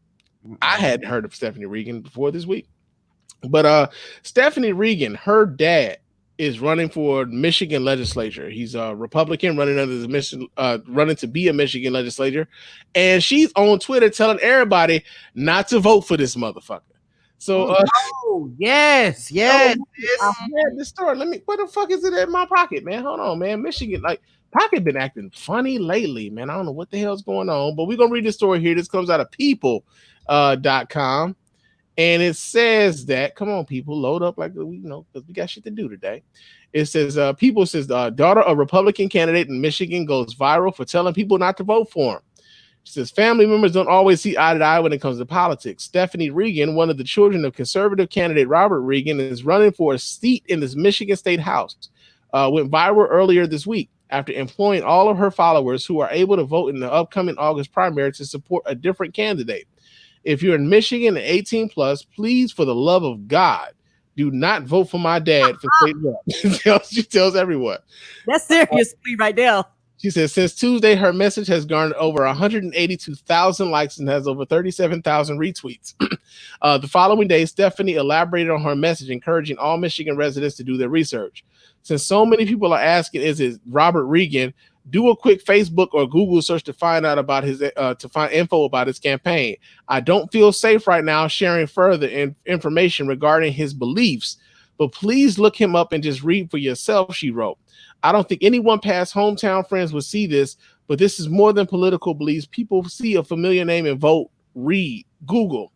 I hadn't heard of Stephanie Regan before this week. But Stephanie Regan, her dad is running for Michigan Legislature. He's a Republican running under the mission, running to be a Michigan legislator, and she's on Twitter telling everybody not to vote for this motherfucker. So, yes. I had this story. Where the fuck is it in my pocket, man? Hold on, man. Michigan, like pocket been acting funny lately, man. I don't know what the hell's going on, but we're gonna read this story here. This comes out of people.com. And it says that, come on, people, load up like we know, because we got shit to do today. It says, people says, daughter of Republican candidate in Michigan goes viral for telling people not to vote for him. She says, family members don't always see eye to eye when it comes to politics. Stephanie Regan, one of the children of conservative candidate Robert Regan, is running for a seat in this Michigan State House. Went viral earlier this week after employing all of her followers who are able to vote in the upcoming August primary to support a different candidate. If you're in Michigan and 18 plus, please, for the love of God, do not vote for my dad for state rep. She tells everyone. That's serious plea right there. She says, since Tuesday, her message has garnered over 182,000 likes and has over 37,000 retweets. The following day, Stephanie elaborated on her message, encouraging all Michigan residents to do their research. Since so many people are asking, is it Robert Regan? Do a quick Facebook or Google search to find out about his to find info about his campaign. I don't feel safe right now sharing further information regarding his beliefs, but please look him up and just read for yourself, she wrote. I don't think anyone past hometown friends would see this, but this is more than political beliefs. People see a familiar name and vote. Read, Google.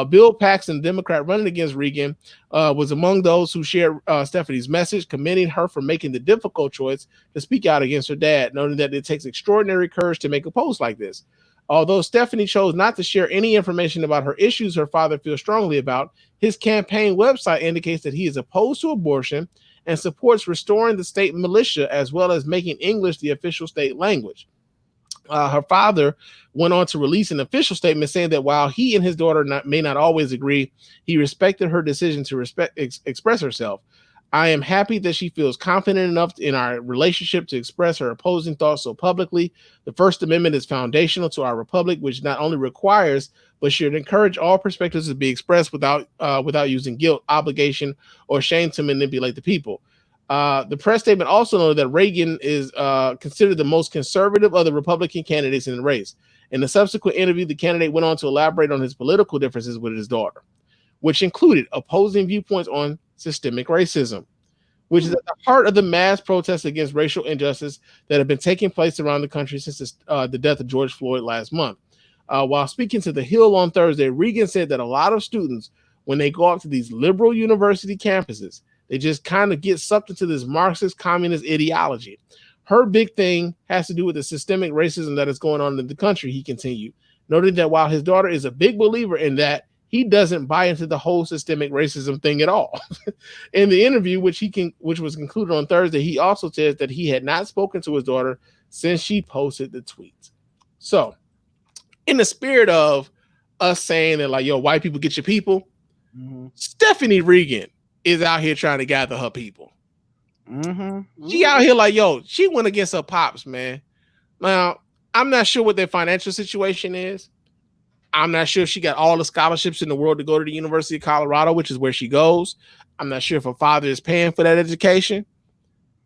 Bill Paxton, Democrat running against Regan, was among those who shared Stephanie's message, commending her for making the difficult choice to speak out against her dad, noting that it takes extraordinary courage to make a post like this. Although Stephanie chose not to share any information about her issues her father feels strongly about, his campaign website indicates that he is opposed to abortion and supports restoring the state militia, as well as making English the official state language. Her father went on to release an official statement saying that while he and his daughter may not always agree, he respected her decision to express herself. I am happy that she feels confident enough in our relationship to express her opposing thoughts so publicly. The First Amendment is foundational to our republic, which not only requires but should encourage all perspectives to be expressed without using guilt, obligation, or shame to manipulate the people. The press statement also noted that Reagan is considered the most conservative of the Republican candidates in the race. In the subsequent interview, the candidate went on to elaborate on his political differences with his daughter, which included opposing viewpoints on systemic racism, which is at the heart of the mass protests against racial injustice that have been taking place around the country since the death of George Floyd last month. While speaking to The Hill on Thursday, Regan said that a lot of students, when they go out to these liberal university campuses, they just kind of get sucked into this Marxist communist ideology. Her big thing has to do with the systemic racism that is going on in the country, he continued, noting that while his daughter is a big believer in that, he doesn't buy into the whole systemic racism thing at all. In the interview, which was concluded on Thursday, he also says that he had not spoken to his daughter since she posted the tweets. So, in the spirit of us saying that, like, yo, white people get your people, Stephanie Regan is out here trying to gather her people. She out here like, yo, she went against her pops, man. Now, I'm not sure what their financial situation is. I'm not sure if she got all the scholarships in the world to go to the University of Colorado, which is where she goes. I'm not sure if her father is paying for that education.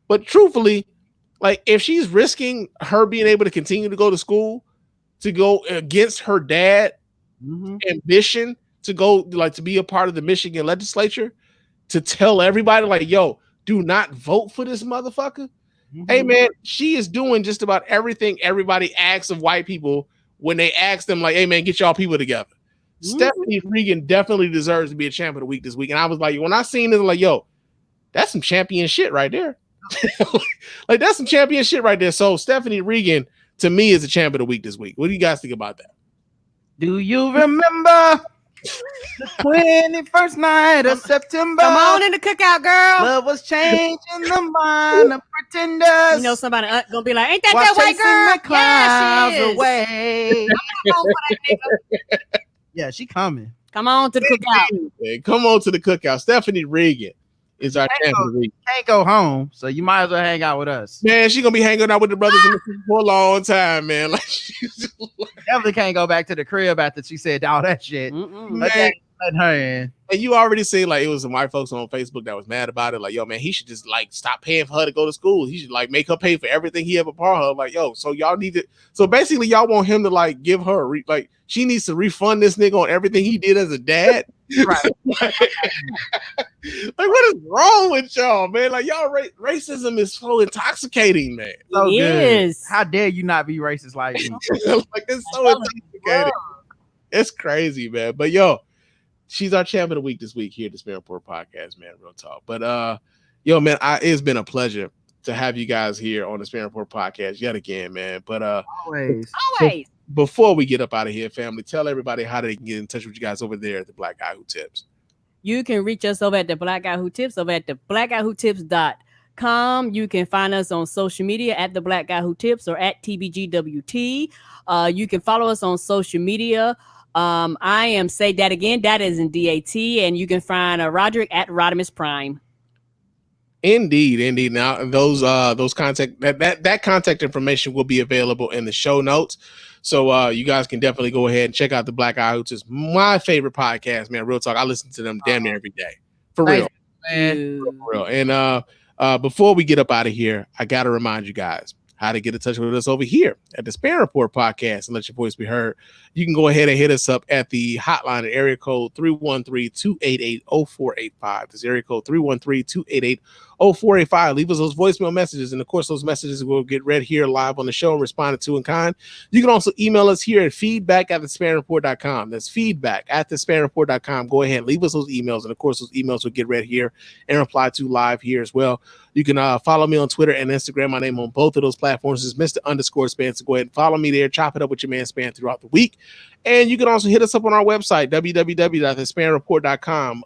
But truthfully, like, if she's risking her being able to continue to go to school, to go against her dad ambition to go, like, to be a part of the Michigan Legislature, to tell everybody, like, yo, do not vote for this motherfucker. Hey, man, she is doing just about everything everybody asks of white people when they ask them, like, hey, man, get y'all people together. Stephanie Regan definitely deserves to be a champ of the week this week. And I was like, when I seen this, like, yo, that's some champion shit right there. Like, that's some champion shit right there. So Stephanie Regan, to me, is a champ of the week this week. What do you guys think about that? Do you remember the 21st night of September? Come on in the cookout, girl. Love was changing the mind of pretenders. You know somebody gonna be like, ain't that that white girl? Yeah, she is. Away. Yeah, she coming. Come on to the cookout. Come on to the cookout. Stephanie Regan is our champ of the week. Can't go home, so you might as well hang out with us. Man, she gonna be hanging out with the brothers in the for a long time, man. Like, definitely can't go back to the crib after she said all that shit. Let her in. And you already see, like, it was some white folks on Facebook that was mad about it. Like, yo, man, he should just, like, stop paying for her to go to school. He should, like, make her pay for everything he ever bought her. Like, yo, so y'all need to. So basically, y'all want him to, like, give her like, she needs to refund this nigga on everything he did as a dad. Right. Like, what is wrong with y'all, man? Like, y'all racism is so intoxicating, man. So it good. Is. How dare you not be racist like me? Like, it's so intoxicating. It's crazy, man. But yo, she's our champ of the week this week here at the Spann Report podcast, man. Real talk. But yo, man, it's been a pleasure to have you guys here on the Spann Report podcast yet again, man. But always. Before we get up out of here, family, tell everybody how they can get in touch with you guys over there at the Black Guy Who Tips. You can reach us over at the Black Guy Who Tips over at the blackguywhotips.com. You can find us on social media at the Black Guy Who Tips or at TBGWT. You can follow us on social media. I am Say That Again. That is in DAT. And you can find Roderick at Rodimus Prime. Indeed. Now those contact that contact information will be available in the show notes. So you guys can definitely go ahead and check out the Black Eye Hoots. It's my favorite podcast, man. Real talk. I listen to them damn near every day. For real. For real. And before we get up out of here, I gotta remind you guys how to get in touch with us over here at the Spann Report podcast and let your voice be heard. You can go ahead and hit us up at the hotline at area code 313-288-0485. That's area code 313-288-0485. Leave us those voicemail messages, and of course those messages will get read here live on the show and responded to in kind. You can also email us here at feedback@thespannreport.com. That's feedback@thespannreport.com. Go ahead and leave us those emails, and of course those emails will get read here and replied to live here as well. You can follow me on Twitter and Instagram. My name on both of those platforms is Mr._Spann. So go ahead and follow me there. Chop it up with your man Spann throughout the week. And you can also hit us up on our website, www.thespannreport.com.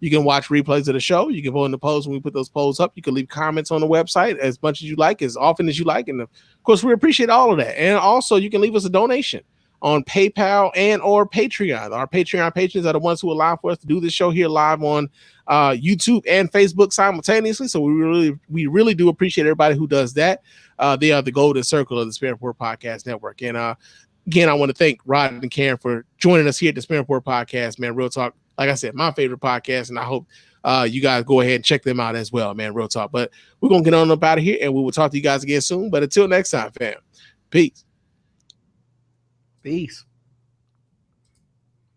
You can watch replays of the show. You can vote in the polls when we put those polls up. You can leave comments on the website as much as you like, as often as you like. And of course, we appreciate all of that. And also, you can leave us a donation on PayPal and or Patreon. Our Patreon patrons are the ones who allow for us to do this show here live on YouTube and Facebook simultaneously. So we really do appreciate everybody who does that. They are the golden circle of the Spann Report Podcast Network. And again, I want to thank Rod and Karen for joining us here at the Spann Report Podcast, man. Real talk. Like I said, my favorite podcast, and I hope you guys go ahead and check them out as well, man. Real talk. But we're going to get on up out of here, and we will talk to you guys again soon. But until next time, fam, peace. Peace.